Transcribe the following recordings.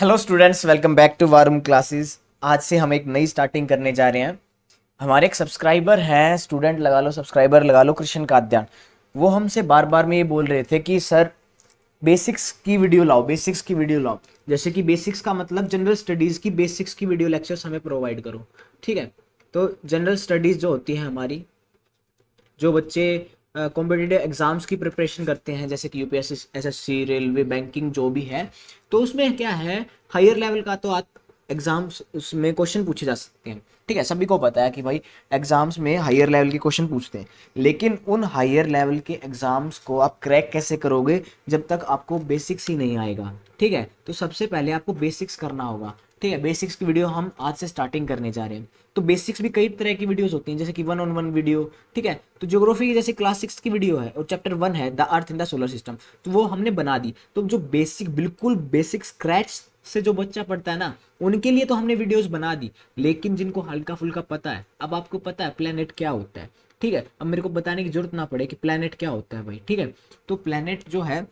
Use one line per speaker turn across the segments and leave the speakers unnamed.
Hello students, welcome back to war room classes. आज से हम एक नई स्टार्टिंग करने जा रहे हैं। हमारे एक सब्सक्राइबर हैं, स्टूडेंट लगा लो, सब्सक्राइबर लगा लो, कृष्ण काद्यान। वो हमसे बार बार में ये बोल रहे थे कि सर बेसिक्स की वीडियो लाओ, बेसिक्स की वीडियो लाओ। जैसे कि बेसिक्स का मतलब जनरल स्टडीज़ की बेसिक्स की वीडियो लेक्चर्स हमें प्रोवाइड करो। ठीक है, तो जनरल स्टडीज़ जो होती है हमारी, जो बच्चे कॉम्पिटिटिव एग्जाम्स की प्रिपरेशन करते हैं जैसे कि यूपीएससी, एसएससी, रेलवे, बैंकिंग जो भी है, तो उसमें क्या है, हायर लेवल का तो आप एग्जाम्स उसमें क्वेश्चन पूछे जा सकते हैं। ठीक है, सभी को पता है कि भाई एग्जाम्स में हायर लेवल के क्वेश्चन पूछते हैं। लेकिन उन हायर लेवल के एग्जाम्स को आप क्रैक कैसे करोगे जब तक आपको बेसिक्स ही नहीं आएगा। ठीक है, तो सबसे पहले आपको बेसिक्स करना होगा। ठीक है, बेसिक्स की वीडियो हम आज से स्टार्टिंग करने जा रहे हैं। तो बेसिक्स भी कई तरह की वीडियोस होती हैं, जैसे कि 1-on-1 वीडियो। ठीक है, तो ज्योग्राफी की जैसे क्लास 6 की वीडियो है और चैप्टर 1 है the earth in the solar system, तो वो हमने बना दी। तो जो बेसिक, बिल्कुल बेसिक स्क्रैच से जो बच्चा पढ़ता है ना, उनके लिए तो हमने वीडियोस बना दी। लेकिन जिनको हल्का फुल्का पता है, अब आपको पता है प्लेनेट क्या होता है। ठीक है, अब मेरे को बताने की जरूरत ना पड़े कि प्लेनेट क्या होता है भाई। ठीक है, तो प्लेनेट जो है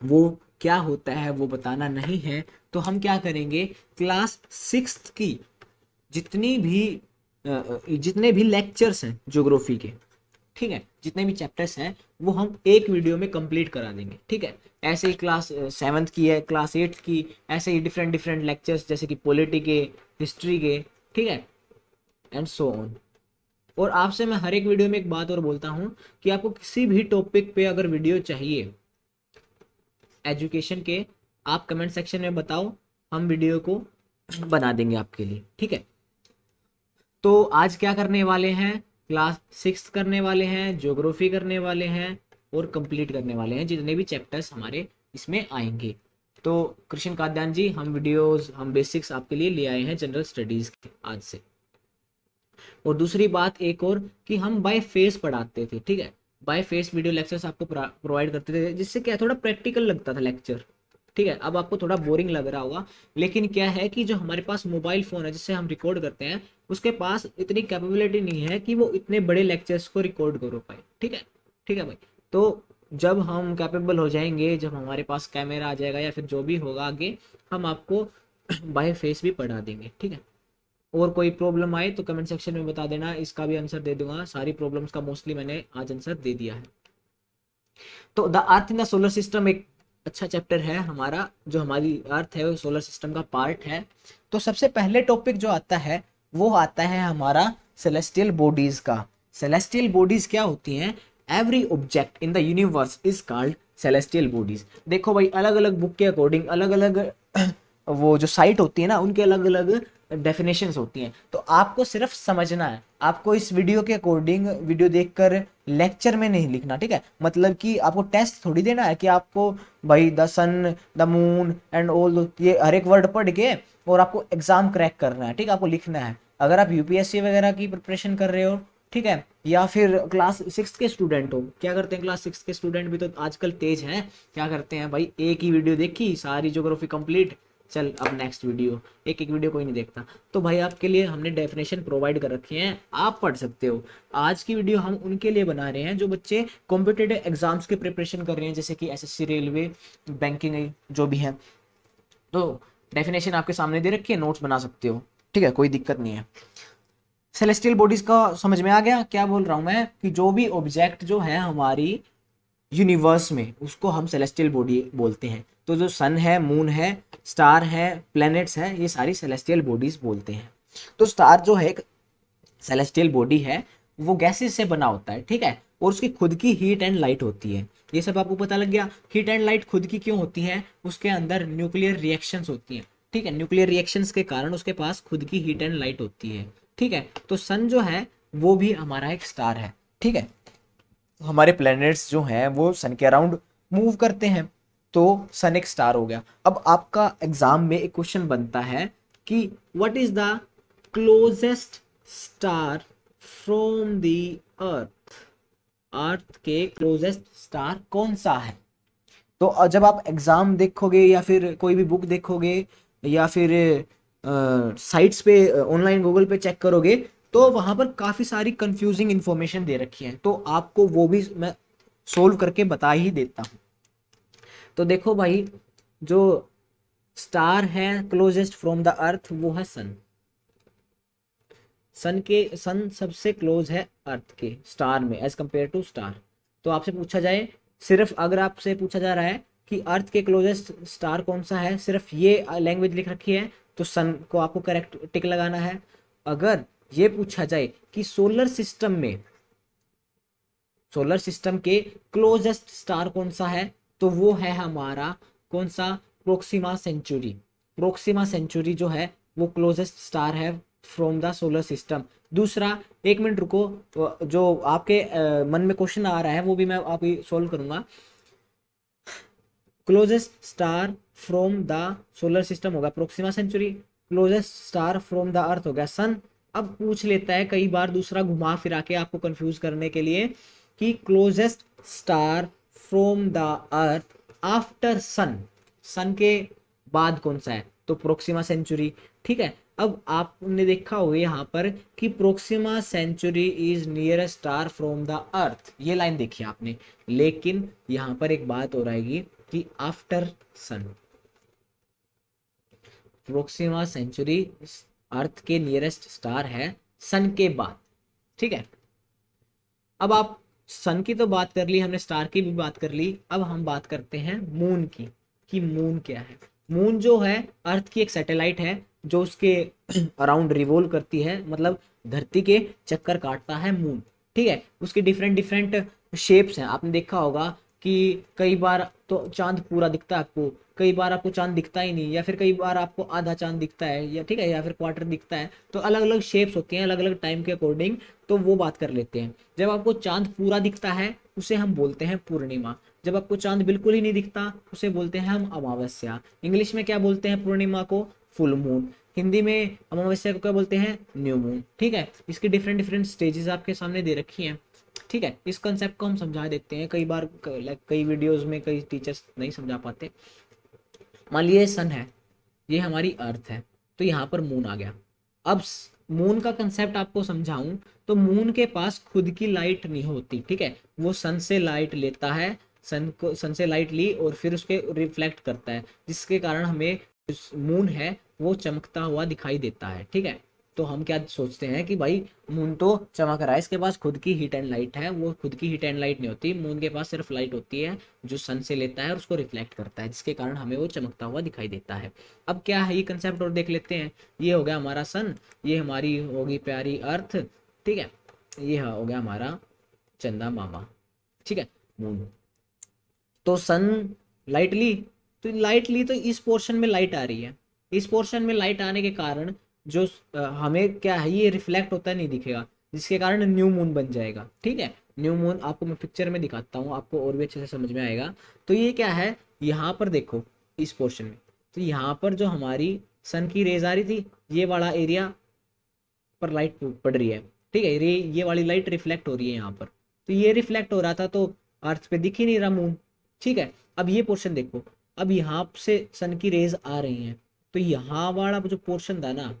वो क्या होता है वो बताना नहीं है। तो हम क्या करेंगे, क्लास 6 की जितनी भी जितने भी लेक्चर्स हैं ज्योग्राफी के, ठीक है, जितने भी चैप्टर्स हैं वो हम एक वीडियो में कंप्लीट करा देंगे। ठीक है, ऐसे ही क्लास 7th की है, क्लास 8th की, ऐसे ही डिफरेंट डिफरेंट लेक्चर्स जैसे कि पॉलिटी के, हिस्ट्री के। ठीक है, एंड सो ऑन। और आपसे मैं हर एक वीडियो में एक बात और बोलता हूँ कि आपको किसी भी टॉपिक पे अगर वीडियो चाहिए एजुकेशन के, आप कमेंट सेक्शन में बताओ, हम वीडियो को बना देंगे आपके लिए। ठीक है, तो आज क्या करने वाले हैं, क्लास 6 करने वाले हैं, ज्योग्राफी करने वाले हैं और कंप्लीट करने वाले हैं जितने भी चैप्टर्स हमारे इसमें आएंगे। तो कृष्ण काद्यान जी, हम वीडियोस, हम बेसिक्स आपके लिए ले आए हैं जनरल स्टडीज के आज से। और दूसरी बात एक और, कि हम बाय फेस पढ़ाते थे। ठीक है, बाय फेस वीडियो लेक्चर्स आपको प्रोवाइड करते थे, जिससे क्या थोड़ा प्रैक्टिकल लगता था लेक्चर। ठीक है, अब आपको थोड़ा बोरिंग लग रहा होगा, लेकिन क्या है कि जो हमारे पास मोबाइल फोन है जिससे हम रिकॉर्ड करते हैं, उसके पास इतनी कैपेबिलिटी नहीं है कि वो इतने बड़े लेक्चर्स को रिकॉर्ड कर पाए। ठीक है, ठीक है भाई। तो जब हम कैपेबल हो जाएंगे, जब हमारे पास कैमरा आ जाएगा या फिर जो भी होगा आगे, हम आपको बाय फेस भी पढ़ा देंगे। ठीक है, और कोई प्रॉब्लम आए तो कमेंट सेक्शन में बता देना, इसका भी आंसर दे दूंगा। सारी प्रॉब्लम्स का मोस्टली मैंने आज आंसर दे दिया है। तो the earth in the solar system एक अच्छा चैप्टर है हमारा। जो हमारी अर्थ है वो सोलर सिस्टम का पार्ट है। तो सबसे पहले टॉपिक जो आता है वो आता है हमारा सेलेस्टियल बॉडीज का। सेलेस्टियल बॉडीज क्या होती हैं? Every object in the universe is called celestial bodies. देखो भाई, अलग अलग बुक के अकॉर्डिंग अलग अलग वो जो साइट होती है ना, उनके अलग अलग डेफिनेशंस होती हैं। तो आपको सिर्फ समझना है, आपको इस वीडियो के अकॉर्डिंग वीडियो देखकर लेक्चर में नहीं लिखना। ठीक है, मतलब कि आपको टेस्ट थोड़ी देना है कि आपको भाई the sun, the moon and all ये हर एक वर्ड पढ़ के और आपको एग्जाम क्रैक करना है। ठीक है, आपको लिखना है। अगर आप यूपीएससी वगैरह की प्रिपरेशन कर रहे हो, ठीक है, या फिर क्लास 6 के स्टूडेंट हो, क्या करते हैं क्लास 6 के स्टूडेंट भी तो आजकल तेज हैं, क्या करते हैं भाई, एक ही वीडियो देखी, सारी ज्योग्राफी कंप्लीट, चल अब नेक्स्ट वीडियो। एक एक वीडियो कोई नहीं देखता। तो भाई आपके लिए हमने डेफिनेशन प्रोवाइड कर रखी हैं, आप पढ़ सकते हो। आज की वीडियो हम उनके लिए बना रहे हैं जो बच्चे कॉम्पिटिटिव एग्जाम्स की प्रिपरेशन कर रहे हैं, जैसे कि एसएससी, रेलवे, बैंकिंग जो भी है। तो डेफिनेशन आपके सामने दे रखी है, नोट्स बना सकते हो। ठीक है, कोई दिक्कत नहीं है। सेलेस्टियल बॉडीज का समझ में आ गया क्या बोल रहा हूं मैं, कि जो भी ऑब्जेक्ट जो है हमारी यूनिवर्स में, उसको हम सेलेस्टियल बॉडी बोलते हैं। तो जो सन है, मून है, स्टार है, प्लैनेट्स है, ये सारी सेलेस्टियल बॉडीज बोलते हैं। तो स्टार जो है एक सेलेस्टियल बॉडी है, वो गैसेस से बना होता है। ठीक है, और उसकी खुद की हीट एंड लाइट होती है। ये सब आपको पता लग गया। हीट एंड लाइट खुद की क्यों होती है? उसके अंदर न्यूक्लियर रिएक्शंस होती हैं। ठीक है, न्यूक्लियर रिएक्शंस के कारण उसके पास खुद की हीट एंड लाइट होती है। ठीक है, तो सन जो है वो भी हमारा एक स्टार है। ठीक है, हमारे प्लैनेट्स जो हैं वो सन के अराउंड मूव करते हैं, तो सन एक स्टार हो गया। अब आपका एग्जाम में एक क्वेश्चन बनता है कि what is the closest star from the earth. Earth के क्लोजेस्ट स्टार कौन सा है? तो जब आप एग्जाम देखोगे या फिर कोई भी बुक देखोगे या फिर साइट्स पे ऑनलाइन गूगल पे चेक करोगे, तो वहां पर काफी सारी कंफ्यूजिंग इंफॉर्मेशन दे रखी है। तो आपको वो भी मैं सोल्व करके बता ही देता हूँ। तो देखो भाई, जो स्टार है क्लोजेस्ट फ्रॉम द अर्थ, वो है सन। सन सबसे क्लोज है अर्थ के स्टार में एज कंपेयर टू स्टार। तो आपसे पूछा जाए, सिर्फ अगर आपसे पूछा जा रहा है कि अर्थ के क्लोजेस्ट स्टार कौन सा है, सिर्फ ये लैंग्वेज लिख रखी है तो सन को आपको करेक्ट टिक लगाना है। अगर ये पूछा जाए कि सोलर सिस्टम के क्लोजेस्ट स्टार कौन सा है, तो वो है हमारा कौन सा, प्रोक्सिमा सेंचुरी। प्रोक्सिमा सेंचुरी जो है वो क्लोजेस्ट स्टार है फ्रॉम द सोलर सिस्टम। दूसरा, एक मिनट रुको, जो आपके मन में क्वेश्चन आ रहा है वो भी मैं अभी सोल्व करूंगा। Closest star from the solar system होगा Proxima Centauri, closest star from the earth हो गया सन। अब पूछ लेता है कई बार दूसरा घुमा फिरा के आपको कंफ्यूज करने के लिए कि closest star from the earth after sun, sun के बाद कौन सा है, तो प्रोक्सिमा सेंचुरी। ठीक है, अब आपने देखा होगा यहाँ पर कि Proxima sanctuary is nearest star from the अर्थ, ये लाइन देखी आपने। लेकिन यहाँ पर एक बात हो रहेगी कि आफ्टर सन, प्रोक्सिमा सेंचुरी अर्थ के नियरेस्ट स्टार है सन के बाद। ठीक है, अब आप सन की तो बात कर ली हमने, स्टार की भी बात कर ली, अब हम बात करते हैं मून की, कि मून क्या है। मून जो है अर्थ की एक सैटेलाइट है जो उसके अराउंड रिवॉल्व करती है, मतलब धरती के चक्कर काटता है मून। ठीक है, उसके डिफरेंट डिफरेंट शेप्स हैं, आपने देखा होगा कि कई बार तो चांद पूरा दिखता है आपको, कई बार आपको चांद दिखता ही नहीं, या फिर कई बार आपको आधा चांद दिखता है, या ठीक है, या फिर क्वार्टर दिखता है। तो अलग अलग शेप्स होती हैं अलग अलग टाइम के अकॉर्डिंग, तो वो बात कर लेते हैं। जब आपको चांद पूरा दिखता है उसे हम बोलते हैं पूर्णिमा, जब आपको चांद बिल्कुल ही नहीं दिखता उसे बोलते हैं हम अमावस्या। इंग्लिश में क्या बोलते हैं पूर्णिमा को, फुल मून। हिंदी में अमावस्या को क्या बोलते हैं, न्यू मून। ठीक है, इसकी डिफरेंट डिफरेंट स्टेजेस आपके सामने दे रखी हैं। ठीक है, इस कंसेप्ट को हम समझा देते हैं, कई बार कई वीडियोस में कई टीचर्स नहीं समझा पाते। मान लीजिए सन है, ये हमारी अर्थ है, तो यहाँ पर मून आ गया। अब मून का कंसेप्ट आपको समझाऊं तो मून के पास खुद की लाइट नहीं होती। ठीक है, वो सन से लाइट लेता है, सन से लाइट ली और फिर उसके रिफ्लेक्ट करता है, जिसके कारण हमें मून है वो चमकता हुआ दिखाई देता है। ठीक है, तो हम क्या सोचते हैं कि भाई मून तो चमक रहा है, इसके पास खुद की हीट एंड लाइट है, वो खुद की हीट एंड लाइट नहीं होती, मून के पास सिर्फ लाइट होती है जो सन से लेता है और उसको रिफ्लेक्ट करता है, जिसके कारण हमें वो चमकता हुआ दिखाई देता है। अब क्या है ये कंसेप्ट और देख लेते हैं। ये हो गया हमारा सन, ये हमारी होगी प्यारी अर्थ। ठीक है, ये हो गया हमारा चंदा मामा। ठीक है, मून। तो सन लाइट ली, तो लाइट ली तो इस पोर्शन में लाइट आ रही है, इस पोर्शन में लाइट आने के कारण जो हमें क्या है ये रिफ्लेक्ट होता नहीं दिखेगा, जिसके कारण न्यू मून बन जाएगा। ठीक है, न्यू मून आपको मैं पिक्चर में दिखाता हूँ, आपको और भी अच्छे से समझ में आएगा। तो ये क्या है, यहाँ पर देखो इस पोर्शन में, तो यहाँ पर जो हमारी सन की रेज आ रही थी, ये वाला एरिया पर लाइट पड़ रही है। ठीक है, ये वाली लाइट रिफ्लेक्ट हो रही है यहाँ पर, तो ये रिफ्लेक्ट हो रहा था तो अर्थ पे दिख ही नहीं रहा मून। ठीक है, अब ये पोर्शन देखो, अब यहाँ से सन की रेज आ रही हैं, तो यहाँ वाला जो पोर्शन था ना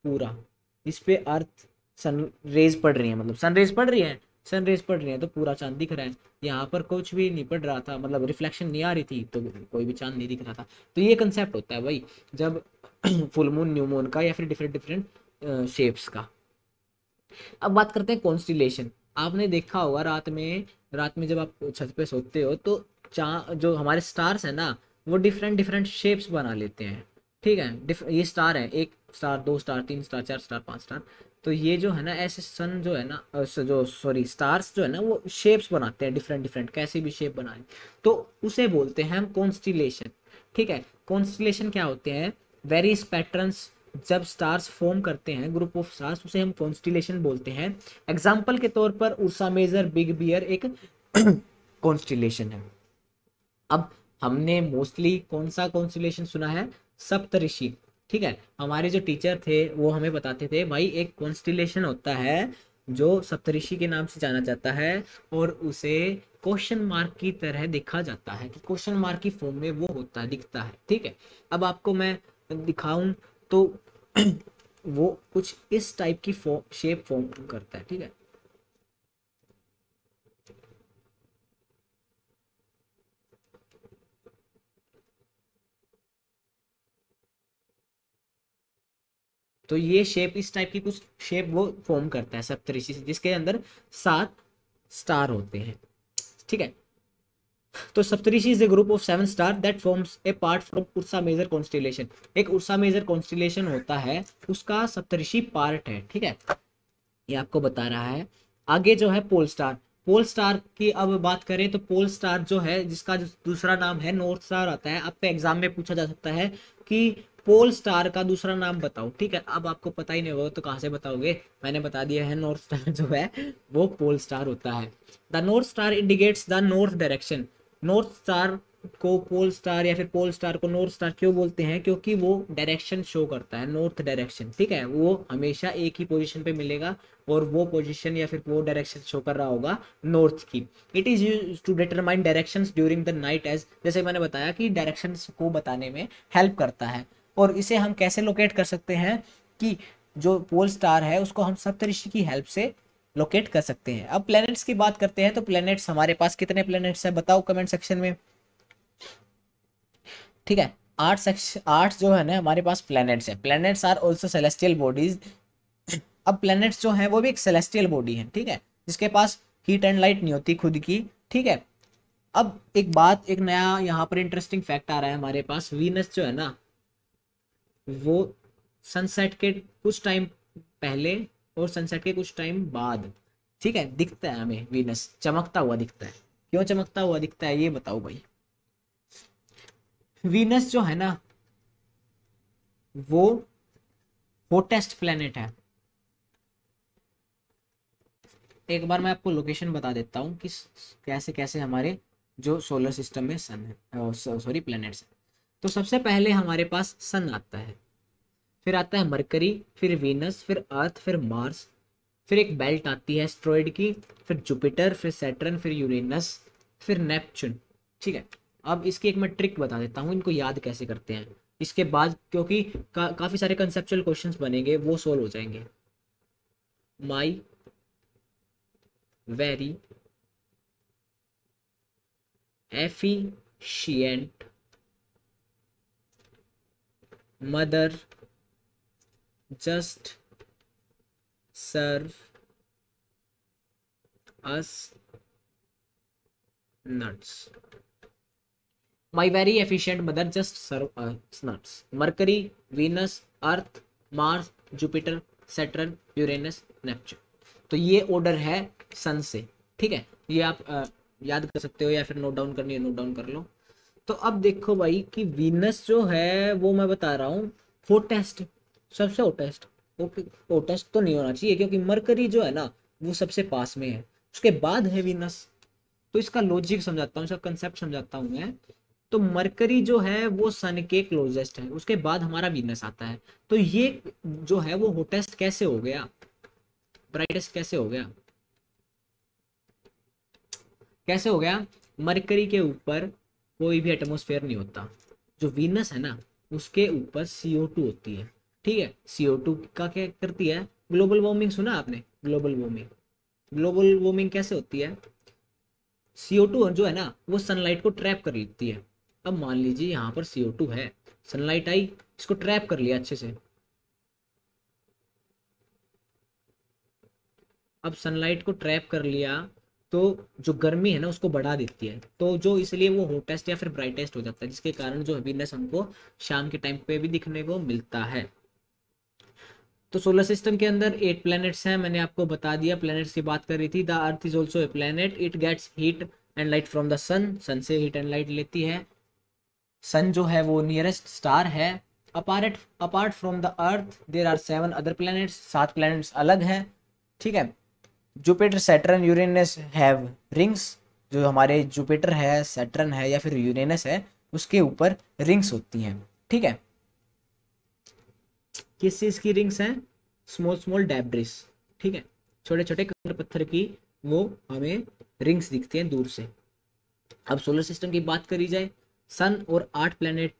पूरा, इस पे अर्थ सन रेज पड़ रही है, मतलब सन रेज पड़ रही है, सन रेज पड़ रही है तो पूरा चांद दिख रहा है। यहाँ पर कुछ भी नहीं पड़ रहा था, मतलब रिफ्लेक्शन नहीं आ रही थी, तो कोई भी चांद नहीं दिख रहा था। तो ये कंसेप्ट होता है भाई जब फुल मून न्यू मून का, या फिर डिफरेंट डिफरेंट शेप्स का। अब बात करते हैं कॉन्स्टिलेशन। आपने देखा होगा रात में जब आप छत पे सोते हो तो जो हमारे स्टार्स है ना वो डिफरेंट डिफरेंट शेप्स बना लेते हैं। ठीक है, ये स्टार है, एक स्टार, दो स्टार, तीन स्टार, चार स्टार, पांच स्टार। तो ये जो है ना ऐसे सन जो है ना जो सॉरी स्टार्स जो है ना वो शेप्स बनाते हैं डिफरेंट डिफरेंट, कैसी भी शेप बनाए, तो उसे बोलते हैं हम कॉन्स्टिलेशन। ठीक है, कॉन्स्टिलेशन क्या होते हैं, वेरियस पैटर्न्स जब स्टार्स फॉर्म करते हैं, ग्रुप ऑफ स्टार्स, उसे हम कॉन्स्टिलेशन बोलते हैं। एग्जाम्पल के तौर पर उर्सा मेजर, बिग बियर एक कॉन्स्टिलेशन है। अब हमने मोस्टली कौन सा कॉन्स्टिलेशन सुना है, सप्तऋषि। ठीक है, हमारे जो टीचर थे वो हमें बताते थे भाई एक कॉन्स्टिलेशन होता है जो सप्तऋषि के नाम से जाना जाता है, और उसे क्वेश्चन मार्क की तरह देखा जाता है, कि क्वेश्चन मार्क की फॉर्म में वो होता है, दिखता है। ठीक है, अब आपको मैं दिखाऊं तो वो कुछ इस टाइप की शेप फॉर्म करता है। ठीक है, तो ये शेप, इस टाइप की कुछ शेप वो फॉर्म करता है सप्तऋषि, जिसके अंदर 7 स्टार होते हैं, ठीक है। तो Saptarishi is a group of 7 star that forms a part from Ursa Major constellation. एक उर्सा मेजर कॉन्स्टिलेशन होता है, उसका सप्तऋषि पार्ट है, ठीक है, ये आपको बता रहा है। आगे जो है पोल स्टार, पोल स्टार की अब बात करें तो पोल स्टार जो है, जिसका जो दूसरा नाम है नॉर्थ स्टार आता है। आपके एग्जाम में पूछा जा सकता है कि पोल स्टार का दूसरा नाम बताओ, ठीक है। अब आपको पता ही नहीं होगा तो कहाँ से बताओगे, मैंने बता दिया है, नॉर्थ स्टार जो है वो पोल स्टार होता है। The north star indicates the north direction. North star को पोल स्टार या फिर पोल स्टार को नॉर्थ स्टार क्यों बोलते हैं, क्योंकि वो डायरेक्शन शो करता है, नॉर्थ डायरेक्शन, ठीक है। वो हमेशा एक ही पोजीशन पे मिलेगा और वो पोजीशन या फिर वो डायरेक्शन शो कर रहा होगा नॉर्थ की। It is used to determine directions during the night, as जैसे मैंने बताया कि डायरेक्शंस को बताने में हेल्प करता है। और इसे हम कैसे लोकेट कर सकते हैं कि जो पोल स्टार है उसको हम सप्तऋषि की हेल्प से लोकेट कर सकते हैं। अब प्लैनेट्स की बात करते हैं, तो प्लैनेट्स हमारे पास कितने प्लैनेट्स हैं बताओ कमेंट सेक्शन में, ठीक है। 8 जो है ना हमारे पास प्लैनेट्स है। Planets are also celestial bodies. अब प्लैनेट्स जो है वो भी एक सेलेस्टियल बॉडी है, ठीक है, जिसके पास हीट एंड लाइट नहीं होती खुद की, ठीक है। अब एक बात, एक नया यहाँ पर इंटरेस्टिंग फैक्ट आ रहा है हमारे पास। वीनस जो है ना वो सनसेट के कुछ टाइम पहले और सनसेट के कुछ टाइम बाद, ठीक है, दिखता है हमें, वीनस चमकता हुआ दिखता है। क्यों चमकता हुआ दिखता है ये बताओ भाई। वीनस जो है ना वो हॉटेस्ट प्लेनेट है। एक बार मैं आपको लोकेशन बता देता हूँ कि कैसे कैसे हमारे जो सोलर सिस्टम में सन है, सॉरी प्लैनेट्स है। तो सबसे पहले हमारे पास सन आता है, फिर आता है मरकरी, फिर वीनस, फिर अर्थ, फिर मार्स, फिर एक बेल्ट आती है एस्ट्रॉइड की, फिर जुपिटर, फिर सैटर्न, फिर यूरेनस, फिर नेपच्यून, ठीक है। अब इसकी एक मैं ट्रिक बता देता हूँ, इनको याद कैसे करते हैं इसके बाद, क्योंकि काफी सारे कंसेप्चुअल क्वेश्चंस बनेंगे, वो सोल्व हो जाएंगे। My very efficient mother just serve us nuts. My very efficient mother just serve us nuts. Mercury, Venus, Earth, Mars, Jupiter, Saturn, Uranus, Neptune. तो ये ऑर्डर है सन से, ठीक है। ये आप याद कर सकते हो या फिर नोट डाउन करनी है नोट डाउन कर लो। तो अब देखो भाई कि वीनस जो है वो मैं बता रहा हूँ हॉटेस्ट, सबसे हॉटेस्ट। ओके, हॉटेस्ट तो नहीं होना चाहिए क्योंकि मरकरी जो है ना वो सबसे पास में है, उसके बाद है वीनस। तो इसका लॉजिक समझाता हूँ, इसका कंसेप्ट समझाता हूँ मैं। तो मरकरी जो है वो सन के क्लोजेस्ट है, उसके बाद हमारा वीनस आता है। तो ये जो है वो हॉटेस्ट कैसे हो गया, ब्राइटेस्ट कैसे हो गया, कैसे हो गया। मरकरी के ऊपर कोई भी एटमॉस्फेयर नहीं होता, जो वीनस है ना उसके ऊपर CO2 होती है, ठीक है। CO2 का क्या करती है, ग्लोबल वार्मिंग सुना आपने, ग्लोबल वार्मिंग। ग्लोबल वार्मिंग कैसे होती है, CO2 जो है ना वो सनलाइट को ट्रैप कर लेती है। अब मान लीजिए यहाँ पर CO2 है, सनलाइट आई, इसको ट्रैप कर लिया अच्छे से। अब सनलाइट को ट्रैप कर लिया तो जो गर्मी है ना उसको बढ़ा देती है, तो जो इसलिए वो हॉटेस्ट या फिर ब्राइटेस्ट हो जाता है, जिसके कारण जो वीनस हमको शाम के टाइम पे भी दिखने को मिलता है। तो सोलर सिस्टम के अंदर 8 प्लैनेट्स हैं, मैंने आपको बता दिया। प्लैनेट्स की बात कर रही थी। The earth is also a planet, it gets heat and light from the sun, sun से हीट एंड लाइट लेती है। सन जो है वो नियरेस्ट स्टार है। Apart from the earth there are 7 other planets, 7 planets अलग हैं, ठीक है। Jupiter, Saturn, Uranus have rings. जो हमारे जुपिटर है, सैटर्न है या फिर यूरेनस है, उसके ऊपर रिंग्स होती हैं, ठीक है। किस चीज की रिंग्स हैं, स्मॉल स्मॉल डेब्रिस, ठीक है, छोटे छोटे कंकड़ पत्थर की वो हमें रिंग्स दिखती हैं दूर से। अब सोलर सिस्टम की बात करी जाए, सन और 8 प्लैनेट,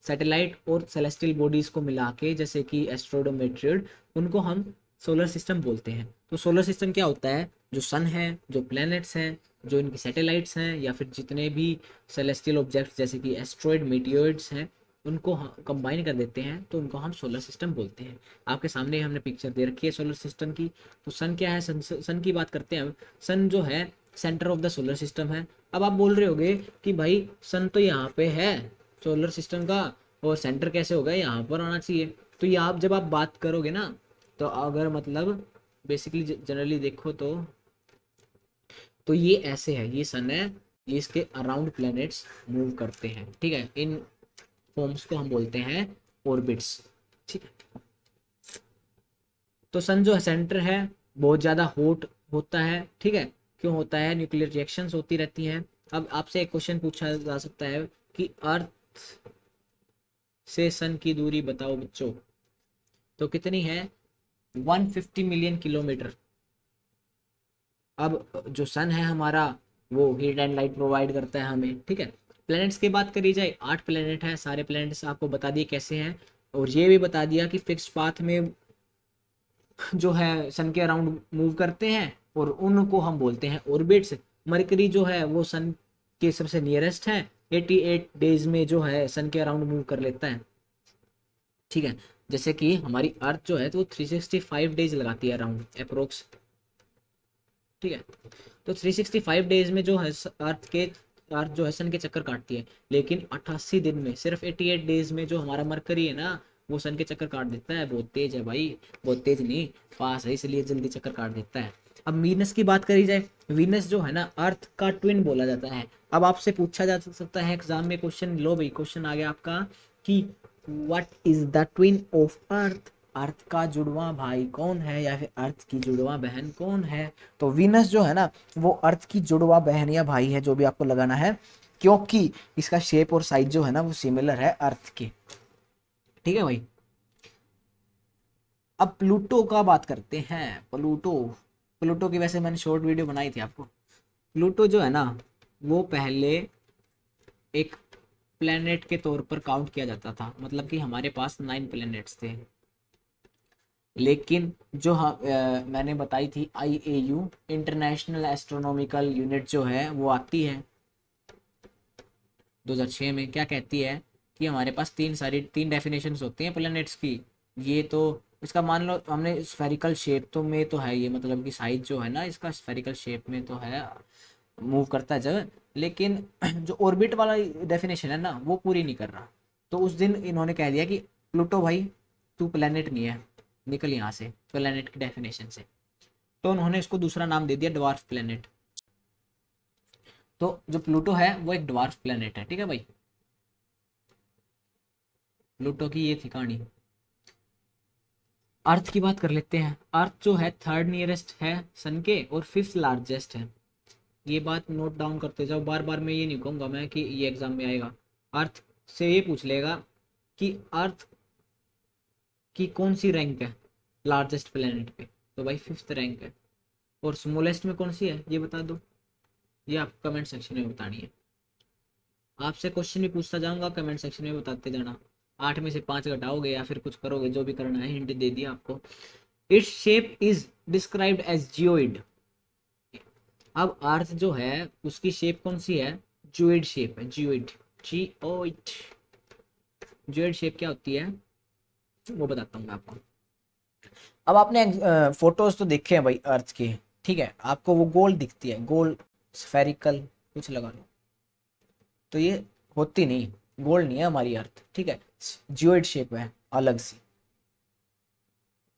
सैटेलाइट और सेलेस्टियल बॉडीज को मिला के जैसे कि एस्ट्रॉइड और मेटेरॉइड, उनको हम सोलर सिस्टम बोलते हैं। तो सोलर सिस्टम क्या होता है, जो सन है, जो प्लैनेट्स हैं, जो इनकी सैटेलाइट्स हैं या फिर जितने भी सेलेस्टियल ऑब्जेक्ट्स जैसे कि एस्ट्रॉइड, मेटियोइड्स हैं, उनको कंबाइन कर देते हैं तो उनको हम सोलर सिस्टम बोलते हैं। आपके सामने हमने पिक्चर दे रखी है सोलर सिस्टम की। तो सन क्या है, सन की बात करते हैं। सन जो है centre of the solar system है। अब आप बोल रहे होगे कि भाई सन तो यहाँ पे है सोलर सिस्टम का, और सेंटर कैसे होगा, यहाँ पर आना चाहिए। तो ये आप जब आप बात करोगे ना, तो अगर मतलब बेसिकली जनरली देखो तो ये ऐसे है, ये सन है, ये इसके अराउंड प्लैनेट्स मूव करते हैं, ठीक है। इन फॉर्म्स को हम बोलते हैं ऑर्बिट्स, ठीक है। तो सन जो है सेंटर है, बहुत ज़्यादा हॉट होता है, ठीक है। क्यों होता है, न्यूक्लियर रिएक्शंस होती रहती हैं। अब आपसे एक क्वेश्चन पूछा जा सकता है कि अर्थ से सन की दूरी बताओ बच्चों, तो कितनी है, 150 मिलियन किलोमीटर। अब जो सन है हमारा, वो हीट एंड लाइट प्रोवाइड करता है हमें, ठीक है। प्लैनेट्स की बात करी जाए, 8 प्लैनेट हैं। सारे प्लैनेट्स आपको बता दिए कैसे हैं, और ये भी बता दिया कि फिक्स पाथ में जो है सन के अराउंड मूव करते हैं, और उनको हम बोलते हैं ऑर्बिट्स। मरकरी जो है वो सन के सबसे नियरेस्ट है, 88 डेज में जो है सन के अराउंड मूव कर लेता है, ठीक है। जैसे कि हमारी अर्थ जो है तो 365 डेज लगाती है अराउंड अप्रोक्स, ठीक है। तो 365 डेज में जो है अर्थ जो है सन के चक्कर काटती है, लेकिन 88 दिन में, सिर्फ 88 डेज में जो हमारा मरकरी है ना, वो सन के चक्कर काट देता है। बहुत तेज है भाई, बहुत तेज नहीं, फास्ट है, इसलिए जल्दी चक्कर काट देता है। अब वीनस की बात करी जाए, वीनस जो है ना अर्थ का ट्विन बोला जाता है। अब आपसे पूछा जा सकता है एग्जाम में क्वेश्चन, लो भाई क्वेश्चन आ गया आपका कि what is the twin of earth, earth का जुड़वा भाई कौन है, या फिर अर्थ की जुड़वा बहन कौन है। तो वीनस जो है ना, वो अर्थ की जुड़वा बहन या भाई है, जो भी आपको लगाना है, क्योंकि इसका शेप और साइज जो है ना वो सिमिलर है अर्थ के, ठीक है भाई। अब प्लूटो का बात करते हैं। प्लूटो, प्लूटो की वैसे मैंने शॉर्ट वीडियो बनाई थी आपको। प्लूटो जो है ना, वो पहले एक प्लेनेट के तौर पर काउंट किया जाता था, मतलब कि हमारे पास 9 प्लेनेट्स थे। लेकिन जो मैंने बताई थी IAU इंटरनेशनल एस्ट्रोनॉमिकल यूनिट जो है वो आती है 2006 में, क्या कहती है कि हमारे पास तीन डेफिनेशंस होती हैं प्लैनेट्स की। ये तो इसका मान लो हमने स्फेरिकल शेप तो में तो है ये, मतलब कि साइज जो है ना इसका स्फेरिकल शेप में तो है, मूव करता है जगह, लेकिन जो ऑर्बिट वाला डेफिनेशन है ना वो पूरी नहीं कर रहा। तो उस दिन इन्होंने कह दिया कि प्लूटो भाई तू प्लेनेट नहीं है, निकल यहाँ से प्लेनेट की डेफिनेशन से। तो उन्होंने इसको दूसरा नाम दे दिया ड्वार्फ प्लेनेट। तो जो प्लूटो है वो एक ड्वार्फ प्लेनेट है, ठीक है भाई। प्लूटो की ये थी कहानी। अर्थ की बात कर लेते हैं। अर्थ जो है थर्ड नियरेस्ट है सन के, और फिफ्थ लार्जेस्ट है। ये बात नोट डाउन करते जाओ, बार बार मैं ये नहीं कहूँगा मैं कि ये एग्जाम में आएगा। अर्थ से ये पूछ लेगा कि अर्थ की कौन सी रैंक है लार्जेस्ट प्लेनेट पे, तो भाई फिफ्थ रैंक है। और स्मॉलेस्ट में कौन सी है ये बता दो, ये आपको कमेंट सेक्शन में बतानी है। आपसे क्वेश्चन भी पूछता जाऊंगा, कमेंट सेक्शन में बताते जाना। 8 में से 5 घटाओगे या फिर कुछ करोगे, जो भी करना है, हिंट दे दिया आपको। Its shape is described as geoid. अब अर्थ जो है उसकी शेप कौन सी है, जियोइड शेप है, जियोइड, जियोइड। जियोइड शेप क्या होती है वो बताता हूँ मैं आपको। अब आपने फोटोज तो देखे हैं भाई अर्थ के, ठीक है। आपको वो गोल दिखती है, गोल स्फेरिकल कुछ लगा लो, तो ये होती नहीं, गोल नहीं है हमारी अर्थ, ठीक है। जियोइड शेप है अलग सी।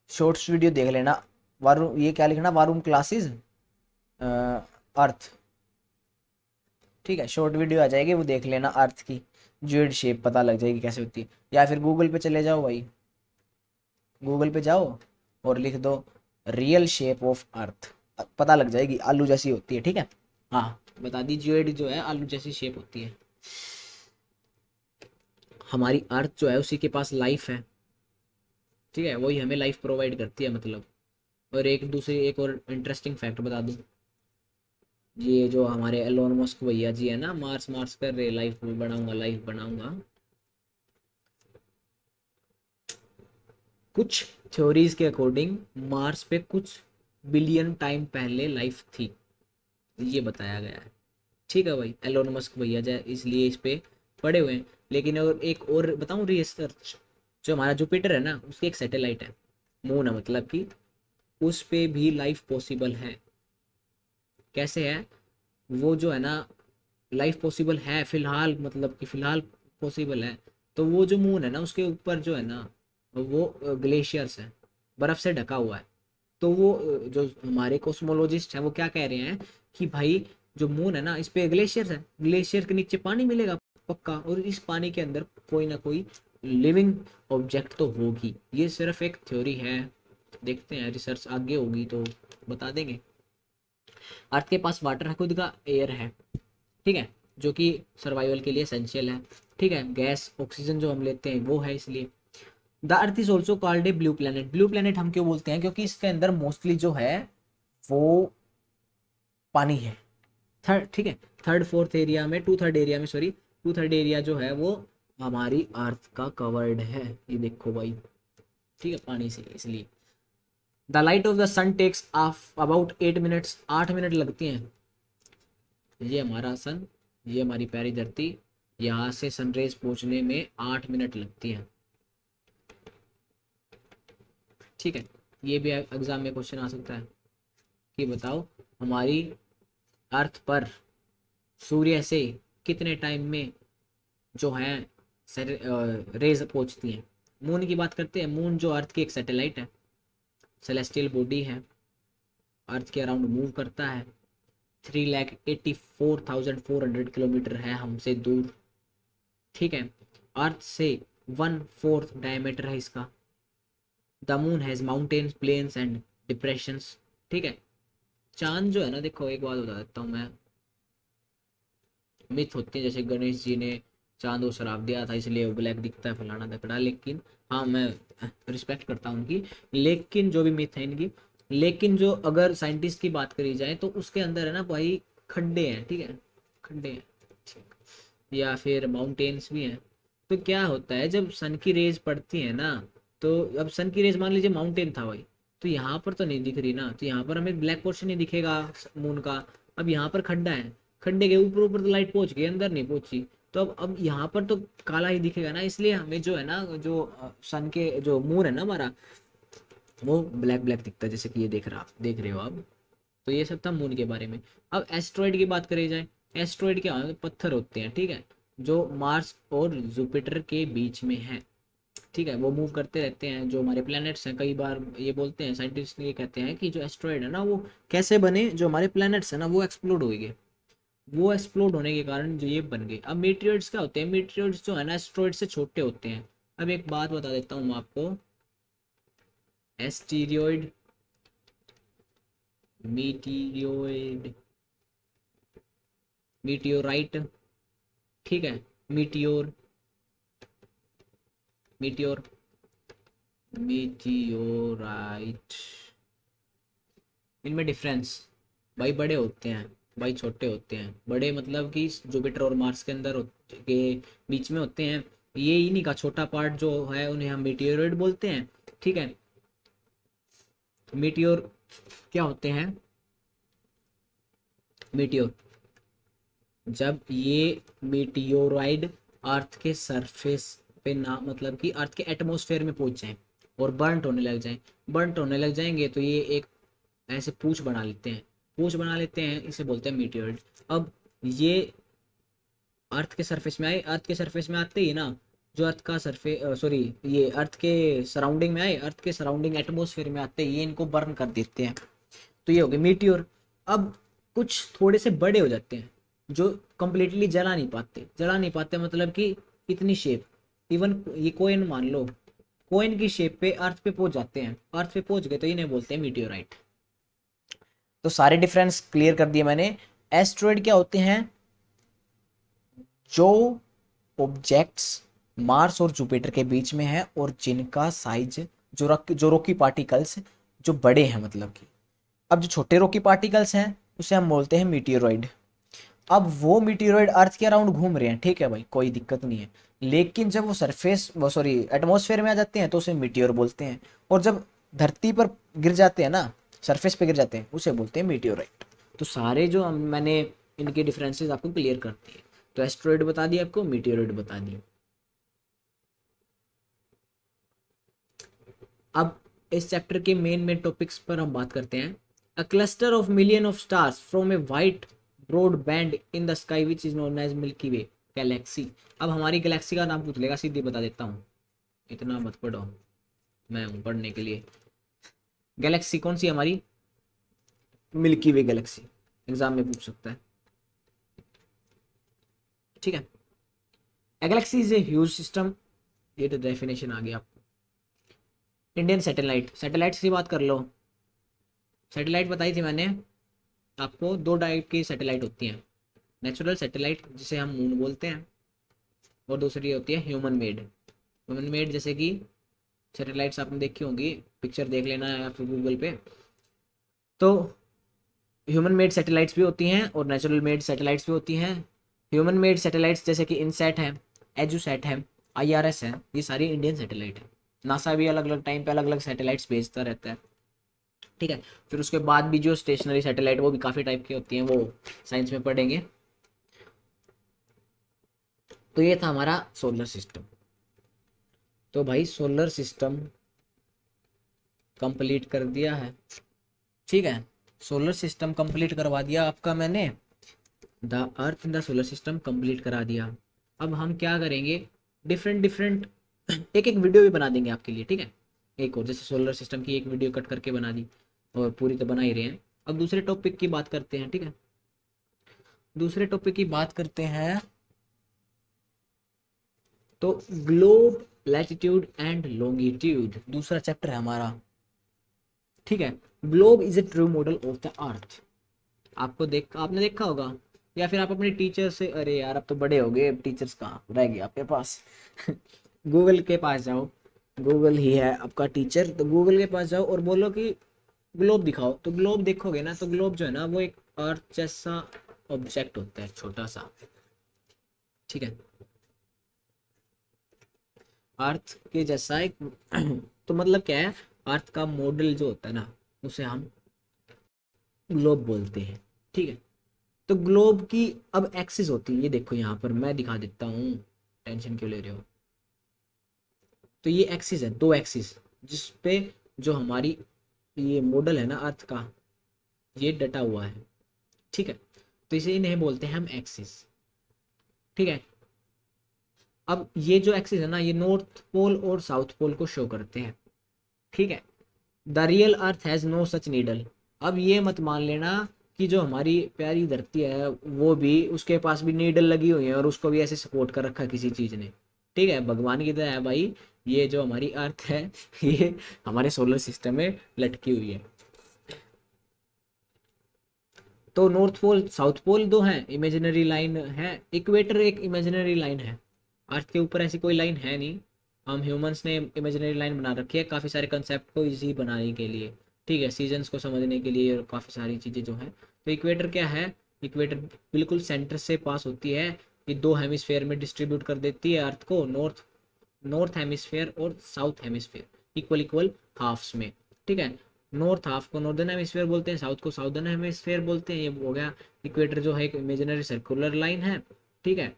शॉर्ट्स वीडियो देख लेना, वारूम, ये क्या लिखना, वारूम क्लासेस अर्थ, ठीक है। शॉर्ट वीडियो आ जाएगी, वो देख लेना, अर्थ की जियोइड शेप पता लग जाएगी कैसे होती है। या फिर गूगल पे चले जाओ भाई, गूगल पे जाओ और लिख दो रियल शेप ऑफ अर्थ, पता लग जाएगी, आलू जैसी होती है, ठीक है। हाँ बता दी, जियोइड जो है आलू जैसी शेप होती है। हमारी अर्थ जो है उसी के पास लाइफ है, ठीक है, वही हमें लाइफ प्रोवाइड करती है मतलब। और एक और इंटरेस्टिंग फैक्ट बता दूं, ये जो हमारे एलोन मस्क भैया जी है ना, मार्स मार्स कर रहे, लाइफ बनाऊंगा लाइफ बनाऊंगा। कुछ थ्योरीज के अकॉर्डिंग मार्स पे कुछ बिलियन टाइम पहले लाइफ थी, ये बताया गया है, ठीक है भाई। एलोन मस्क भैया जाए इसलिए इस पे पड़े हुए हैं। लेकिन और एक और बताऊं रिसर्च, जो हमारा जुपिटर है ना उसकी एक सैटेलाइट है, मून है, मतलब कि उस पे भी लाइफ पॉसिबल है। कैसे है वो जो है ना, लाइफ पॉसिबल है फिलहाल, मतलब कि फिलहाल पॉसिबल है। तो वो जो मून है ना उसके ऊपर जो है ना वो ग्लेशियर्स है, बर्फ से ढका हुआ है। तो वो जो हमारे कोस्मोलॉजिस्ट हैं वो क्या कह रहे हैं कि भाई जो मून है ना इस पे ग्लेशियर है, ग्लेशियर के नीचे पानी मिलेगा पक्का, और इस पानी के अंदर कोई ना कोई लिविंग ऑब्जेक्ट तो होगी। ये सिर्फ एक थ्योरी है, देखते हैं रिसर्च आगे होगी तो बता देंगे। अर्थ के पास वाटर है, खुद का एयर है, ठीक है, जो कि सर्वाइवल के लिए एसेंशियल है, ठीक है, गैस ऑक्सीजन जो हम लेते हैं वो है इसलिए। The earth is also called a blue planet. Blue planet हम क्यों बोलते हैं, क्योंकि इसके अंदर मोस्टली जो है वो पानी है। थर्ड, ठीक है, थर्ड फोर्थ एरिया में, टू थर्ड एरिया में, सॉरी, टू थर्ड एरिया जो है वो हमारी अर्थ का कवर्ड है, ये देखो भाई, ठीक है, पानी से, इसलिए। The light of the sun takes off about 8 minutes, 8 minute लगती हैं। ये हमारा सन, ये हमारी प्यारी धरती, यहाँ से सनरेज पहुंचने में 8 मिनट लगती हैं, ठीक है। ये भी एग्जाम में क्वेश्चन आ सकता है कि बताओ हमारी अर्थ पर सूर्य से कितने टाइम में जो है रेज पहुंचती हैं। मून की बात करते हैं, मून जो अर्थ की एक सैटेलाइट है, सेलेस्टियल बॉडी है, अर्थ के अराउंड मूव करता है, 3,84,400 किलोमीटर है हमसे दूर, ठीक है। अर्थ से 1/4 डायमीटर है इसका। The moon has mountains, plains and depressions, ठीक है। चांद जो है ना, देखो एक बात बता देता हूँ मैं, मिथ होते हैं जैसे गणेश जी ने चांद को श्राप दिया था इसलिए वो ब्लैक दिखता है, फलाना दकड़ा, लेकिन हाँ मैं रिस्पेक्ट करता हूँ उनकी, लेकिन जो भी मिथ है इनकी, लेकिन जो अगर साइंटिस्ट की बात करी जाए तो उसके अंदर है ना भाई खड्डे हैं, ठीक है, खड्डे हैं, ठीक, या फिर माउंटेन्स भी हैं। तो क्या होता है जब सन की रेज पड़ती है ना, तो अब सन की रेज मान लीजिए माउंटेन था भाई, तो यहाँ पर तो नहीं दिख रही ना, तो यहाँ पर हमें ब्लैक पोर्शन नहीं दिखेगा मून का। अब यहाँ पर खड्डा है, खड्डे के ऊपर ऊपर तो लाइट पहुंच गई, अंदर नहीं पहुंची, तो अब यहाँ पर तो काला ही दिखेगा ना, इसलिए हमें जो है ना जो सन के जो मून है ना हमारा, वो ब्लैक ब्लैक दिखता है, जैसे कि ये देख रहे हो आप। तो ये सब था मून के बारे में। अब एस्ट्रॉइड की बात करी जाए, एस्ट्रॉइड क्या होते हैं, पत्थर होते हैं, ठीक है, जो मार्स और जुपिटर के बीच में है, ठीक है, वो मूव करते रहते हैं। जो हमारे प्लैनेट्स हैं, कई बार ये बोलते हैं साइंटिस्ट, ये कहते हैं कि जो एस्ट्रॉइड है ना वो कैसे बने, जो हमारे प्लैनेट्स है ना वो एक्सप्लोड हो गए, वो एक्सप्लोड होने के कारण जो ये बन गए। अब मीटियोर्स क्या होते हैं, मीटियोर्स जो है ना एस्ट्रॉइड से छोटे होते हैं। अब एक बात बता देता हूँ मैं आपको, एस्टीरियोइड, मीटियोइड, मीटियोराइट, ठीक है, मीटियोर, मीटियोर, मीटियोराइट, इनमें डिफरेंस, भाई बड़े होते हैं, भाई छोटे होते हैं। बड़े मतलब कि जुपिटर और मार्स के अंदर के बीच में होते हैं, ये इन्हीं का छोटा पार्ट जो है उन्हें हम मीटियोरॉइड बोलते हैं, ठीक है। मीटियोर क्या होते हैं, मीटियोर, जब ये मीटियोराइड अर्थ के सरफेस पे ना, मतलब कि अर्थ के एटमॉस्फेयर में पहुंच जाएं और बर्नट होने लग जाएं, बर्नट होने लग जाएंगे तो ये एक ऐसे पूंछ बना लेते हैं, पूंछ बना लेते हैं, इसे बोलते हैं मीटियोराइड। अब ये अर्थ के सरफेस में आए, अर्थ के सरफेस में आते ही ना, जो अर्थ का सरफेस, सॉरी, ये अर्थ के सराउंडिंग में आए, अर्थ के सराउंडिंग एटमॉस्फेयर में आते ही ये इनको बर्न कर देते हैं, तो ये हो गए मीटियोर। अब कुछ थोड़े से बड़े हो जाते हैं जो कंप्लीटली जला नहीं पाते मतलब कि इतनी शेप, इवन ये कोइन मान लो, कोइन की शेप पे अर्थ पे पहुंच जाते हैं, अर्थ पे पहुंच गए तो इन्हें बोलते हैं मीटियोराइट। तो सारे डिफरेंस क्लियर कर दिए मैंने। एस्ट्रॉइड क्या होते हैं, जो ऑब्जेक्ट्स मार्स और जुपिटर के बीच में है और जिनका साइज जो रॉकी पार्टिकल्स जो बड़े हैं, मतलब कि अब जो छोटे रॉकी पार्टिकल्स हैं उसे हम बोलते हैं मीटियोरॉइड। अब वो मीटियोरॉइड अर्थ के अराउंड घूम रहे हैं, ठीक है भाई, कोई दिक्कत नहीं है, लेकिन जब वो सरफेस, वो सॉरी एटमॉस्फेयर में आ जाते हैं तो उसे मीटियोर बोलते हैं, और जब धरती पर गिर जाते हैं ना, सरफेस पे गिर जाते हैं, उसे बोलते हैं मीटियोराइट। तो सारे जो मैंने इनके डिफरेंसेस आपको क्लियर कर दिए, तो एस्ट्रॉइड बता दिया आपको, मीटियोराइड बता दिए। अब इस चैप्टर के मेन टॉपिक्स पर हम बात करते हैं। A cluster of million of stars from a white broad band in the sky which is known as Milky Way galaxy. अब हमारी गैलेक्सी का नाम पूछ लेगा, सीधी बता देता हूँ, इतना मत पढ़ो, मैं हूँ पढ़ने के लिए। गैलेक्सी कौन सी हमारी? मिल्की वे गैलेक्सी, एग्जाम में पूछ सकता है, ठीक है। A galaxy is a huge system, ये तो डेफिनेशन आ गया आपको। इंडियन सैटेलाइट, सैटेलाइट की बात कर लो। सैटेलाइट बताई थी मैंने आपको, दो टाइप की सैटेलाइट होती हैं। नेचुरल सैटेलाइट जिसे हम मून बोलते हैं, और दूसरी होती है ह्यूमन मेड। ह्यूमन मेड जैसे कि सैटेलाइट्स आपने देखी होंगी, पिक्चर देख लेना या फिर गूगल पे। तो ह्यूमन मेड सैटेलाइट्स भी होती हैं और नेचुरल मेड सैटेलाइट्स भी होती हैं। ह्यूमन मेड सैटेलाइट्स जैसे कि इनसैट है, एजुसैट है, आईआरएस है, ये सारी इंडियन सैटेलाइट है। नासा भी अलग अलग टाइम पे अलग अलग सैटेलाइट्स भेजता रहता है, ठीक है। फिर उसके बाद भी जो स्टेशनरी सैटेलाइट वो भी काफ़ी टाइप की होती हैं, वो साइंस में पढ़ेंगे। तो ये था हमारा सोलर सिस्टम। तो भाई सोलर सिस्टम कंप्लीट कर दिया है, ठीक है। सोलर सिस्टम कंप्लीट करवा दिया आपका मैंने, the earth in the solar system complete करा दिया। अब हम क्या करेंगे, डिफरेंट डिफरेंट एक एक वीडियो भी बना देंगे आपके लिए, ठीक है। एक और जैसे सोलर सिस्टम की एक वीडियो कट करके बना दी, और पूरी तो बना ही रहे हैं। अब दूसरे टॉपिक की बात करते हैं, ठीक है। दूसरे टॉपिक की बात करते हैं तो ग्लोब, लैटिट्यूड एंड लॉन्गिट्यूड दूसरा चैप्टर है हमारा, ठीक है। Globe is a true model of the अर्थ। आपने देखा होगा, या फिर आप अपने टीचर से, अरे यार अब तो बड़े हो गए, अब टीचर्स कहाँ रह गए आपके पास गूगल के पास जाओ, गूगल ही है आपका टीचर, तो गूगल के पास जाओ और बोलो कि ग्लोब दिखाओ, तो ग्लोब देखोगे ना, तो ग्लोब जो है ना वो एक अर्थ जैसा ऑब्जेक्ट होता है, छोटा सा, ठीक है। अर्थ के जैसा एक तो मतलब क्या है, अर्थ का मॉडल जो होता है ना, उसे हम ग्लोब बोलते हैं, ठीक है। तो ग्लोब की अब एक्सिस होती है, ये देखो यहाँ पर मैं दिखा देता हूँ, टेंशन क्यों ले रहे हो। तो ये एक्सिस है, दो एक्सिस, जिस पे जो हमारी ये मॉडल है ना अर्थ का, ये डटा हुआ है, ठीक है। तो इसे इन्हें बोलते हैं हम एक्सिस, ठीक है। अब ये जो एक्सिस है ना, ये नॉर्थ पोल और साउथ पोल को शो करते हैं, ठीक है। The real earth has no such needle. अब ये मत मान लेना कि जो हमारी प्यारी धरती है वो भी, उसके पास भी नीडल लगी हुई है और उसको भी ऐसे सपोर्ट कर रखा किसी चीज ने, ठीक है। भगवान की तरह है भाई, ये जो हमारी अर्थ है ये हमारे सोलर सिस्टम में लटकी हुई है। तो नॉर्थ पोल साउथ पोल दो हैं, इमेजिनरी लाइन है, इक्वेटर एक इमेजिनरी लाइन है। अर्थ के ऊपर ऐसी कोई लाइन है नहीं, हम ह्यूमंस ने इमेजिनरी लाइन बना रखी है काफ़ी सारे कंसेप्ट को इजी बनाने के लिए, ठीक है, सीजन्स को समझने के लिए और काफ़ी सारी चीज़ें जो है। तो इक्वेटर क्या है, इक्वेटर बिल्कुल सेंटर से पास होती है, ये दो हेमिस्फेयर में डिस्ट्रीब्यूट कर देती है अर्थ को, नॉर्थ नॉर्थ हेमिस्फेयर और south hemisphere, equal equal halfs में, ठीक है। नॉर्थ हाफ को नॉर्दर्न हेमिस्फेयर बोलते हैं, साउथ को साउदर्न हेमिस्फेयर बोलते हैं, ये हो गया। इक्वेटर जो है एक इमेजिनरी सर्कुलर लाइन है, ठीक है,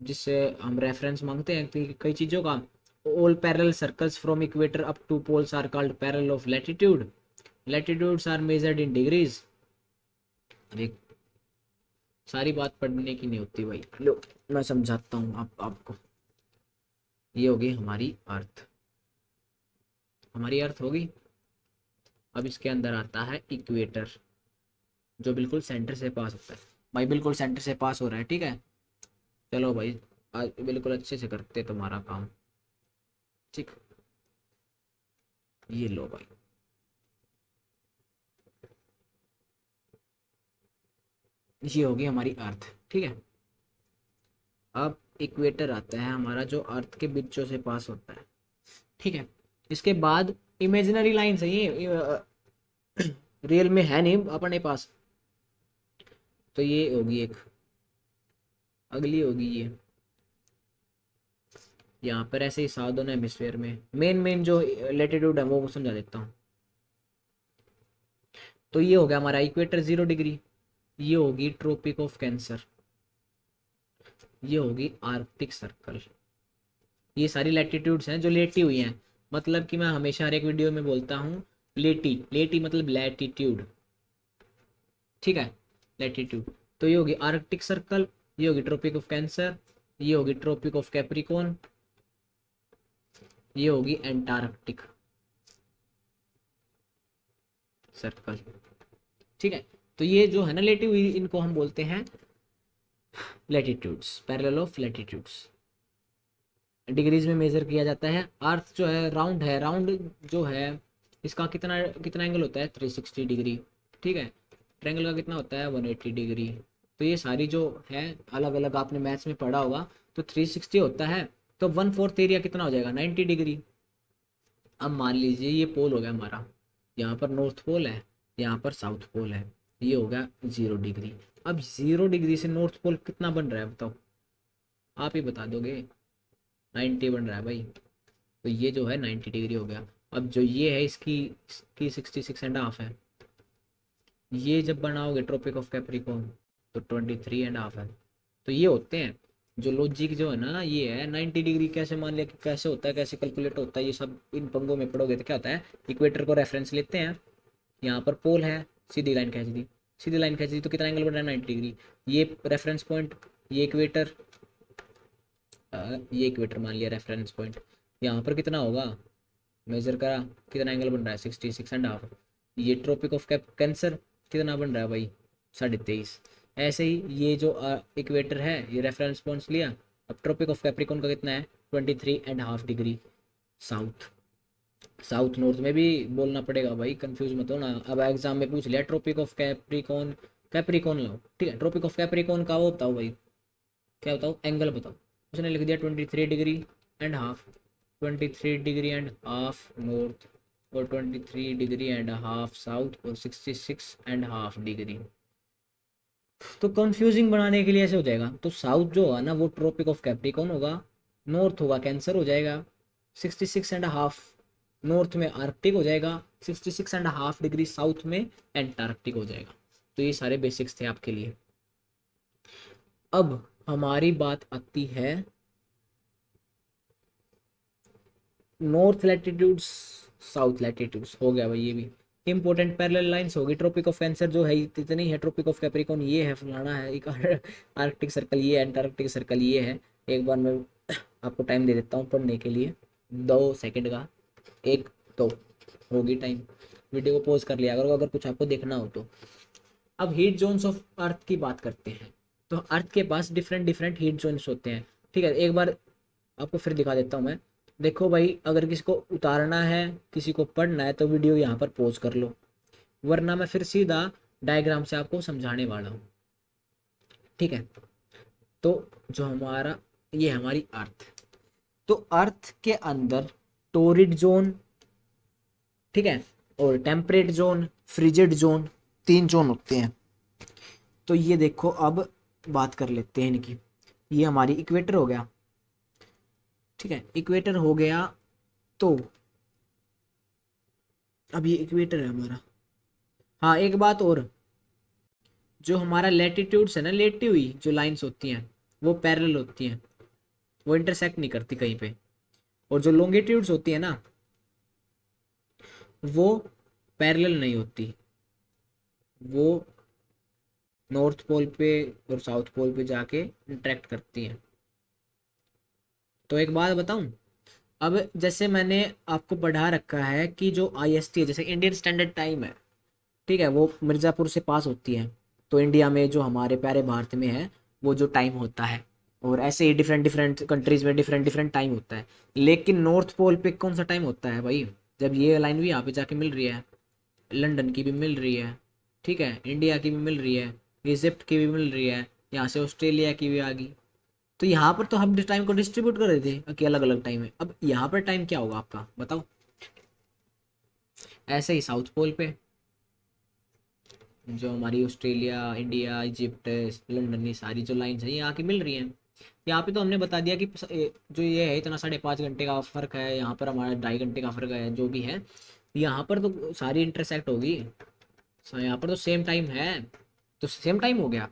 जिससे हम रेफरेंस मांगते हैं कई चीज़ों का। All parallel circles from equator up to poles are called parallel of latitude, latitudes are measured in degrees. अरे सारी बात पढ़ने की नहीं होती भाई, लो मैं समझाता हूँ आपको। ये होगी हमारी अर्थ, हमारी अर्थ होगी। अब इसके अंदर आता है इक्वेटर, जो बिल्कुल सेंटर से पास होता है, भाई बिल्कुल सेंटर से पास हो रहा है, ठीक है। चलो भाई आज बिल्कुल अच्छे से करते तुम्हारा काम, ठीक। ये लो भाई, ये होगी हमारी अर्थ, ठीक है। अब इक्वेटर आता है हमारा, जो अर्थ के बीचों से पास होता है, ठीक है। इसके बाद इमेजिनरी लाइन है ये, रियल में है नहीं अपने पास। तो ये होगी एक, अगली होगी ये, यहाँ पर ऐसे ही साउदर्न हेमिस्फेयर में मेन जो लेटीट्यूड है वो समझा देता हूँ। तो ये हो गया हमारा इक्वेटर 0 डिग्री, ये होगी ट्रॉपिक ऑफ कैंसर, ये होगी आर्कटिक सर्कल। ये सारी लैटिट्यूड्स हैं जो लेटी हुई हैं। मतलब कि मैं हमेशा हर एक वीडियो में बोलता हूँ लेटी, लेटी मतलब लैटिट्यूड, ठीक है, लैटिट्यूड। तो ये होगी आर्कटिक सर्कल, ये होगी ट्रॉपिक ऑफ कैंसर, ये होगी ट्रॉपिक ऑफ कैप्रिकॉर्न, ये होगी एंटार्क्टिक सर्कल, ठीक है। तो ये जो है ना लेटिव, इनको हम बोलते हैं latitudes, parallel of latitudes. Degrees में मेजर किया जाता है। अर्थ जो है राउंड है, राउंड जो है इसका कितना कितना एंगल होता है 360 डिग्री, ठीक है। ट्रायंगल का कितना होता है 180 डिग्री। तो ये सारी जो है अलग अलग आपने मैथ्स में पढ़ा होगा। तो 360 होता है तो 1/4 एरिया कितना हो जाएगा 90 डिग्री। अब मान लीजिए ये पोल हो गया हमारा, यहाँ पर नॉर्थ पोल है, यहाँ पर साउथ पोल है, ये हो गया 0 डिग्री। अब 0 डिग्री से नॉर्थ पोल कितना बन रहा है बताओ, आप ही बता दोगे। 90 बन रहा है भाई, तो ये जो है 90 डिग्री हो गया। अब जो ये है इसकी 66.5 है। ये जब बनाओगे ट्रॉपिक ऑफ कैप्रिकॉर्न तो 23.5 है। तो ये होते हैं जो लॉजिक जो है ना, ये है 90 डिग्री कैसे मान लिया कि कैसे होता है, कैसे कैलकुलेट होता है, ये सब इन पंगों में पढ़ोगे तो क्या होता है। इक्वेटर को रेफरेंस लेते हैं, यहाँ पर पोल है, सीधी लाइन खींच दी, सीधी लाइन खींच दी तो कितना एंगल बन रहा है 90 डिग्री। ये रेफरेंस पॉइंट, ये इक्वेटर, ये इक्वेटर मान लिया रेफरेंस पॉइंट, यहाँ पर कितना होगा मेजर करा, कितना एंगल बन रहा है 66.5। ये ट्रॉपिक ऑफ कैंसर कितना बन रहा है भाई 23.5। ऐसे ही ये जो इक्वेटर है ये रेफरेंस पॉइंट्स लिया। अब ट्रॉपिक ऑफ कैप्रिकॉर्न का कितना है 23.5 डिग्री साउथ। साउथ नॉर्थ में भी बोलना पड़ेगा भाई, कंफ्यूज मत हो ना। अब एग्जाम में पूछ लिया ट्रॉपिक ऑफ कैप्रिकॉर्न, कैप्रिकॉर्न लो, ठीक है। ट्रॉपिक ऑफ कैप्रिकॉर्न का वो बताओ भाई, क्या बताओ एंगल बताओ। उसने लिख दिया 23.5 डिग्री, 23.5 नॉर्थ और 23.5 साउथ और 66.5 डिग्री। तो कंफ्यूजिंग बनाने के लिए ऐसे हो जाएगा। तो साउथ जो होगा ना वो ट्रॉपिक ऑफ कैप्रिकॉर्न होगा, नॉर्थ होगा कैंसर हो जाएगा, 66.5 नॉर्थ में आर्कटिक हो जाएगा, 66.5 डिग्री साउथ में एंटार्क्टिक हो जाएगा। तो ये सारे बेसिक्स थे आपके लिए। अब हमारी बात आती है नॉर्थ लैटिट्यूड्स, साउथ लैटिट्यूड्स हो गया भाई। ये भी इंपॉर्टेंट पैरेलल लाइंस होगी। ट्रॉपिक ऑफ कैंसर जो है इतनी है, ट्रॉपिक ऑफ कैप्रिकॉर्न ये है, फलाना है, एक आर्कटिक सर्कल ये है, एंटार्क्टिक सर्कल ये है। एक बार मैं आपको टाइम दे देता हूँ पढ़ने के लिए, 2 सेकंड का, 1 2 होगी टाइम। वीडियो को पॉज कर लिया करो अगर कुछ आपको देखना हो तो। अब हीट जोन्स ऑफ अर्थ की बात करते हैं। तो अर्थ के पास डिफरेंट डिफरेंट हीट जोन्स होते हैं, ठीक है। एक बार आपको फिर दिखा देता हूँ मैं। देखो भाई अगर किसी को उतारना है, किसी को पढ़ना है तो वीडियो यहाँ पर पॉज कर लो, वरना मैं फिर सीधा डायग्राम से आपको समझाने वाला हूँ, ठीक है। तो जो हमारा ये हमारी अर्थ, तो अर्थ के अंदर टोरिड जोन, ठीक है, और temperate zone, frigid zone, 3 zone होते हैं। तो ये देखो अब बात कर लेते हैं इनकी। ये हमारी इक्वेटर हो गया, ठीक है, इक्वेटर हो गया। तो अब ये इक्वेटर है हमारा। हाँ एक बात और, जो हमारा लैटिट्यूड्स है ना, लेटी हुई जो लाइंस होती हैं वो पैरेलल होती हैं, वो इंटरसेक्ट नहीं करती कहीं पे। और जो लॉन्गिट्यूड्स होती है ना वो पैरेलल नहीं होती, वो नॉर्थ पोल पे और साउथ पोल पे जाके इंटरेक्ट करती हैं। तो एक बात बताऊं, अब जैसे मैंने आपको पढ़ा रखा है कि जो IST है, जैसे इंडियन स्टैंडर्ड टाइम है, ठीक है, वो मिर्ज़ापुर से पास होती है। तो इंडिया में जो हमारे प्यारे भारत में है वो जो टाइम होता है, और ऐसे ही डिफरेंट डिफरेंट कंट्रीज़ में डिफरेंट डिफरेंट टाइम होता है। लेकिन नॉर्थ पोल पे कौन सा टाइम होता है भाई, जब ये लाइन भी यहाँ पे जाके मिल रही है, लंदन की भी मिल रही है, ठीक है, इंडिया की भी मिल रही है, इजिप्ट की भी मिल रही है, यहाँ से ऑस्ट्रेलिया की भी आ गई। तो यहाँ पर तो हम टाइम को डिस्ट्रीब्यूट कर रहे थे कि अलग अलग टाइम है। अब यहाँ पर टाइम क्या होगा आपका बताओ। ऐसे ही साउथ पोल पे जो हमारी ऑस्ट्रेलिया, इंडिया, इजिप्ट, लंदन, ये सारी जो लाइन्स है यहाँ की मिल रही हैं। यहाँ पे तो हमने बता दिया कि जो ये है इतना 5.5 घंटे का फ़र्क है, यहाँ पर हमारा 2.5 घंटे का फ़र्क है, जो भी है यहाँ पर तो सारी इंटरसेक्ट होगी। यहाँ पर तो सेम टाइम है, तो सेम टाइम हो गया।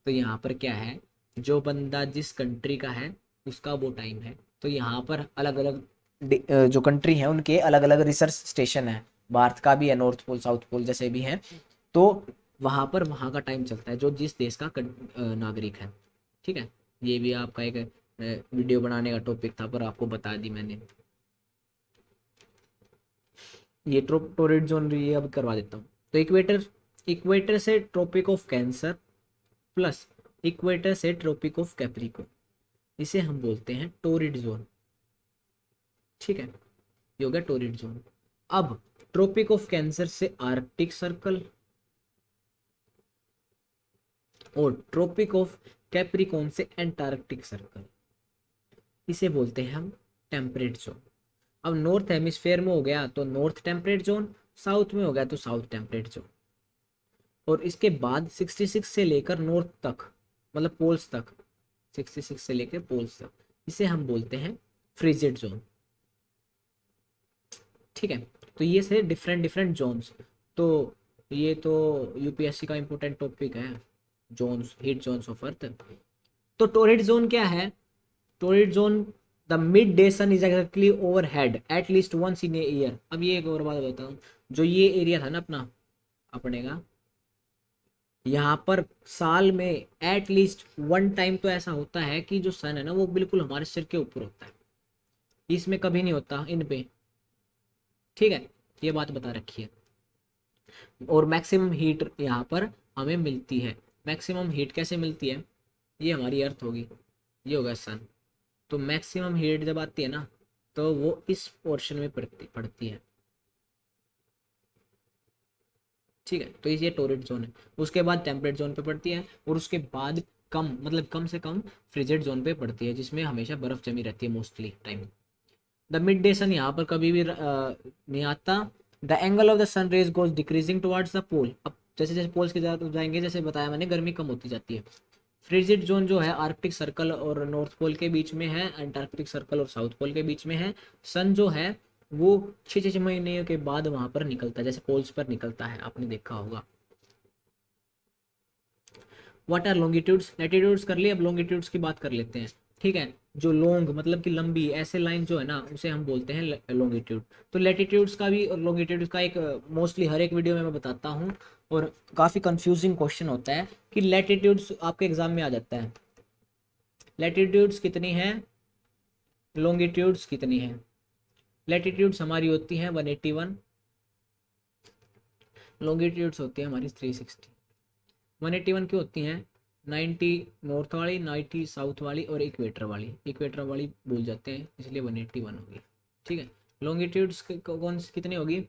तो यहाँ पर क्या है, जो बंदा जिस कंट्री का है उसका वो टाइम है। तो यहाँ पर अलग अलग जो कंट्री हैं उनके अलग अलग रिसर्च स्टेशन है, भारत का भी है, नॉर्थ पोल साउथ पोल जैसे भी हैं। तो वहाँ पर वहाँ का टाइम चलता है जो जिस देश का नागरिक है। ठीक है, ये भी आपका एक वीडियो बनाने का टॉपिक था पर आपको बता दी मैंने। ये टोरेड जोन ये अब करवा देता हूँ। तो इक्वेटर, इक्वेटर से tropic of cancer plus equator से ट्रॉपिक ऑफ कैप्रिको, इसे हम बोलते हैं टोरिड जोन। ठीक है, ये हो गया टोरिड जोन। अब ट्रॉपिक ऑफ कैंसर से आर्कटिक सर्कल और ट्रॉपिक ऑफ कैप्रिकॉन से एंटार्क्टिक सर्कल, इसे बोलते हैं हम टेम्परेट जोन। अब नॉर्थ हेमिस्फेयर में हो गया तो नॉर्थ टेम्परेट जोन, साउथ में हो गया तो साउथ टेम्परेट जोन। और इसके बाद 66 से लेकर नॉर्थ तक, मतलब पोल्स तक, 66 से लेकर पोल्स तक, इसे हम बोलते हैं फ्रिजिड जोन। ठीक है, तो ये से डिफरेंट डिफरेंट जोन्स। तो ये तो यूपीएससी का इंपॉर्टेंट टॉपिक है, zones, heat zones of earth. तो टोरिड जोन क्या है? Torrid zone, the mid day sun is exactly overhead at least once in a year. अब ये एक और बात बताऊँ, जो ये एरिया था ना अपना, अपने का, यहाँ पर साल में एट लीस्ट वन टाइम तो ऐसा होता है कि जो सन है ना वो बिल्कुल हमारे सिर के ऊपर होता है, इसमें कभी नहीं होता इन पे। ठीक है, ये बात बता रखी है। और मैक्सिमम हीट यहाँ पर हमें मिलती है। मैक्सिमम हीट कैसे मिलती है? ये हमारी अर्थ होगी, ये होगा सन। तो मैक्सिमम हीट जब आती है ना तो वो इस पोर्शन में पड़ती है। ठीक है, तो ये टोरिड जोन है। उसके बाद टेम्परेट जोन पे पड़ती है और उसके बाद कम, मतलब कम से कम फ्रिजिड जोन पे पड़ती है जिसमें हमेशा बर्फ जमी रहती है mostly time. The mid day sun यहाँ पर कभी भी नहीं आता। The angle of the sun rays goes decreasing towards the pole. अब जैसे जैसे पोल्स की तरफ जाएंगे, जैसे बताया मैंने, गर्मी कम होती जाती है। फ्रिजिड जोन जो है आर्कटिक सर्कल और नॉर्थ पोल के बीच में है, अंटार्कटिक सर्कल और साउथ पोल के बीच में है। सन जो है वो 6 महीने के बाद वहां पर निकलता है, जैसे पोल्स पर निकलता है, आपने देखा होगा। What are longitudes? लैटिट्यूड्स कर लिए, अब लॉन्गिट्यूड्स की बात कर लेते हैं। ठीक है, जो लॉन्ग मतलब कि लंबी ऐसे लाइन जो है ना उसे हम बोलते हैं लॉन्गिट्यूड। तो लैटिट्यूड्स का भी और लॉन्गिट्यूड्स का एक मोस्टली हर एक वीडियो में मैं बताता हूँ। और काफ़ी कंफ्यूजिंग क्वेश्चन होता है कि लैटिट्यूड्स आपके एग्जाम में आ जाता है, लैटिट्यूड्स कितनी है, लॉन्गिट्यूड्स कितनी है। लैटिट्यूड्स हमारी होती हैं 181, लॉन्गिट्यूड्स होती है हमारी 360। 181 क्यों होती हैं? 90 नॉर्थ वाली, 90 साउथ वाली और इक्वेटर वाली, इक्वेटर वाली भूल जाते हैं इसलिए 181 होगी। ठीक है, लॉन्गिट्यूड्स कौन सी कितनी होगी?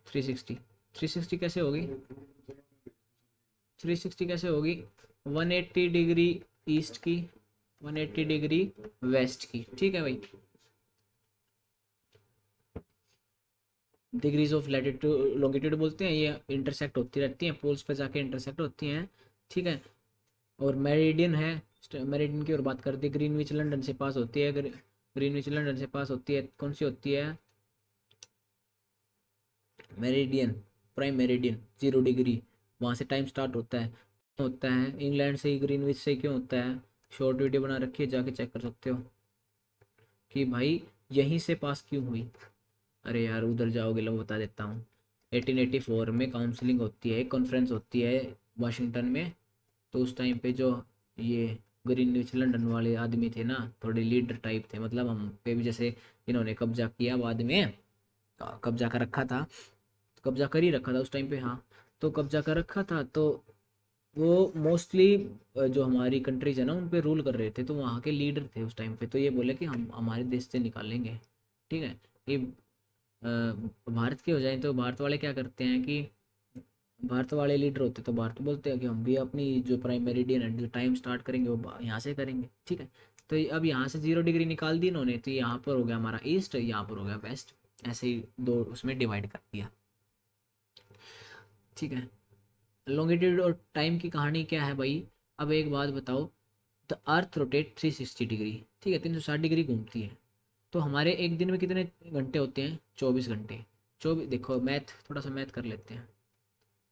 360। 360 कैसे होगी? 360 कैसे होगी? 180 डिग्री ईस्ट की, 180 डिग्री वेस्ट की। ठीक है भाई, डिग्रीज ऑफ लैटिट्यूड लॉन्गिट्यूड बोलते हैं, ये इंटरसेक्ट होती रहती हैं, पोल्स पे जाके इंटरसेक्ट होती हैं। ठीक है, और मेरिडियन है, मेरिडियन की और बात करते हैं, ग्रीनविच लंदन से पास होती है, ग्रीनविच लंदन से पास होती है, कौन सी होती है? मेरिडियन, प्राइम मेरिडियन 0 डिग्री, वहाँ से टाइम स्टार्ट होता है। होता है इंग्लैंड से ही, ग्रीनविच से ही क्यों होता है? शॉर्ट वीडियो बना रखी है, जाके चेक कर सकते हो कि भाई यहीं से पास क्यों हुई। अरे यार उधर जाओगे, लो बता देता हूँ। 1884 में काउंसलिंग होती है, कॉन्फ्रेंस होती है वाशिंगटन में। तो उस टाइम पे जो ये ग्रीनविच लंदन वाले आदमी थे ना, थोड़े लीडर टाइप थे, मतलब हम पे भी जैसे इन्होंने कब्जा किया बाद में, कब्जा कर रखा था, कब्जा कर ही रखा था उस टाइम पे। हाँ, तो कब्जा कर रखा था तो वो मोस्टली जो हमारी कंट्रीज है ना उन पे रूल कर रहे थे, तो वहाँ के लीडर थे उस टाइम पे। तो ये बोले कि हम हमारे देश से निकालेंगे। ठीक है, ये भारत के हो जाए तो भारत वाले क्या करते हैं कि भारत वाले लीडर होते तो भारत बोलते हैं कि हम भी अपनी जो प्राइम मेरिडियन है, जो टाइम स्टार्ट करेंगे वो यहाँ से करेंगे। ठीक है, तो अब यहाँ से 0 डिग्री निकाल दी इन्होंने, तो यहाँ पर हो गया हमारा ईस्ट, यहाँ पर हो गया वेस्ट, ऐसे ही दो उसमें डिवाइड कर दिया। ठीक है, लॉन्गिट्यूड और टाइम की कहानी क्या है भाई? अब एक बात बताओ, द अर्थ रोटेट 360 डिग्री। ठीक है, 360 डिग्री घूमती है। तो हमारे एक दिन में कितने घंटे होते हैं? 24 घंटे। 24, देखो मैथ, थोड़ा सा मैथ कर लेते हैं।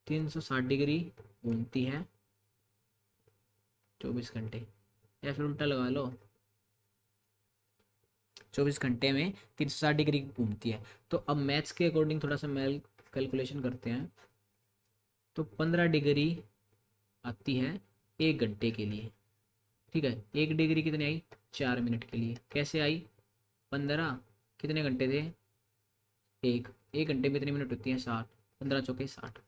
360 डिग्री घूमती है 24 घंटे, या फिर उल्टा लगा लो, 24 घंटे में 360 डिग्री घूमती है। तो अब मैथ्स के अकॉर्डिंग थोड़ा सा मैल कैलकुलेशन करते हैं। तो 15 डिग्री आती है 1 घंटे के लिए, ठीक है। 1 डिग्री कितनी आई, 4 मिनट के लिए। कैसे आई, 15, कितने घंटे थे, एक घंटे में कितनी मिनट होती है, 60, 15 × 4 = 60।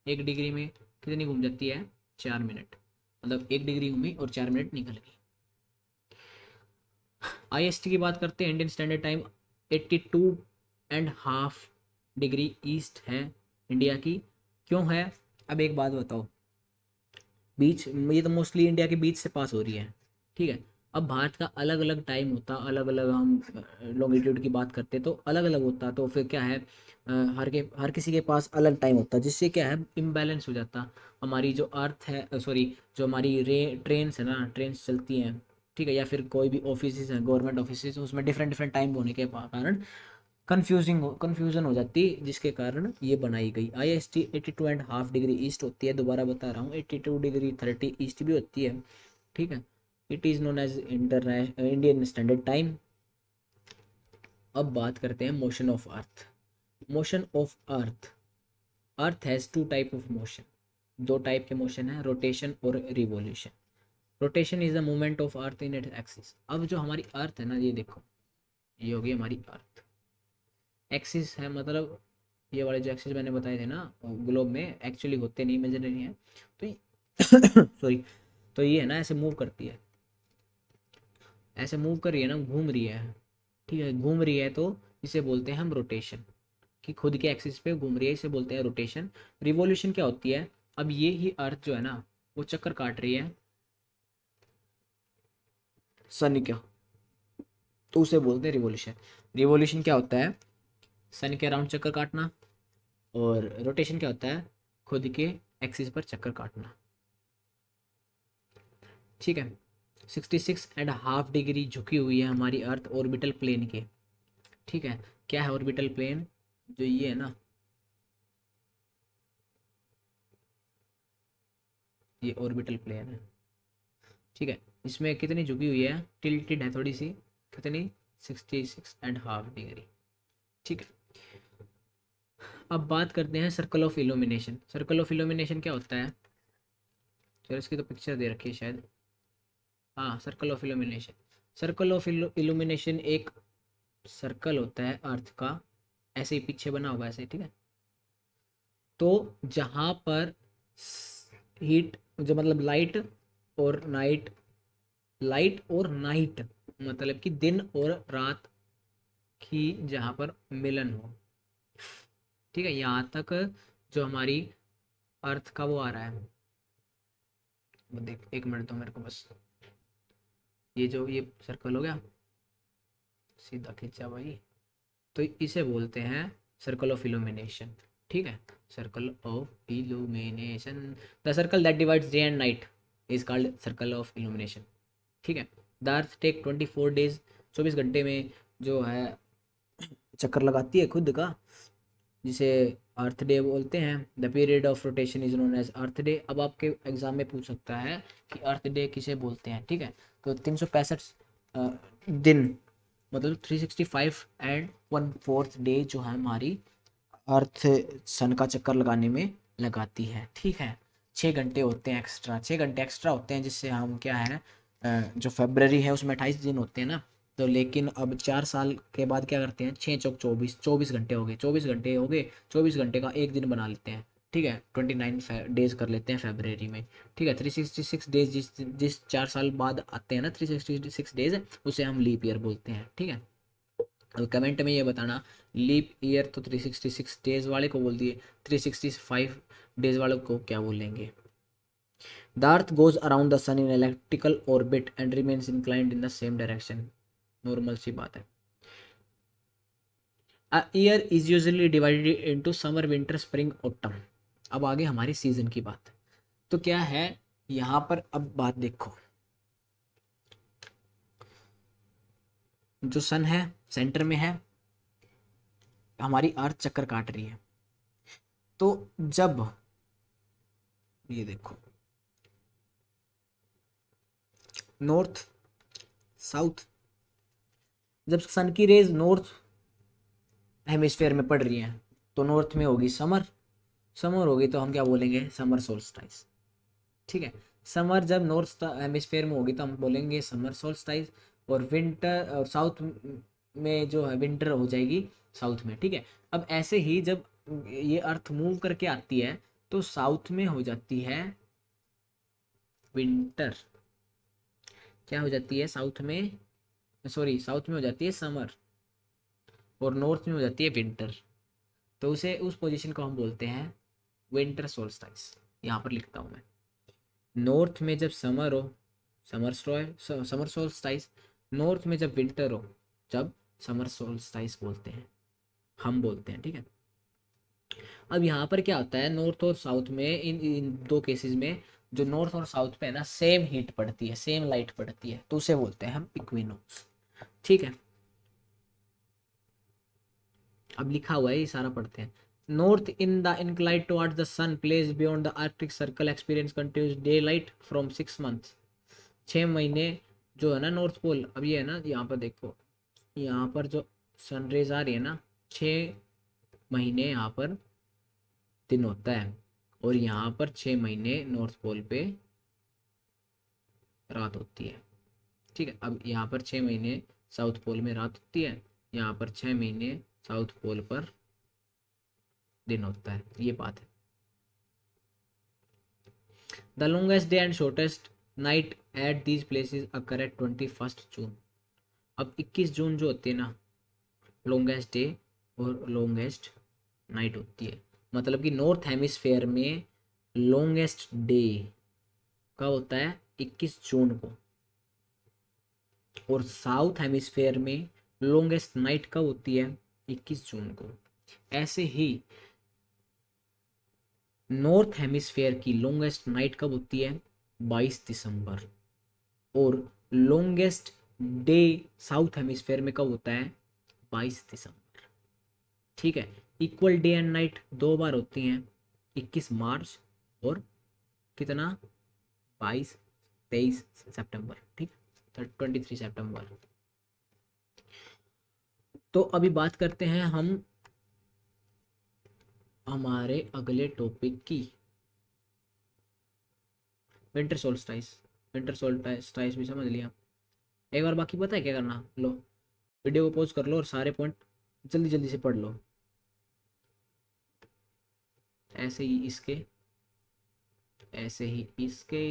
1 डिग्री में कितनी घूम जाती है, 4 मिनट, मतलब 1 डिग्री घूमी और 4 मिनट निकल गई। IST की बात करते हैं, Indian Standard time 82.5 degree east है इंडिया की। क्यों है, अब एक बात बताओ, बीच, ये तो मोस्टली इंडिया के बीच से पास हो रही है, ठीक है। अब भारत का अलग अलग टाइम होता, अलग अलग हम लॉन्गिट्यूड की बात करते तो अलग अलग होता, तो फिर क्या है, हर किसी के पास अलग टाइम होता, जिससे क्या है इम्बैलेंस हो जाता। हमारी जो अर्थ है, सॉरी, जो हमारी ट्रेन्स है ना, ट्रेन्स चलती हैं, ठीक है, या फिर कोई भी ऑफिस हैं, गवर्नमेंट ऑफिस, उसमें डिफरेंट डिफरेंट टाइम होने के कारण कन्फ्यूज़न हो जाती, जिसके कारण ये बनाई गई। IST 82.5 डिग्री ईस्ट होती है, दोबारा बता रहा हूँ, 82 डिग्री 30 ईस्ट भी होती है, ठीक है। It is known as Indian Standard Time. अब बात करते हैं motion of earth. Motion of earth, earth has 2 type of motion, 2 type के मोशन है, रोटेशन और revolution. Rotation is the movement of earth in its axis. अब जो हमारी अर्थ है ना, ये देखो, ये होगी हमारी अर्थ, एक्सिस है, मतलब ये वाले जो एक्सिस मैंने बताए थे ना ग्लोब में, एक्चुअली होते नहीं, इमेजिनरी है। तो सॉरी, तो ये है ना, ऐसे मूव करती है, ऐसे मूव कर रही है ना, घूम रही है, ठीक है, घूम रही है, तो इसे बोलते हैं हम रोटेशन, कि खुद के एक्सिस पे घूम रही है, इसे बोलते हैं रोटेशन। रिवॉल्यूशन क्या होती है, अब ये ही अर्थ जो है ना, वो चक्कर काट रही है सन का, तो उसे बोलते हैं रिवॉल्यूशन। रिवॉल्यूशन क्या होता है, सन के अराउंड चक्कर काटना, और रोटेशन क्या होता है, खुद के एक्सिस पर चक्कर काटना, ठीक है। 66.5 डिग्री झुकी हुई है हमारी अर्थ ऑर्बिटल प्लेन के, ठीक है। क्या है ऑर्बिटल प्लेन, जो ये है ना, ये ऑर्बिटल प्लेन है, ठीक है। इसमें कितनी झुकी हुई है, टिल्टेड है थोड़ी सी, कितनी, 66.5 डिग्री, ठीक है। अब बात करते हैं circle of illumination. Circle of illumination क्या होता है, चलो इसकी तो पिक्चर दे रखी है शायद, हाँ, circle of illumination. Circle of illumination एक सर्कल होता है अर्थ का, ऐसे ही पीछे बना हुआ है ऐसे, ठीक है। तो जहाँ पर हीट, जो मतलब और नाइट लाइट और नाइट मतलब कि दिन और रात की जहाँ पर मिलन हो, ठीक है, यहाँ तक जो हमारी अर्थ का वो आ रहा है, वो देख, 1 मिनट तो मेरे को बस, ये जो ये सर्कल हो गया, सीधा खींचा भाई, तो इसे बोलते हैं सर्कल ऑफ इल्यूमिनेशन, ठीक है। Circle of illumination, the circle that divides day and night is called circle of illumination, ठीक है। द अर्थ टेक 24 डेज, 24 घंटे में जो है चक्कर लगाती है खुद का, जिसे अर्थ डे बोलते हैं। The period of rotation is known as earth day. अब आपके एग्जाम में पूछ सकता है कि अर्थ डे किसे बोलते हैं, ठीक है। तो 365 दिन, मतलब 365 and 1/4 डे जो है हमारी अर्थ सन का चक्कर लगाने में लगाती है, ठीक है। 6 घंटे होते हैं एक्स्ट्रा, 6 घंटे एक्स्ट्रा होते हैं, जिससे हम क्या है, जो फेब्रवरी है उसमें 28 दिन होते हैं ना, तो लेकिन अब 4 साल के बाद क्या करते हैं, 6 × 4 = 24, 24 घंटे हो गए, 24 घंटे हो गए, 24 घंटे का एक दिन बना लेते हैं, ठीक है। 29 डेज कर लेते हैं फेब्रवरी में, ठीक है। 366 डेज जिस जिस 4 साल बाद आते हैं ना, 366 डेज, उसे हम लीप ईयर बोलते हैं, ठीक है। अब कमेंट में ये बताना, लीप ईयर तो 366 डेज वाले को बोल दिए, 365 डेज वाले को क्या बोलेंगे। The earth goes around the sun in electrical orbit and remains inclined in the same direction, normal सी बात है। A year is usually divided into summer, winter, spring, autumn. अब आगे हमारी सीजन की बात, तो क्या है यहाँ पर, अब बात देखो, जो सन है सेंटर में है, हमारी अर्थ चक्कर काट रही है, तो जब ये देखो, नॉर्थ साउथ, जब सन की रेज नॉर्थ हेमिस्फेयर में पड़ रही हैं तो नॉर्थ में होगी समर, समर होगी तो हम क्या बोलेंगे, समर सोल्स्टाइस। ठीक है, समर जब नॉर्थ हेमिस्फेयर में होगी तो हम बोलेंगे समर सोल्स्टाइस, और विंटर और साउथ में जो है विंटर हो जाएगी साउथ में। ठीक है, अब ऐसे ही जब ये अर्थ मूव करके आती है तो साउथ में हो जाती है विंटर, क्या हो जाती है साउथ में, सॉरी साउथ में हो जाती है समर और नॉर्थ में हो जाती है विंटर, तो उसे उस पोजीशन को हम बोलते हैं विंटर सोल्स्टाइस। यहाँ पर लिखता हूँ मैं, नॉर्थ में जब समर हो समर सोल्स्टाइस, नॉर्थ में जब विंटर हो जब समर सोल्स्टाइस बोलते हैं, हम बोलते हैं। ठीक है, अब यहाँ पर क्या होता है, नॉर्थ और साउथ में इन दो केसेस में जो नॉर्थ और साउथ पे है ना सेम हीट पड़ती है, सेम लाइट पड़ती है, तो उसे बोलते हैं हम इक्विनोक्स। ठीक है, अब लिखा हुआ है ये सारा पढ़ते हैं। North in the inclined towards the sun place beyond the Arctic circle experience continuous daylight from 6 months. 6 महीने जो है ना नॉर्थ पोल, अब ये है ना यहाँ पर देखो, यहाँ पर जो सनरेज आ रही है ना 6 महीने यहाँ पर दिन होता है, और यहाँ पर 6 महीने नॉर्थ पोल पे रात होती है। ठीक है, अब यहाँ पर 6 महीने साउथ पोल में रात होती है, यहाँ पर 6 महीने साउथ पोल पर दिन होता है, ये बात है। The longest day and shortest night at these places occur at 21 जून। अब 21 जून जो होती है ना लॉन्गेस्ट डे और लॉन्गेस्ट नाइट होती है, मतलब कि नॉर्थ हेमिस्फेयर में लॉन्गेस्ट डे कब होता है 21 जून को, और साउथ हेमिस्फेयर में लॉन्गेस्ट नाइट कब होती है 21 जून को। ऐसे ही नॉर्थ हेमिस्फेयर की लॉन्गेस्ट नाइट कब होती है 22 दिसंबर, और लॉन्गेस्ट डे साउथ हेमिस्फेयर में कब होता है 22 दिसंबर। ठीक है, इक्वल डे एंड नाइट 2 बार होती हैं, 21 मार्च और कितना 22-23 सितंबर। ठीक, 23 सितंबर। तो अभी बात करते हैं हम हमारे अगले टॉपिक की, विंटर सोल्स्टाइस। विंटर सोल्स्टाइस भी समझ लिया, एक बार बाकी पता है क्या करना, लो वीडियो को पॉज कर लो और सारे पॉइंट जल्दी जल्दी से पढ़ लो, ऐसे ही इसके, ऐसे ही इसके,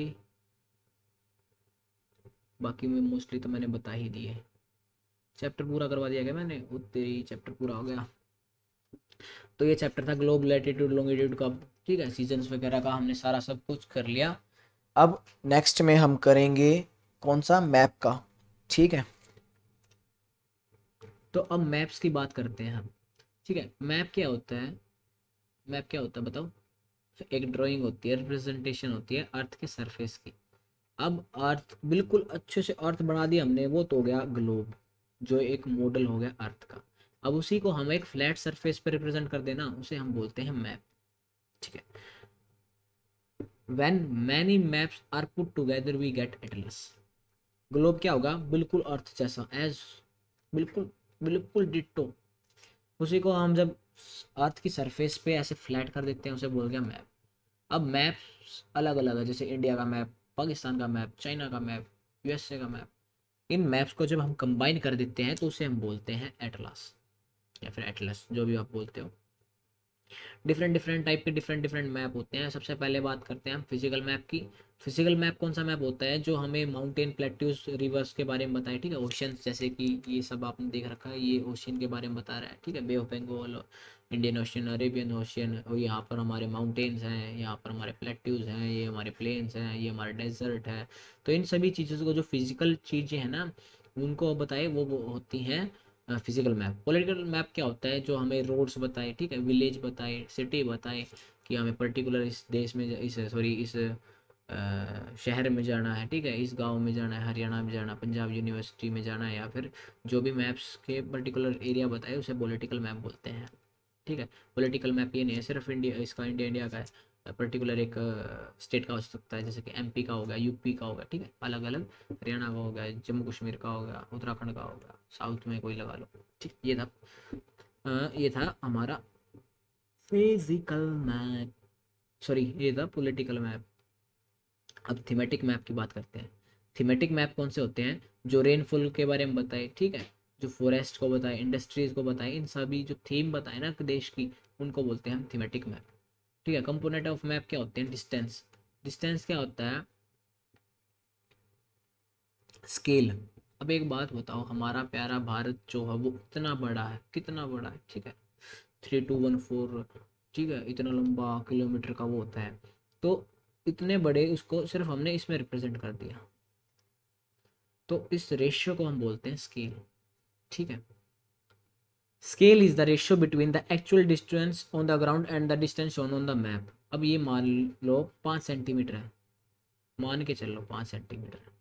बाकी में मोस्टली तो मैंने बता ही दिए। चैप्टर पूरा करवा दिया गया मैंने, तेरी चैप्टर पूरा हो गया। तो ये चैप्टर था ग्लोब लैटिट्यूड लॉन्गिट्यूड का। ठीक है, सीजन्स वगैरह का हमने सारा सब कुछ कर लिया। अब नेक्स्ट में हम करेंगे कौन सा, मैप का। ठीक है, तो अब मैप्स की बात करते हैं हम। ठीक है, मैप क्या होता है, मैप क्या होता है बताओ। एक ड्राइंग होती है, रिप्रेजेंटेशन होती है अर्थ के सरफेस की। अब अर्थ बिल्कुल अच्छे से अर्थ बना दिया हमने, वो तो हो गया ग्लोब, जो एक मॉडल हो गया अर्थ का। अब उसी को हम एक फ्लैट सरफेस पर रिप्रेजेंट कर देना, उसे हम बोलते हैं मैप। ठीक है, when many maps are put together we get atlas. Globe क्या होगा, बिल्कुल अर्थ जैसा, एज बिल्कुल बिल्कुल डिट्टो, उसी को हम जब अर्थ की सरफेस पे ऐसे फ्लैट कर देते हैं उसे बोल गया मैप। अब मैप्स अलग अलग है, जैसे इंडिया का मैप, पाकिस्तान का मैप, चाइना का मैप, यूएसए का मैप। इन मैप्स को जब हम कंबाइन कर देते हैं तो उसे हम बोलते हैं एटलास, या फिर एटलस, जो भी आप बोलते हो। डिफरेंट डिफरेंट टाइप के डिफरेंट डिफरेंट मैप होते हैं। सबसे पहले बात करते हैं हम फिजिकल मैप की। फिजिकल मैप कौन सा मैप होता है, जो हमें माउंटेन, प्लेट्यूज, रिवर्स के बारे में बताए। ठीक है, ओशियंस, जैसे कि ये सब आपने देख रखा है, ये ओशियन के बारे में बता रहा है। ठीक है, Bay of Bengal, Indian Ocean, Arabian Ocean, और यहाँ पर हमारे माउंटेन्स हैं, यहाँ पर हमारे प्लेट्यूज हैं, ये हमारे प्लेन्स हैं, ये हमारा डेजर्ट है। तो इन सभी चीज़ों को, जो फिजिकल चीज़ें हैं ना, उनको बताए, वो होती हैं फिजिकल मैप। पॉलिटिकल मैप क्या होता है, जो हमें रोड्स बताए, ठीक है, विलेज बताए, सिटी बताए, कि हमें पर्टिकुलर इस देश में, इस सॉरी इस शहर में जाना है, ठीक है, इस गांव में जाना है, हरियाणा में जाना, पंजाब यूनिवर्सिटी में जाना है, या फिर जो भी मैप्स के पर्टिकुलर एरिया बताए उसे पॉलिटिकल मैप बोलते हैं। ठीक है, पॉलिटिकल मैप ये नहीं है सिर्फ इंडिया, इसका इंडिया का है। पर्टिकुलर एक स्टेट का हो सकता है, जैसे कि एमपी का हो गया, यूपी का हो गया, ठीक है, अलग अलग, हरियाणा का हो गया, जम्मू कश्मीर का हो गया, उत्तराखंड का हो गया, साउथ में कोई लगा लो, ठीक। ये था हमारा फिजिकल मैप, सॉरी ये था पॉलिटिकल मैप। अब थीमेटिक मैप की बात करते हैं। थीमेटिक मैप कौन से होते हैं? जो रेनफॉल के बारे में बताए, ठीक है, जो फॉरेस्ट को बताए, इंडस्ट्रीज को बताए, इन सभी जो थीम बताए ना देश की, उनको बोलते हैं हम थीमेटिक मैप, ठीक है। कंपोनेंट ऑफ मैप क्या होते हैं? डिस्टेंस। डिस्टेंस क्या होता है? स्केल। अब एक बात बताओ, हमारा प्यारा भारत जो है वो इतना बड़ा है, कितना बड़ा है, ठीक है, 3214, ठीक है, इतना लंबा किलोमीटर का वो होता है। तो इतने बड़े उसको सिर्फ हमने इसमें रिप्रेजेंट कर दिया, तो इस रेशियो को हम बोलते हैं स्केल, ठीक है। Scale is the ratio between the actual distance on the ground and the distance shown on the map. अब ये मान लो 5 सेंटीमीटर है, मान के चलो 5 सेंटीमीटर है,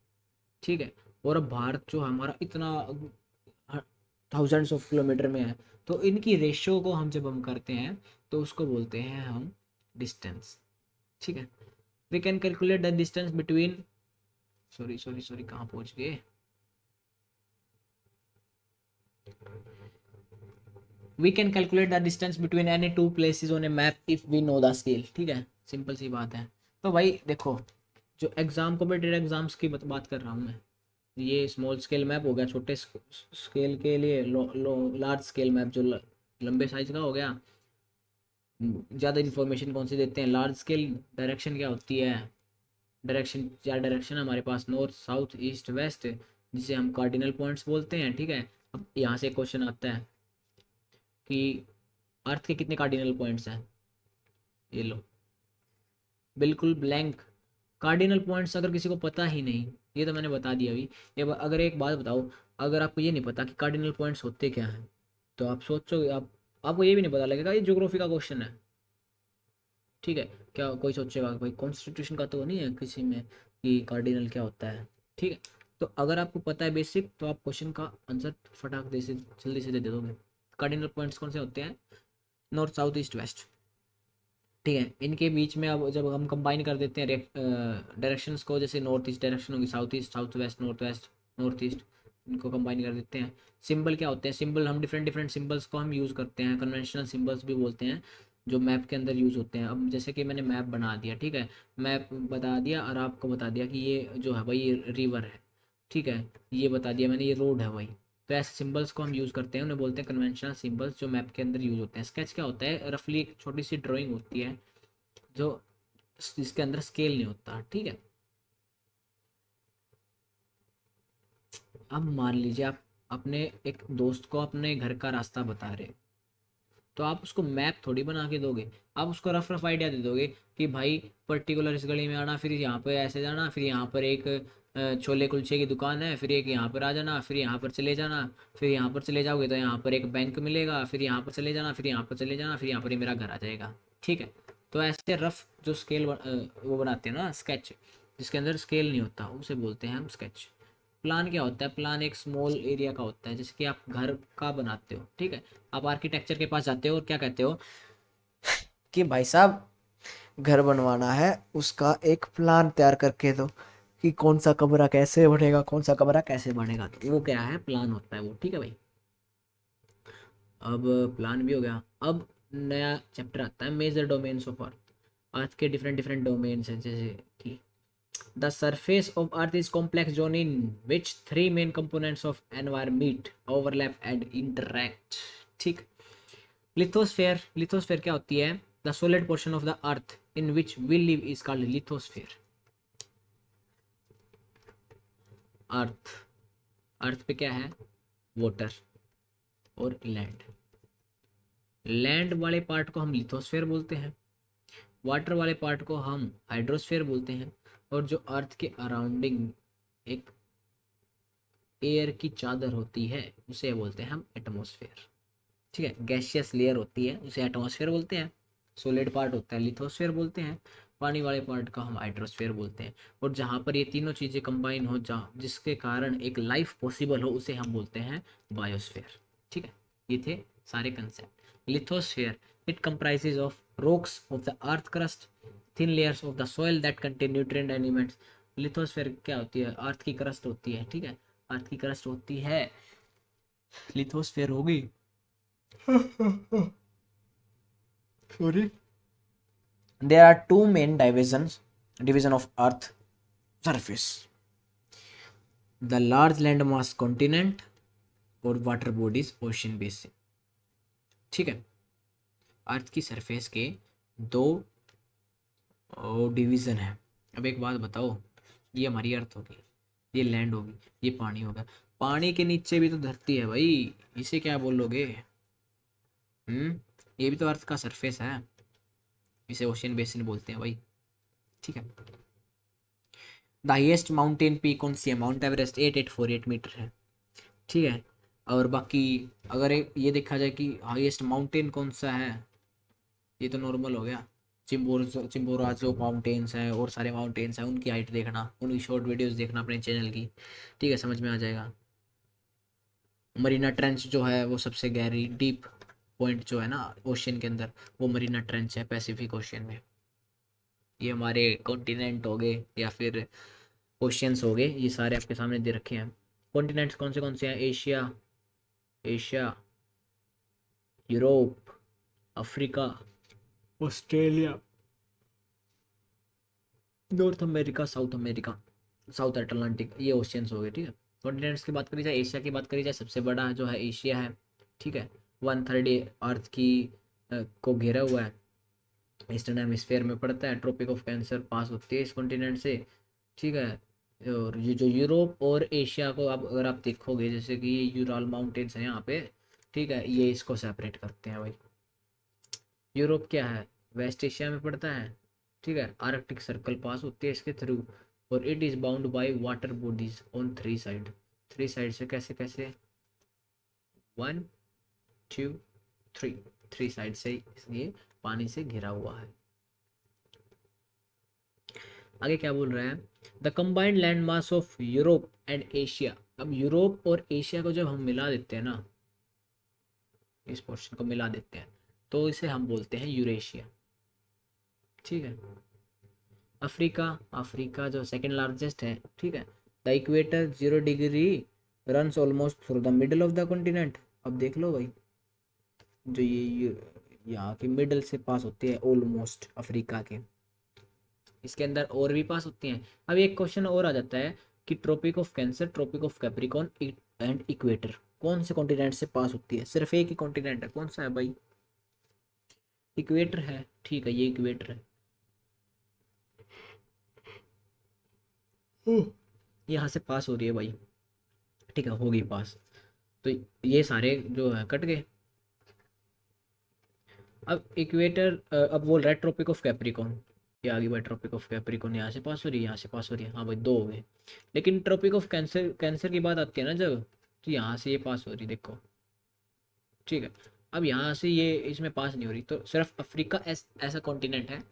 ठीक है। और अब भारत जो हमारा इतना थाउजेंड्स ऑफ किलोमीटर में है, तो इनकी रेशियो को हम जब हम करते हैं तो उसको बोलते हैं हम डिस्टेंस, ठीक है। We can calculate the distance between, sorry sorry sorry कहाँ पहुंच गए, we can calculate the distance between any two places on a map if we know the scale, ठीक है, सिंपल सी बात है। तो भाई देखो, जो एग्जाम कॉम्पिटेटिव एग्जाम्स की बात कर रहा हूँ मैं, ये स्मॉल स्केल मैप हो गया, छोटे स्केल के लिए लार्ज स्केल मैप जो लंबे साइज का हो गया। ज़्यादा इन्फॉर्मेशन कौन सी देते हैं? लार्ज स्केल डायरेक्शन क्या होती है? डायरेक्शन, चार डायरेक्शन है हमारे पास, नॉर्थ साउथ ईस्ट वेस्ट, जिसे हम कार्डिनल पॉइंट्स बोलते हैं, ठीक है। अब यहाँ से क्वेश्चन आता है कि अर्थ के कितने कार्डिनल पॉइंट्स हैं? ये लो, बिल्कुल ब्लैंक। कार्डिनल पॉइंट्स अगर किसी को पता ही नहीं, ये तो मैंने बता दिया अभी। अगर एक बात बताओ, अगर आपको ये नहीं पता कि कार्डिनल पॉइंट्स होते क्या हैं, तो आप सोचोगे, आपको ये भी नहीं पता लगेगा, ये ज्योग्राफी का क्वेश्चन है, ठीक है। क्या कोई सोचेगा भाई कॉन्स्टिट्यूशन का तो नहीं है किसी में कि कार्डिनल क्या होता है, ठीक है। तो अगर आपको पता है बेसिक, तो आप क्वेश्चन का आंसर फटाक दे से जल्दी से दे दोगे। कार्डिनल पॉइंट्स कौन से होते हैं? नॉर्थ साउथ ईस्ट वेस्ट, ठीक है। इनके बीच में अब जब हम कंबाइन कर देते हैं डायरेक्शंस को, जैसे नॉर्थ ईस्ट डायरेक्शन होगी, south east, south west, north east, इनको कंबाइन कर देते हैं। सिंबल क्या होते हैं? सिंबल हम डिफरेंट डिफरेंट सिंबल्स को हम यूज़ करते हैं, कन्वेंशनल सिंबल्स भी बोलते हैं, जो मैप के अंदर यूज़ होते हैं। अब जैसे कि मैंने मैप बना दिया, ठीक है, मैप बता दिया और आपको बता दिया कि ये जो है भाई ये रिवर है, ठीक है, ये बता दिया मैंने, ये रोड है भाई। तो ऐसे सिंबल्स को हम यूज़ करते हैं, उन्हें बोलते हैं कन्वेंशनल सिंबल्स, जो मैप के अंदर यूज़ होते हैं। स्केच क्या होता है? रफली एक छोटी सी ड्राइंग होती है जो इसके अंदर स्केल नहीं होता, ठीक है। अब मान लीजिए आप अपने एक दोस्त को अपने घर का रास्ता बता रहे हो, तो आप उसको मैप थोड़ी बना के दोगे, आप उसको रफ रफ आइडिया दे दोगे कि भाई पर्टिकुलर इस गली में आना, फिर यहाँ पे ऐसे जाना, फिर यहाँ पर एक छोले कुलचे की दुकान है, फिर एक यहाँ पर आ जाना, फिर यहाँ पर चले जाना, फिर यहाँ पर चले जाओगे तो यहाँ पर एक बैंक मिलेगा, फिर यहाँ पर चले जाना, फिर यहाँ पर चले जाना, फिर यहाँ पर ही मेरा घर आ जाएगा, ठीक है। तो ऐसे रफ जो स्केल वो बनाते हैं ना, स्केच, जिसके अंदर स्केल नहीं होता, उसे बोलते हैं हम स्केच। प्लान क्या होता है? प्लान एक स्मॉल एरिया का होता है, जैसे कि आप घर का बनाते हो, ठीक है। आप आर्किटेक्चर के पास जाते हो और क्या कहते हो कि भाई साहब घर बनवाना है, उसका एक प्लान तैयार करके दो कि कौन सा कमरा कैसे बनेगा, कौन सा कमरा कैसे बनेगा, तो वो क्या है? प्लान होता है वो, ठीक है भाई। अब प्लान भी हो गया, अब नया चैप्टर आता है major domains of earth. Earth के डिफरेंट डिफरेंट डोमेन्स हैं, जैसे कि the surface of earth is complex zone in which three main components of environment meet, overlap and interact, ठीक। लिथोस्फेयर क्या होती है? the solid portion of the earth in which we live is called lithosphere। अर्थ, अर्थ पे क्या है? Water और land. Land वाले part को हम लिथोस्फेयर बोलते हैं, वाटर वाले पार्ट को हम हाइड्रोस्फेयर बोलते हैं, और जो अर्थ के अराउंडिंग एक एयर की चादर होती है उसे बोलते हैं हम एटमॉस्फेयर, ठीक है। गैसियस लेयर होती है उसे एटमॉस्फेयर बोलते हैं, सॉलिड पार्ट होता है लिथोस्फेयर बोलते हैं, पानी वाले पार्ट का हम हाइड्रोस्फेयर बोलते हैं। और जहाँ पर ये तीनों चीज़ें कंबाइन हो, जहाँ जिसके कारण एक लाइफ पॉसिबल हो, उसे हम बोलते हैं बायोस्फेयर, ठीक है। ये थे सारे concept. Lithosphere, it comprises of rocks of the earth crust, thin layers of the soil that contain nutrient elements. Lithosphere क्या होती है? अर्थ की क्रस्ट होती है, ठीक है, अर्थ की क्रस्ट होती है, लिथोस्फीयर होगी। Sorry. There are two main division of Earth surface: the large landmass continent और water bodies ocean basin। ठीक है, अर्थ की सरफेस के दो डिवीजन है। अब एक बात बताओ, ये हमारी अर्थ होगी, ये लैंड होगी, ये पानी होगा, पानी के नीचे भी तो धरती है भाई, इसे क्या बोलोगे? ये भी तो अर्थ का सरफेस है, इसे ओशियन बेसिन बोलते हैं भाई। ठीक है, द हाईएस्ट माउंटेन पीक कौन सी है? माउंट एवरेस्ट 8848 मीटर है। ठीक है, और बाकी अगर ये देखा जाए कि हाईएस्ट माउंटेन कौन सा है, ये तो नॉर्मल हो गया, चिम्बोराजो माउंटेन्स हैं और सारे माउंटेन्स हैं, उनकी हाइट देखना, उनकी शॉर्ट वीडियोस देखना अपने चैनल की, ठीक है, समझ में आ जाएगा। मरीना ट्रेंच जो है वो सबसे गहरी डीप पॉइंट जो है ना ओशियन के अंदर, वो मरीना ट्रेंच है पैसिफिक ओशियन में। ये हमारे कॉन्टिनेंट हो गए या फिर ओशियंस हो गए, ये सारे आपके सामने दे रखे हैं। कॉन्टिनेंट्स कौन से हैं? Asia, Europe, Africa, Australia, north America, south Atlantic, ये ओशियंस हो गए। ठीक है, कॉन्टिनेंट्स की बात करी जाए, एशिया की बात करी जाए, सबसे बड़ा जो है एशिया है। ठीक है, 1/3 अर्थ की को घेरा हुआ है, ईस्टर्न हेमिस्फीयर में पड़ता है, ट्रॉपिक ऑफ कैंसर पास होती है इस कॉन्टिनेंट से। ठीक है, और ये जो यूरोप और एशिया को अब अगर आप देखोगे, जैसे कि ये यूराल माउंटेन्स हैं यहाँ पे, ठीक है, ये इसको सेपरेट करते हैं भाई। यूरोप क्या है? वेस्ट एशिया में पड़ता है। ठीक है, आर्कटिक सर्कल पास होती है इसके थ्रू, और it is bound by water bodies on 3 side से। कैसे कैसे? 1 2 3 साइड से ये पानी से घिरा हुआ है। आगे क्या बोल रहा है? The combined land mass of Europe and Asia. अब यूरोप और एशिया को जब हम मिला देते हैं ना, इस पोर्शन को मिला देते हैं, तो इसे हम बोलते हैं यूरेशिया। ठीक है, अफ्रीका जो सेकंड लार्जेस्ट है। ठीक है, the equator 0 degree runs almost through the middle of the continent. अब देख लो भाई, जो ये यहाँ के मिडल से पास होती है ऑलमोस्ट अफ्रीका के, इसके अंदर और भी पास होती हैं। अब एक क्वेश्चन और आ जाता है कि tropic of cancer, tropic of Capricorn and equator कौन से कॉन्टिनेंट से पास होती है? सिर्फ एक ही कॉन्टिनेंट है, कौन सा है भाई? इक्वेटर है। ठीक है, ये इक्वेटर है, यहाँ से पास हो रही है भाई। ठीक है, होगी पास, तो ये सारे जो है कट गए। अब इक्वेटर, अब बोल रहा है ट्रॉपिक ऑफ कैप्रिकॉर्न, ये आ गई भाई, ट्रॉपिक ऑफ कैप्रिकॉर्न यहाँ से पास हो रही है, यहाँ से पास हो रही है, हाँ भाई, 2 हो गए। लेकिन ट्रॉपिक ऑफ कैंसर की बात आती है ना जब, तो यहाँ से ये पास हो रही, देखो। ठीक है, अब यहाँ से ये इसमें पास नहीं हो रही, तो सिर्फ अफ्रीका ऐसा कॉन्टिनेंट है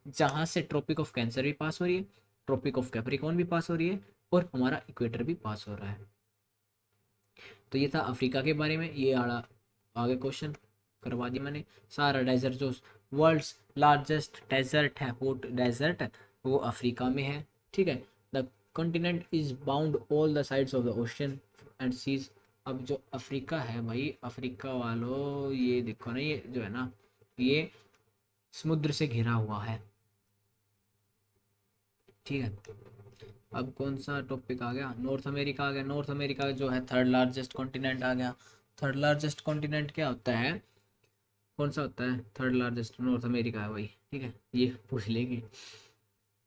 जहाँ से ट्रॉपिक ऑफ कैंसर भी पास हो रही है, ट्रॉपिक ऑफ कैप्रिकॉर्न भी पास हो रही है, और हमारा इक्वेटर भी पास हो रहा है। तो ये था अफ्रीका के बारे में। ये आगे क्वेश्चन करवा दिया मैंने। सारा डेजर्ट जो वर्ल्ड्स लार्जेस्ट डेजर्ट है, हॉट डेजर्ट, वो अफ्रीका में है। ठीक है, the continent is bound all the sides of the ocean and seas. अब जो अफ्रीका है भाई, अफ्रीका वालों, ये देखो ना, ये जो है ना, ये समुद्र से घिरा हुआ है। ठीक है, अब कौन सा टॉपिक आ गया? नॉर्थ अमेरिका आ गया। नॉर्थ अमेरिका जो है थर्ड लार्जेस्ट कॉन्टिनेंट आ गया। थर्ड लार्जेस्ट कॉन्टिनेंट क्या होता है? कौन सा होता है थर्ड लार्जेस्ट? नॉर्थ अमेरिका है भाई। ठीक है, ये पूछ लेंगे।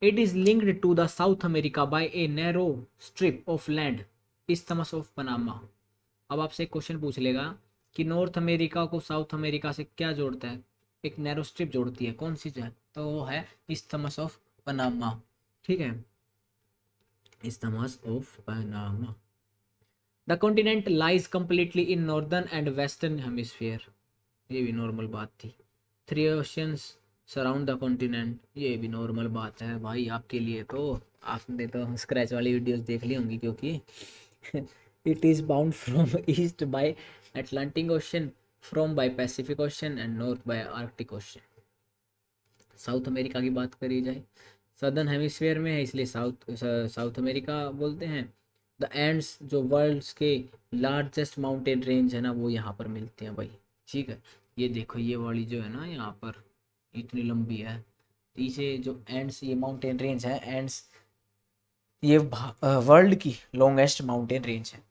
It is linked to the South America by a narrow strip of land, isthmus of Panama. अब आपसे एक क्वेश्चन पूछ लेगा कि नॉर्थ अमेरिका को साउथ अमेरिका से क्या जोड़ता है? एक नैरो स्ट्रिप जोड़ती है, कौन सी है? तो वो है इस्थमस ऑफ पनामा। ठीक है, isthmus of Panama. The continent lies completely in northern and western hemisphere, ये भी नॉर्मल बात थी। 3 ओशियंस सराउंड द कॉन्टिनेंट, ये भी नॉर्मल बात है भाई आपके लिए, तो आपने तो स्क्रैच वाली वीडियोस देख ली होंगी, क्योंकि it is bound from east by Atlantic Ocean from by Pacific Ocean and north by Arctic Ocean. South America की बात करी जाए, सदर्न हेमिस्फीयर में है इसलिए साउथ अमेरिका बोलते हैं। द एंड्स जो वर्ल्ड्स के लार्जेस्ट माउंटेन रेंज है ना, वो यहाँ पर मिलते हैं भाई। ठीक है, ये देखो ये वाली जो है ना यहाँ पर इतनी लंबी है, पीछे जो एंड्स ये माउंटेन रेंज है, एंड्स ये वर्ल्ड की लॉन्गेस्ट माउंटेन रेंज है।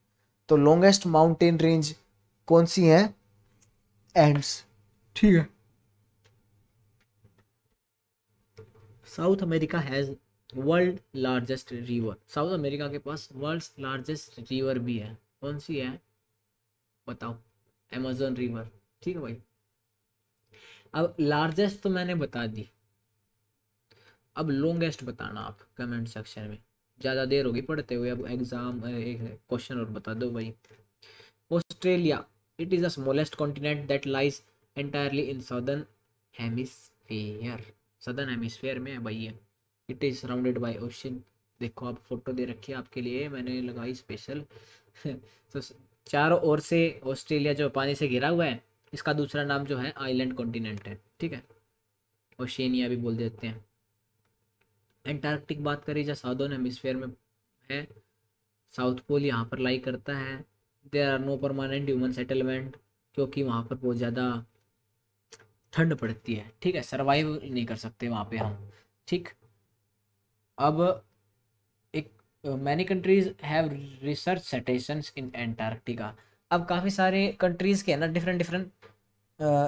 तो लॉन्गेस्ट माउंटेन रेंज कौन सी है? एंड्स। ठीक है, south America has world largest river. South America के पास वर्ल्ड लार्जेस्ट रिवर भी है। कौन सी है बताओ? Amazon river. ठीक है भाई, अब लार्जेस्ट तो मैंने बता दी, अब लॉन्गेस्ट बताना आप कमेंट सेक्शन में। ज़्यादा देर होगी पढ़ते हुए, अब एग्जाम एक क्वेश्चन और बता दो भाई। Australia, it is the smallest continent that lies entirely in southern hemisphere. Southern hemisphere में है भाई ये। It is surrounded by ocean. देखो आप फोटो दे रखी है आपके लिए, मैंने लगाई स्पेशल। तो चारों ओर से ऑस्ट्रेलिया जो पानी से घिरा हुआ है, इसका दूसरा नाम जो है आइलैंड कॉन्टिनेंट है। ठीक है, ओशिनिया भी बोल देते हैं। एंटार्क्टिक बात करी जो साउदर्न हेमिस्फीयर में है, साउथ पोल यहाँ पर लाई करता है। There are no permanent human settlement, क्योंकि वहाँ पर बहुत ज़्यादा ठंड पड़ती है। ठीक है, सर्वाइव नहीं कर सकते वहाँ पे हम। ठीक, अब एक many countries have research stations in Antarctica. अब काफ़ी सारे कंट्रीज़ के है ना डिफरेंट डिफरेंट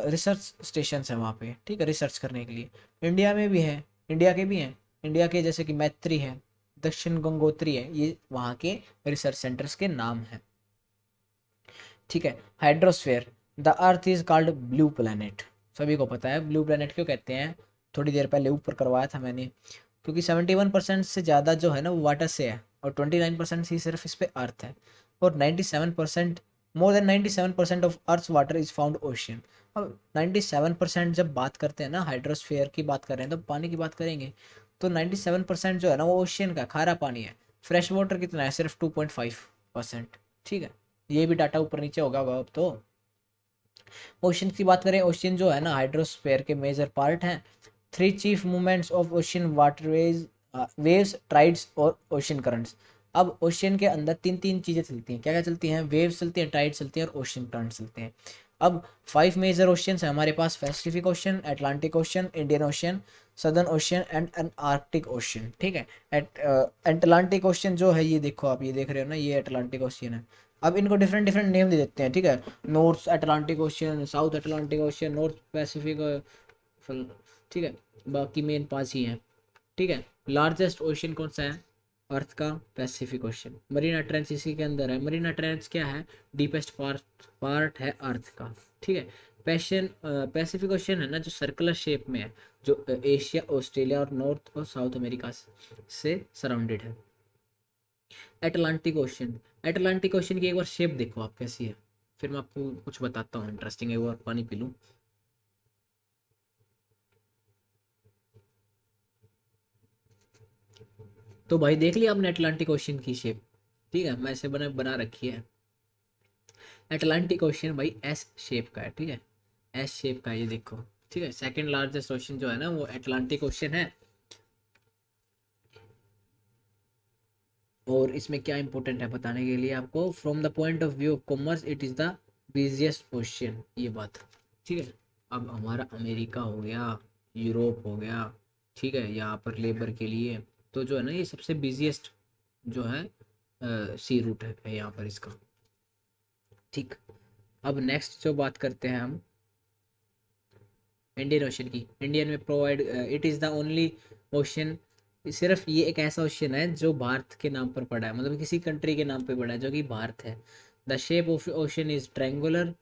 रिसर्च स्टेशंस हैं वहाँ पे। ठीक है, रिसर्च करने के लिए। इंडिया में भी है, इंडिया के भी हैं। इंडिया के जैसे कि मैत्री है, दक्षिण गंगोत्री है, ये वहाँ के रिसर्च सेंटर्स के नाम हैं। ठीक है, hydrosphere, the earth is called blue planet. सभी को पता है ब्लू प्लैनेट क्यों कहते हैं, थोड़ी देर पहले ऊपर करवाया था मैंने। क्योंकि 71% से ज़्यादा जो है ना वो वाटर से है, और 29% ही सिर्फ इस पे अर्थ है। और 97%, more than 97% of earth water is found ocean. अब 97% जब बात करते हैं ना, हाइड्रोस्फेयर की बात कर रहे हैं तो पानी की बात करेंगे, तो 97% जो है ना वो ओशियन का खारा पानी है। फ्रेश वाटर कितना है? सिर्फ 2.5%। ठीक है, ये भी डाटा ऊपर नीचे होगा अब तो। ओशन की बात करें, ओशन जो है ना हाइड्रोस्फीयर के मेजर पार्ट हैं। Three chief movements of ocean waterways, waves, tides और ओशन करंट्स। अब ओशन के अंदर तीन तीन चीज़ें चलती हैं। क्या क्या चलती हैं? वेव्स चलती हैं, टाइड्स चलती हैं और ओशन करंट्स चलते हैं। अब 5 मेजर ओशियंस हैं हमारे पास: Pacific Ocean, Atlantic Ocean, Indian Ocean, Southern Ocean and an Arctic Ocean. ठीक है, अटलांटिक ओशन जो है, ये देखो आप, ये देख रहे हो ना, ये अटलांटिक ओशन है। अब इनको डिफरेंट डिफरेंट नेम दे देते हैं। ठीक है, north Atlantic ocean, south Atlantic ocean, north Pacific. ठीक है, बाकी मेन 5 ही हैं। ठीक है, लार्जेस्ट ओशियन कौन सा है? अर्थ का पैसिफिक ओशन। मरीना ट्रेंच इसी के अंदर है। मरीना ट्रेंच क्या है? डीपेस्ट पार्ट है अर्थ का। ठीक है, पैसिफिक ओशन है ना जो सर्कुलर शेप में है, जो एशिया, ऑस्ट्रेलिया और नॉर्थ और साउथ अमेरिका से सराउंडेड है। एटलांटिक ओशन, एटलांटिक ओशन की एक बार शेप देखो आप कैसी है, फिर मैं आपको कुछ बताता हूँ इंटरेस्टिंग। एक बार पानी पी लूँ। तो भाई देख लिया आपने अटलांटिक ओशन की शेप? ठीक है, मैं ऐसे बना रखी है। अटलांटिक ओशन भाई एस शेप का है। ठीक है, एस शेप का है, ये देखो। ठीक है, सेकंड लार्जेस्ट ओशन जो है ना वो अटलांटिक ओशन है। और इसमें क्या इंपॉर्टेंट है बताने के लिए आपको, from the point of view of commerce it is the busiest ocean, ये बात। ठीक है, अब हमारा अमेरिका हो गया, यूरोप हो गया। ठीक है, यहाँ पर लेबर के लिए तो जो है ना ये सबसे बिजिएस्ट जो है सी रूट है यहाँ पर इसका। ठीक, अब नेक्स्ट जो बात करते हैं हम इंडियन ओशन की। इंडियन में provide, it is the only ocean, सिर्फ ये एक ऐसा ओशन है जो भारत के नाम पर पड़ा है, मतलब किसी कंट्री के नाम पे पड़ा है, जो कि भारत है। The shape of ocean is triangular,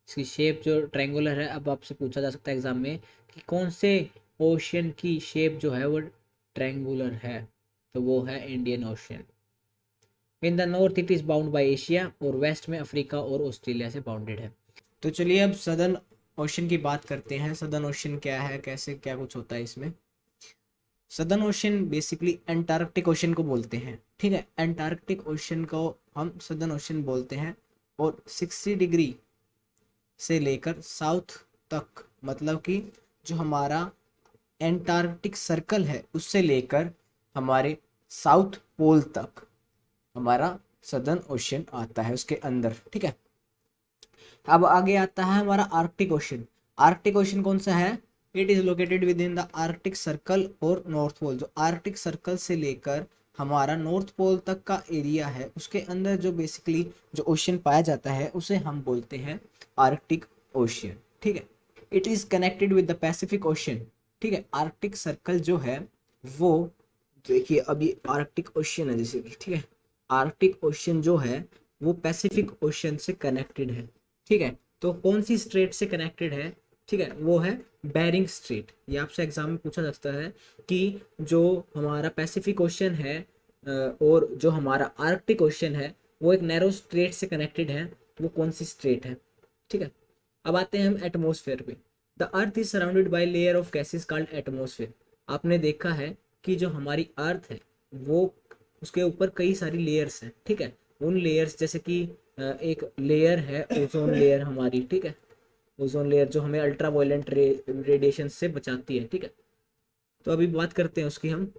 इसकी शेप जो ट्रायंगुलर है। अब आपसे पूछा जा सकता है एग्जाम में कि कौन से ओशन की शेप जो है वो ट्रायंगुलर है, तो वो है Indian ocean. In the north it is bound by Asia, और वेस्ट में अफ्रीका और ऑस्ट्रेलिया से बाउंडेड है। तो चलिए अब सदर्न ओशन की बात करते हैं। सदर्न ओशन क्या है, कैसे क्या कुछ होता है इसमें। Southern ocean basically Antarctic ocean को बोलते हैं। ठीक है, एंटार्क्टिक ओशन को हम सदर्न ओशन बोलते हैं। और 60 डिग्री से लेकर साउथ तक, मतलब कि जो हमारा एंटार्क्टिक सर्कल है उससे लेकर हमारे साउथ पोल तक हमारा सदर्न ओशियन आता है उसके अंदर, ठीक है। अब आगे आता है हमारा आर्कटिक ओशन। आर्कटिक ओशन कौन सा है? It is located with in the Arctic circle और नॉर्थ पोल। जो आर्कटिक सर्कल से लेकर हमारा नॉर्थ पोल तक का एरिया है उसके अंदर जो बेसिकली जो ओशन पाया जाता है उसे हम बोलते हैं आर्कटिक ओशियन, ठीक है। It is connected with the Pacific ocean, ठीक है। आर्कटिक सर्कल जो है वो, देखिए अभी आर्कटिक ओशियन है जैसे कि, ठीक है। आर्कटिक ओशियन जो है वो पैसिफिक ओशियन से कनेक्टेड है, ठीक है। तो कौन सी स्ट्रेट से कनेक्टेड है? ठीक है, वो है बेरिंग स्ट्रेट। ये आपसे एग्जाम में पूछा जा सकता है कि जो हमारा पैसिफिक ओशन है और जो हमारा आर्कटिक ओशन है वो एक नैरो स्ट्रेट से कनेक्टेड है, वो कौन सी स्ट्रेट है, ठीक है। अब आते हैं हम एटमोसफेयर पे। The earth is surrounded by layer of gases called atmosphere. आपने देखा है कि जो हमारी अर्थ है वो, उसके ऊपर कई सारी लेयर्स हैं, ठीक है। उन लेयर्स जैसे कि एक लेयर है ओजोन लेयर हमारी, ठीक है। ओजोन लेयर जो हमें अल्ट्रा वायलेंट रेडिएशन से बचाती है, ठीक है। तो अभी बात करते हैं उसकी हम।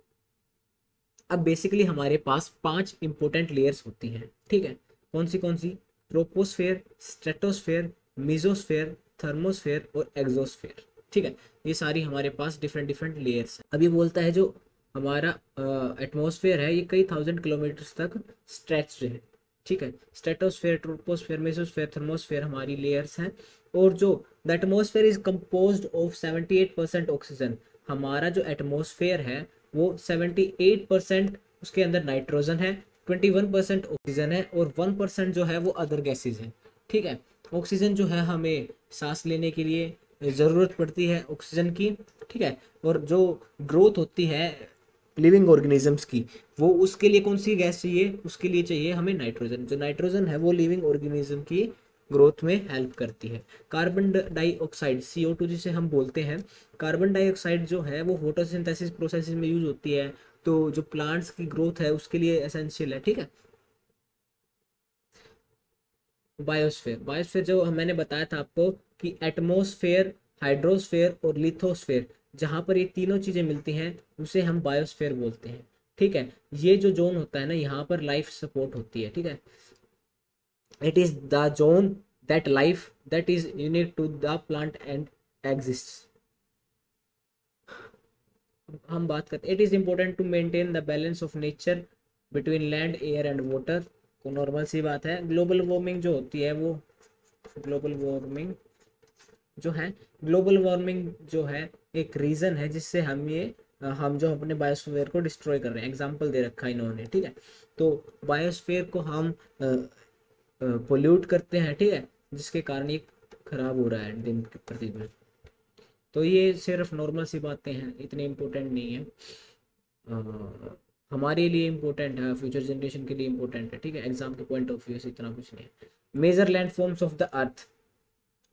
अब बेसिकली हमारे पास 5 इंपॉर्टेंट लेयर्स होती हैं, ठीक है। कौन सी? ट्रोपोस्फेयर, स्ट्रेटोस्फेयर, मीजोस्फेयर, थर्मोस्फेयर और एक्सोस्फेयर, ठीक है। ये सारी हमारे पास डिफरेंट डिफरेंट लेयर्स हैं। अभी बोलता है जो हमारा एटमॉस्फेयर है ये कई थाउजेंड किलोमीटर्स तक स्ट्रेच्ड है, ठीक है। स्ट्रेटोस्फेयर, ट्रोपोस्फेयर, मेसोस्फेयर, थर्मोस्फेयर हमारी लेयर्स हैं। और जो the atmosphere is composed of 78% oxygen. हमारा जो एटमॉस्फेयर है वो 78% उसके अंदर नाइट्रोजन है, 21% ऑक्सीजन है और 1% जो है वो अदर गैसेज है, ठीक है। ऑक्सीजन जो है हमें सांस लेने के लिए ज़रूरत पड़ती है ऑक्सीजन की, ठीक है। और जो ग्रोथ होती है लिविंग ऑर्गेनिजम्स की, वो उसके लिए कौन सी गैस चाहिए? उसके लिए चाहिए हमें नाइट्रोजन। जो नाइट्रोजन है वो लिविंग ऑर्गेनिज्म की ग्रोथ में हेल्प करती है। कार्बन डाइऑक्साइड CO2 जिसे हम बोलते हैं, कार्बन डाइऑक्साइड जो है वो फोटोसिंथेसिस प्रोसेस में यूज होती है, तो जो प्लांट्स की ग्रोथ है उसके लिए एसेंशियल है, ठीक है। बायोस्फेयर, बायोस्फेयर जो मैंने बताया था आपको कि एटमॉस्फेयर, हाइड्रोस्फेयर और लिथोस्फेयर, जहाँ पर ये तीनों चीज़ें मिलती हैं उसे हम बायोस्फेयर बोलते हैं, ठीक है। ये जो जोन होता है ना, यहाँ पर लाइफ सपोर्ट होती है, ठीक है। It is the zone that life that is unique to the plant and exist. हम बात करते हैं, it is important to maintain the balance of nature between land, air and water. को नॉर्मल सी बात है। ग्लोबल वार्मिंग जो होती है वो, ग्लोबल वार्मिंग जो है, ग्लोबल वार्मिंग जो है एक रीज़न है जिससे हम जो अपने बायोस्फीयर को डिस्ट्रॉय कर रहे हैं। एग्जांपल दे रखा है इन्होंने, ठीक है। तो बायोस्फीयर को हम पोल्यूट करते हैं, ठीक है, जिसके कारण ये खराब हो रहा है दिन प्रतिदिन। तो ये सिर्फ नॉर्मल सी बातें हैं, इतनी इम्पोर्टेंट नहीं है। हमारे लिए इम्पोर्टेंट है, फ्यूचर जनरेशन के लिए इम्पोर्टेंट है, ठीक है। एग्जाम के पॉइंट ऑफ व्यू से इतना कुछ नहीं है। Major landforms of the earth.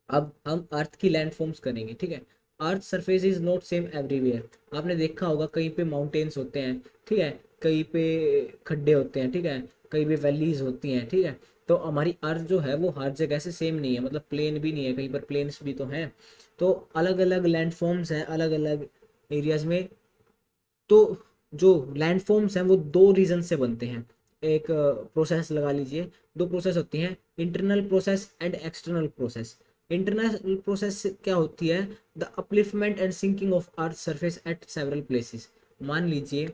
अब हम अर्थ की लैंड फॉर्म्स करेंगे, ठीक है। Earth surface is not same everywhere. आपने देखा होगा कहीं पे माउंटेन्स होते हैं, ठीक है, कहीं पे खड्डे होते हैं, ठीक है, कहीं पे वैलीज होती हैं, ठीक है। तो हमारी अर्थ जो है वो हर जगह से सेम नहीं है, मतलब प्लेन भी नहीं है, कहीं पर प्लेन्स भी तो हैं। तो अलग अलग लैंड फॉर्म्स हैं अलग अलग एरियाज में। तो जो लैंडफॉर्म्स हैं वो दो रीजन से बनते हैं। एक प्रोसेस लगा लीजिए, दो प्रोसेस होती हैं, internal process and external process. Internal process क्या होती है? The upliftment and sinking of earth surface at several places. मान लीजिए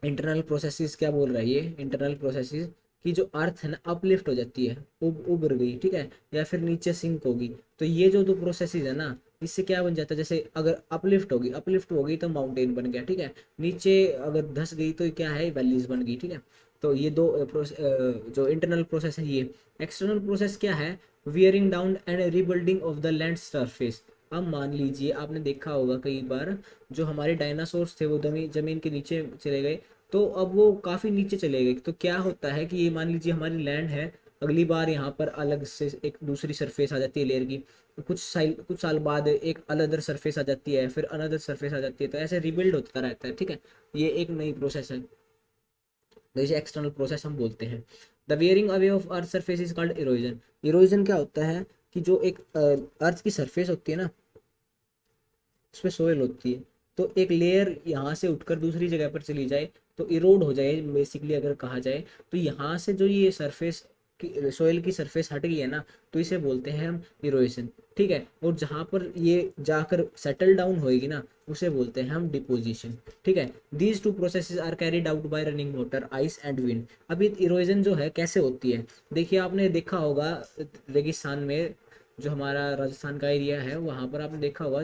इंटरनल प्रोसेसेस क्या बोल रहा है ये, इंटरनल प्रोसेसेस की जो अर्थ है ना अपलिफ्ट हो जाती है, उबर गई, ठीक है, या फिर नीचे सिंक होगी। तो ये जो दो प्रोसेसेस है ना, इससे क्या बन जाता है? जैसे अगर अपलिफ्ट हो गई तो माउंटेन बन गया, ठीक है। नीचे अगर धस गई तो क्या है? वैलीज बन गई, ठीक है। तो ये दो जो इंटरनल प्रोसेस है ये। एक्सटर्नल प्रोसेस क्या है? Wearing down and rebuilding of the land surface. अब मान लीजिए आपने देखा होगा कई बार जो हमारे डायनासोर्स थे वो जमीन के नीचे चले गए, तो अब वो काफ़ी नीचे चले गए। तो क्या होता है कि ये मान लीजिए हमारी लैंड है, अगली बार यहाँ पर अलग से एक दूसरी सरफेस आ जाती है लेयर की, कुछ साल बाद एक अनदर सरफेस आ जाती है, फिर अनदर सरफेस आ जाती है, तो ऐसे रिबिल्ड होता रहता है, ठीक है। ये एक नई प्रोसेस है, तो इसे एक्सटर्नल प्रोसेस हम बोलते हैं। The wearing away of earth surface is called erosion. Erosion क्या होता है? कि जो एक अर्थ की सरफेस होती है ना, उसमें सोयल होती है, तो एक लेयर यहाँ से उठकर दूसरी जगह पर चली जाए तो इरोड हो जाए बेसिकली, अगर कहा जाए तो यहाँ से जो ये सरफेस की सोयल की सरफेस हट गई है ना, तो इसे बोलते हैं हम इरोएशन। ठीक है, और जहाँ पर ये जाकर सेटल डाउन होएगी ना, उसे बोलते हैं हम डिपोजिशन। ठीक है, these two processes are carried out by running water, ice and wind. अभी इरोजन जो है कैसे होती है, देखिए आपने देखा होगा रेगिस्तान में, जो हमारा राजस्थान का एरिया है वहाँ पर आपने देखा होगा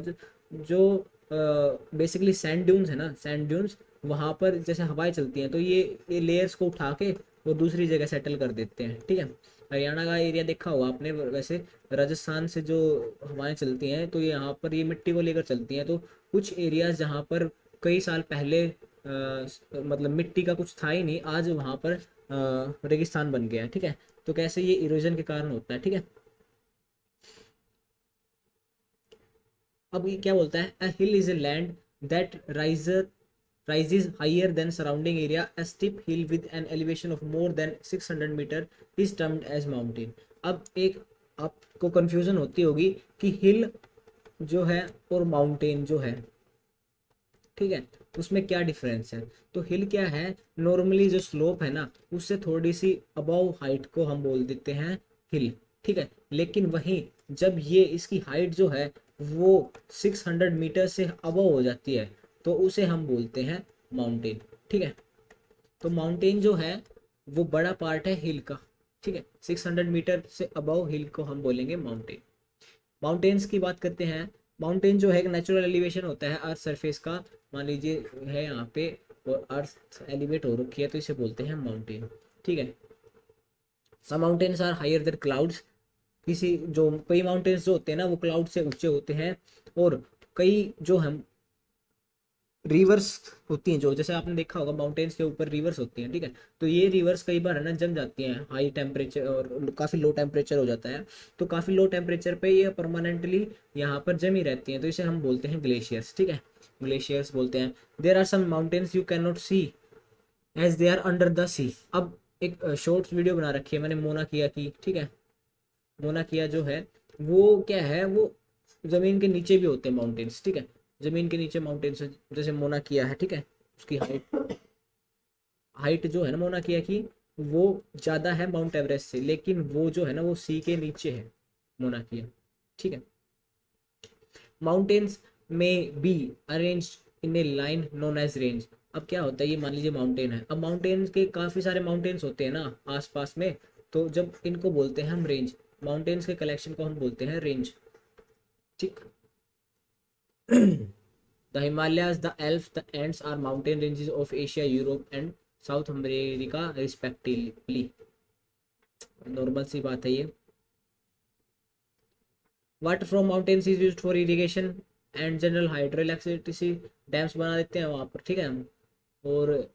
जो बेसिकली सैंड ड्यून्स है ना, सैंड ड्यून्स, वहाँ पर जैसे हवाएं चलती हैं तो ये लेयर्स को उठा के वो दूसरी जगह सेटल कर देते हैं। ठीक है, हरियाणा का एरिया देखा होगा आपने, वैसे राजस्थान से जो हवाएं चलती हैं तो यहाँ पर ये मिट्टी को लेकर चलती हैं, तो कुछ एरियाज जहाँ पर कई साल पहले मतलब मिट्टी का कुछ था ही नहीं, आज वहाँ पर रेगिस्तान बन गया है। ठीक है, तो कैसे ये इरोजन के कारण होता है। ठीक है, अब ये क्या बोलता है, a hill is a land that rises higher than surrounding area. A steep hill with an elevation of more than 600 meter is termed as mountain. अब एक आपको कंफ्यूजन होती होगी कि हिल जो है और माउंटेन जो है, ठीक है, उसमें क्या डिफरेंस है। तो हिल क्या है, नॉर्मली जो स्लोप है ना उससे थोड़ी सी अबव हाइट को हम बोल देते हैं हिल। ठीक है, लेकिन वहीं जब ये इसकी हाइट जो है वो 600 मीटर से अबव हो जाती है तो उसे हम बोलते हैं माउंटेन। ठीक है, तो माउंटेन जो है वो बड़ा पार्ट है हिल का। ठीक है, 600 मीटर से अबव हिल को हम बोलेंगे माउंटेन। माउंटेन्स की बात करते हैं। माउंटेन जो है एक नेचुरल एलिवेशन होता है अर्थ सरफेस का, मान लीजिए है यहाँ पे और अर्थ एलिवेट हो रखी है तो इसे बोलते हैं माउंटेन। ठीक है, some mountains are higher than clouds, किसी जो कई माउंटेन्स जो होते हैं ना वो क्लाउड से ऊंचे होते हैं, और कई जो हम रिवर्स होती हैं, जो जैसे आपने देखा होगा माउंटेन्स के ऊपर रिवर्स होती हैं। ठीक है, तो ये रिवर्स कई बार है ना जम जाती हैं हाई टेम्परेचर और काफ़ी लो टेम्परेचर हो जाता है, तो काफ़ी लो टेम्परेचर पे ये परमानेंटली यहाँ पर जमी रहती हैं, तो इसे हम बोलते हैं ग्लेशियर्स। ठीक है, ग्लेशियर्स बोलते हैं। There are some mountains you can not see as they are under the sea. अब एक शॉर्ट्स वीडियो बना रखी है मैंने मोना किया की। ठीक है, मोना किया जो है वो क्या है, वो जमीन के नीचे भी होते हैं माउंटेन्स। ठीक है, जमीन के नीचे माउंटेन्स जैसे मोना किया है। ठीक है, उसकी हाइट हाइट जो है ना मोना किया की वो ज़्यादा है माउंट एवरेस्ट से, लेकिन वो जो है ना वो सी के नीचे है मोना किया। ठीक है, माउंटेन्स में be arrange in a line known as range. अब क्या होता है, ये मान लीजिए माउंटेन है, अब माउंटेन्स के काफ़ी सारे माउंटेन्स होते हैं ना आसपास में, तो जब इनको बोलते हैं हम रेंज, माउंटेन्स के कलेक्शन को हम बोलते हैं रेंज। ठीक, the Himalayas, the Alps, the Andes are mountain ranges of Asia, Europe and South America respectively. Normal सी बात है ये। Water from mountains is used for irrigation and general hydroelectricity, dams बना देते हैं वहाँ पर। ठीक है, और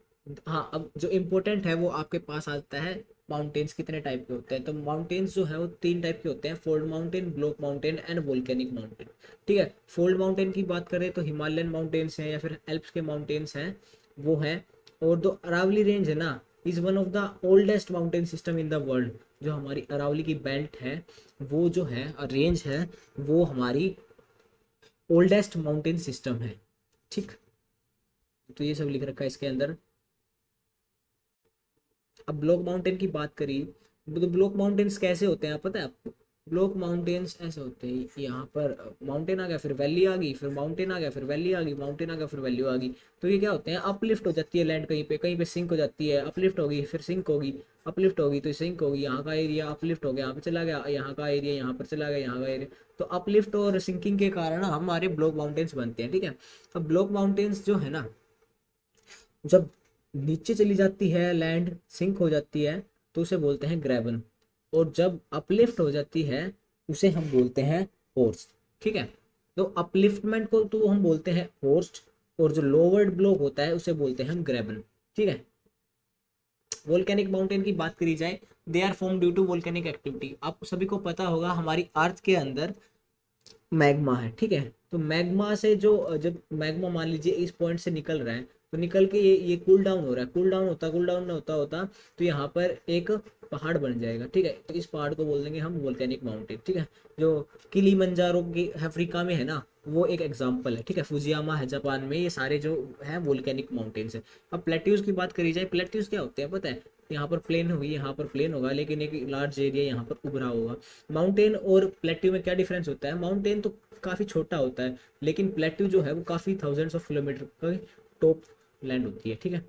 हाँ अब जो इम्पोर्टेंट है वो आपके पास आता है, माउंटेन्स कितने टाइप के होते हैं। तो माउंटेन्स जो है वो 3 टाइप के होते हैं, fold mountain, block mountain and volcanic mountain. ठीक है, फोल्ड माउंटेन की बात करें तो हिमालयन माउंटेन्स हैं या फिर एल्प्स के माउंटेन्स हैं वो हैं, और जो अरावली रेंज है ना is one of the oldest mountain system in the world. जो हमारी अरावली की बेल्ट है वो जो है रेंज है वो हमारी ओल्डेस्ट माउंटेन सिस्टम है। ठीक, तो ये सब लिख रखा है इसके अंदर। अब ब्लॉक माउंटेन की बात करी तो ब्लॉक माउंटेन्स कैसे होते हैं आप पता है आपको। ब्लॉक माउंटेन्स ऐसे होते हैं, यहाँ पर माउंटेन आ गया फिर वैली आ गई, फिर माउंटेन आ गया फिर वैली आ गई, माउंटेन आ गया फिर वैली आ गई। तो ये क्या होते हैं, अपलिफ्ट हो जाती है लैंड, कहीं पे सिंक हो जाती है, अपलिफ्ट होगी फिर सिंक होगी, अपलिफ्ट होगी तो सिंक होगी, यहाँ का एरिया अपलिफ्ट हो गया यहाँ पे चला गया, यहाँ का एरिया यहाँ पर चला गया, यहाँ का एरिया, तो अपलिफ्ट और सिंकिंग के कारण हमारे ब्लॉक माउंटेन्स बनते हैं। ठीक है, अब ब्लॉक माउंटेन्स जो है ना जब नीचे चली जाती है लैंड, सिंक हो जाती है तो उसे बोलते हैं ग्रेवन, और जब अपलिफ्ट हो जाती है उसे हम बोलते हैं होर्स्ट। ठीक है, तो अपलिफ्टमेंट को तो हम बोलते हैं होर्स्ट, और जो लोवर्ड ब्लॉक होता है उसे बोलते हैं हम ग्रेवन। ठीक है, वोल्केनिक माउंटेन की बात करी जाए, they are form due to volcanic activity. आप सभी को पता होगा हमारी अर्थ के अंदर मैग्मा है। ठीक है, तो मैग्मा से जो जब मैग्मा मान लीजिए इस पॉइंट से निकल रहा है तो निकल के ये कूल डाउन हो रहा है, कूल डाउन होता होता तो यहाँ पर एक पहाड़ बन जाएगा, ठीक है। तो इस पहाड़ को बोल देंगे हम वोल्केनिक माउंटेन, ठीक है। जो किलीमंजारो की अफ्रीका में है ना, वो एक एग्जाम्पल है, ठीक है। फुजियामा है जापान में, ये सारे जो है वोल्केनिक माउंटेन्स है। अब प्लेट्यूज की बात करी जाए, प्लेट्यूज क्या होते हैं पता है? यहाँ पर प्लेन होगी, यहाँ पर प्लेन होगा, लेकिन एक लार्ज एरिया यहाँ पर उभरा होगा। माउंटेन और प्लेट्यू में क्या डिफरेंस होता है? माउंटेन तो काफ़ी छोटा होता है, लेकिन प्लेट्यू जो है वो काफ़ी थाउजेंड्स ऑफ किलोमीटर का टॉप लैंड होती है, ठीक है।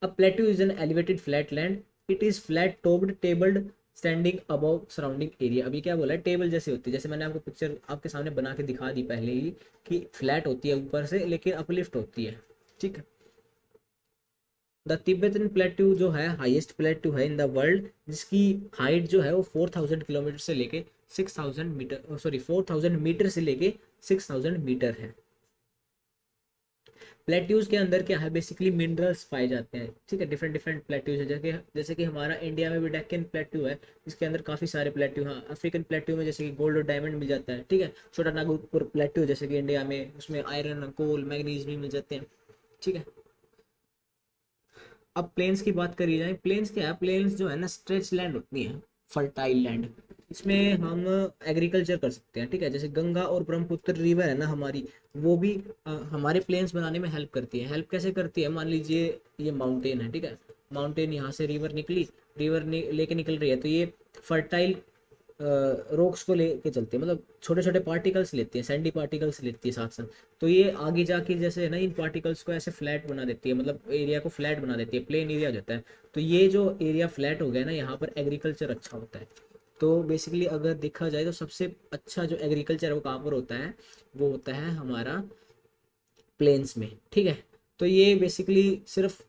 अब plateau is an elevated flat land, it is flat topped tabled standing above surrounding area. अभी क्या बोला है? टेबल जैसे होती है, जैसे मैंने आपको पिक्चर आपके सामने बना के दिखा दी पहले ही कि फ्लैट होती है ऊपर से, लेकिन अपलिफ्ट होती है, ठीक है। द तिब्बतन प्लेट्यू जो है हाईएस्ट प्लेट्यू है इन द वर्ल्ड, जिसकी हाइट जो है वो 4000 किलोमीटर से लेके 6000 मीटर, सॉरी 4000 मीटर से लेके 6000 मीटर है। प्लेट्यूज के अंदर क्या है? बेसिकली मिनरल्स पाए जाते हैं, ठीक है। डिफरेंट डिफरेंट प्लेट्यूज है, जैसे कि हमारा इंडिया में भी डेक्कन प्लेट्यू है, इसके अंदर काफ़ी सारे प्लेट्यू। हाँ, अफ्रीकन प्लेट्यू में जैसे कि गोल्ड और डायमंड मिल जाता है, ठीक है। छोटा नागपुर प्लेट्यू जैसे कि इंडिया में, उसमें आयरन कोल मैग्नीज भी मिल जाते हैं, ठीक है। अब प्लेन्स की बात करी जाए, प्लेन्स क्या है? प्लेन्स जो है ना स्ट्रेच लैंड होती है, फर्टाइल लैंड। इसमें हम एग्रीकल्चर कर सकते हैं, ठीक है। जैसे गंगा और ब्रह्मपुत्र रिवर है ना हमारी, वो भी हमारे प्लेन्स बनाने में हेल्प करती है। हेल्प कैसे करती है? मान लीजिए ये माउंटेन है, ठीक है। माउंटेन यहाँ से रिवर निकली, लेके निकल रही है, तो ये फर्टाइल रॉक्स को लेके चलती है, मतलब छोटे छोटे पार्टिकल्स लेती है, सैंडी पार्टिकल्स लेती है साथ साथ। तो ये आगे जाके जैसे है ना, इन पार्टिकल्स को ऐसे फ्लैट बना देती है, मतलब एरिया को फ्लैट बना देती है, प्लेन एरिया हो जाता है। तो ये जो एरिया फ्लैट हो गया ना, यहाँ पर एग्रीकल्चर अच्छा होता है। तो बेसिकली अगर देखा जाए तो सबसे अच्छा जो एग्रीकल्चर है वो कहाँ पर होता है? वो होता है हमारा प्लेन्स में, ठीक है। तो ये बेसिकली सिर्फ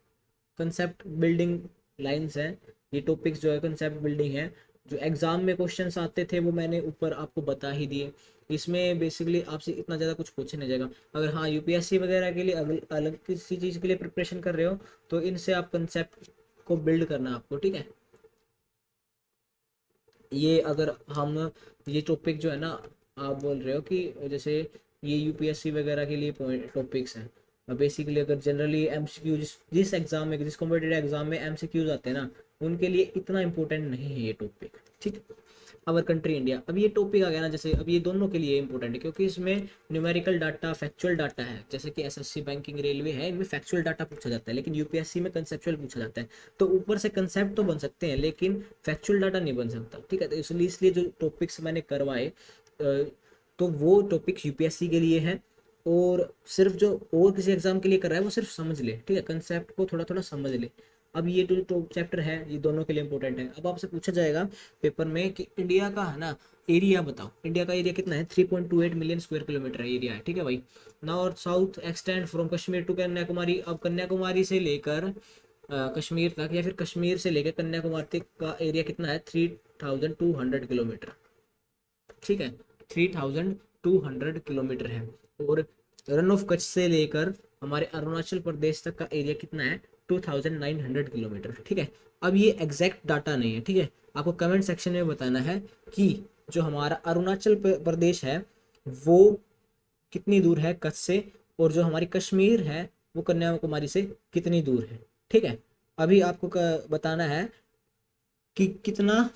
कंसेप्ट बिल्डिंग लाइंस है, ये टॉपिक्स जो है कंसेप्ट बिल्डिंग है। जो एग्जाम में क्वेश्चंस आते थे वो मैंने ऊपर आपको बता ही दिए। इसमें बेसिकली आपसे इतना ज़्यादा कुछ पूछा नहीं जाएगा। अगर हाँ यूपीएससी वगैरह के लिए अलग किसी चीज़ के लिए प्रिपरेशन कर रहे हो, तो इनसे आप कंसेप्ट को बिल्ड करना आपको, ठीक है। ये अगर हम ये टॉपिक जो है ना, आप बोल रहे हो कि जैसे ये यूपीएससी वगैरह के लिए पॉइंट टॉपिक्स हैं। बेसिकली अगर जनरली एमसीक्यू जिस एग्जाम में, जिस कॉम्पिटेटिव एग्जाम में एमसीक्यूज आते हैं ना, उनके लिए इतना इंपॉर्टेंट नहीं है ये टॉपिक, ठीक है। अवर कंट्री इंडिया, अब ये टॉपिक आ गया ना, जैसे अब ये दोनों के लिए इंपॉर्टेंट है, क्योंकि इसमें न्यूमेरिकल डाटा, फैक्चुअल डाटा है। जैसे कि एसएससी, बैंकिंग, रेलवे है, इनमें फैक्चुअल डाटा पूछा जाता है, लेकिन यूपीएससी में कंसेप्चुअल पूछा जाता है। तो ऊपर से कंसेप्ट तो बन सकते हैं, लेकिन फैक्चुअल डाटा नहीं बन सकता, ठीक है। तो इसलिए जो टॉपिक्स मैंने करवाए, तो वो टॉपिक्स यूपीएससी के लिए है। और सिर्फ जो और किसी एग्जाम के लिए कर रहा है वो सिर्फ समझ ले, ठीक है, कंसेप्ट को थोड़ा थोड़ा समझ ले। अब ये जो चैप्टर है ये दोनों के लिए इंपॉर्टेंट है। अब आपसे पूछा जाएगा पेपर में कि इंडिया का है ना एरिया बताओ, इंडिया का एरिया कितना है? 3.28 मिलियन स्क्वायर किलोमीटर एरिया है, ठीक है भाई। North south extend from Kashmir to Kanyakumari. अब कन्याकुमारी से लेकर कश्मीर तक, या फिर कश्मीर से लेकर कन्याकुमारी तक का एरिया कितना है? 3200 किलोमीटर, ठीक है। 3200 किलोमीटर है। और रन ऑफ कच्छ से लेकर हमारे अरुणाचल प्रदेश तक का एरिया कितना है? 2900 किलोमीटर, ठीक है। अब ये एग्जैक्ट डाटा नहीं है, ठीक है। आपको कमेंट सेक्शन में बताना है कि जो हमारा अरुणाचल प्रदेश है वो कितनी दूर है कच्छ से, और जो हमारी कश्मीर है वो कन्याकुमारी से कितनी दूर है, ठीक है। अभी आपको बताना है कि कितना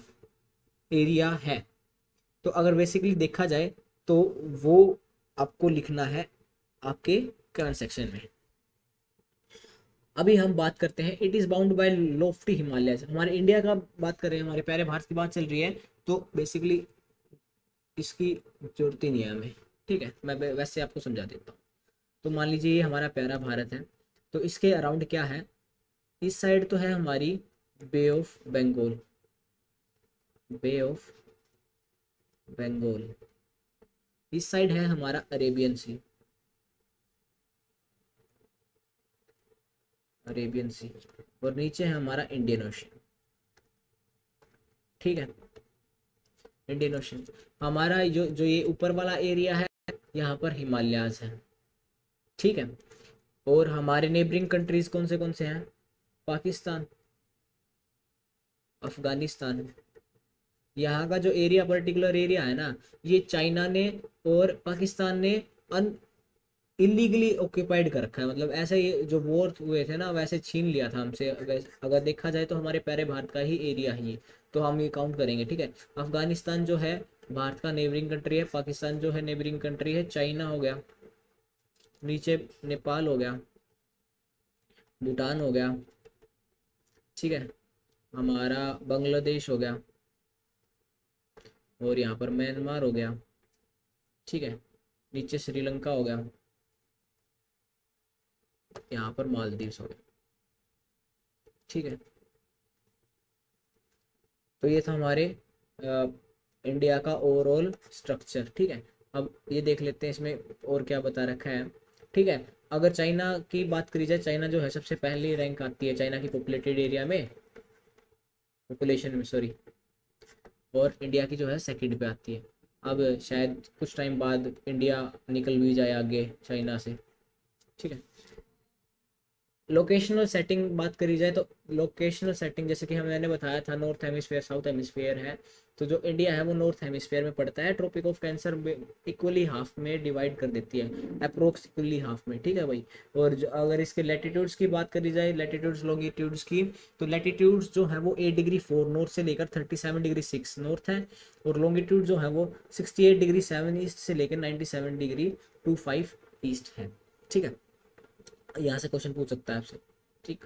एरिया है। तो अगर बेसिकली देखा जाए तो वो आपको लिखना है आपके कमेंट सेक्शन में। अभी हम बात करते हैं, it is bound by Loftie Himalaya. हमारे इंडिया का बात कर रहे हैं, हमारे प्यारे भारत की बात चल रही है, तो बेसिकली इसकी जरूरत ही नहीं है हमें, ठीक है। मैं वैसे आपको समझा देता हूँ। तो मान लीजिए ये हमारा प्यारा भारत है, तो इसके अराउंड क्या है? इस साइड तो है हमारी Bay of Bengal, Bay of Bengal. इस साइड है हमारा अरेबियन सी, अरेबियन सी। और नीचे है हमारा इंडियन ओशन, ठीक है। इंडियन ओशन हमारा जो जो ये ऊपर वाला एरिया है, यहाँ पर हिमालयाज है, ठीक है। और हमारे नेबरिंग कंट्रीज कौन से हैं? पाकिस्तान, अफगानिस्तान। यहाँ का जो एरिया, पर्टिकुलर एरिया है ना, ये चाइना ने और पाकिस्तान ने इलीगली ऑक्यूपाइड कर रखा है, मतलब ऐसे ये जो वॉर हुए थे ना वैसे छीन लिया था हमसे। अगर देखा जाए तो हमारे प्यारे भारत का ही एरिया है ये, तो हम ये काउंट करेंगे, ठीक है। अफगानिस्तान जो है भारत का नेबरिंग कंट्री है, पाकिस्तान जो है नेबरिंग कंट्री है, चाइना हो गया, नीचे नेपाल हो गया, भूटान हो गया, ठीक है, हमारा बांग्लादेश हो गया, और यहाँ पर म्यांमार हो गया, ठीक है, नीचे श्रीलंका हो गया, यहाँ पर मालदीव हो गया, ठीक है। तो ये था हमारे इंडिया का ओवरऑल स्ट्रक्चर, ठीक है। अब ये देख लेते हैं इसमें और क्या बता रखा है, ठीक है। अगर चाइना की बात करी जाए, चाइना जो है सबसे पहली रैंक आती है चाइना की पॉपुलेटेड एरिया में, पॉपुलेशन में सॉरी, और इंडिया की जो है सेकंड पे आती है। अब शायद कुछ टाइम बाद इंडिया निकल भी जाए आगे चाइना से, ठीक है। लोकेशनल सेटिंग बात करी जाए तो लोकेशनल सेटिंग जैसे कि मैंने बताया था, नॉर्थ हेमिस्फेयर साउथ हेमिस्फेयर है, तो जो इंडिया है वो नॉर्थ हेमिस्फेयर में पड़ता है। Tropic of cancer equally half में डिवाइड कर देती है, अप्रोक्स इक्वली हाफ में, ठीक है भाई। और अगर इसके लैटिट्यूड्स की बात करी जाए, लैटिट्यूड्स लॉन्गिट्यूड्स की, तो लैटिट्यूड्स जो है वो 8°4 नॉर्थ से लेकर 37°6 नॉर्थ है, और लॉन्गिट्यूड जो है वो 68°7 ईस्ट से लेकर 97°25 ईस्ट है, ठीक है। यहाँ से क्वेश्चन पूछ सकता है आपसे, ठीक।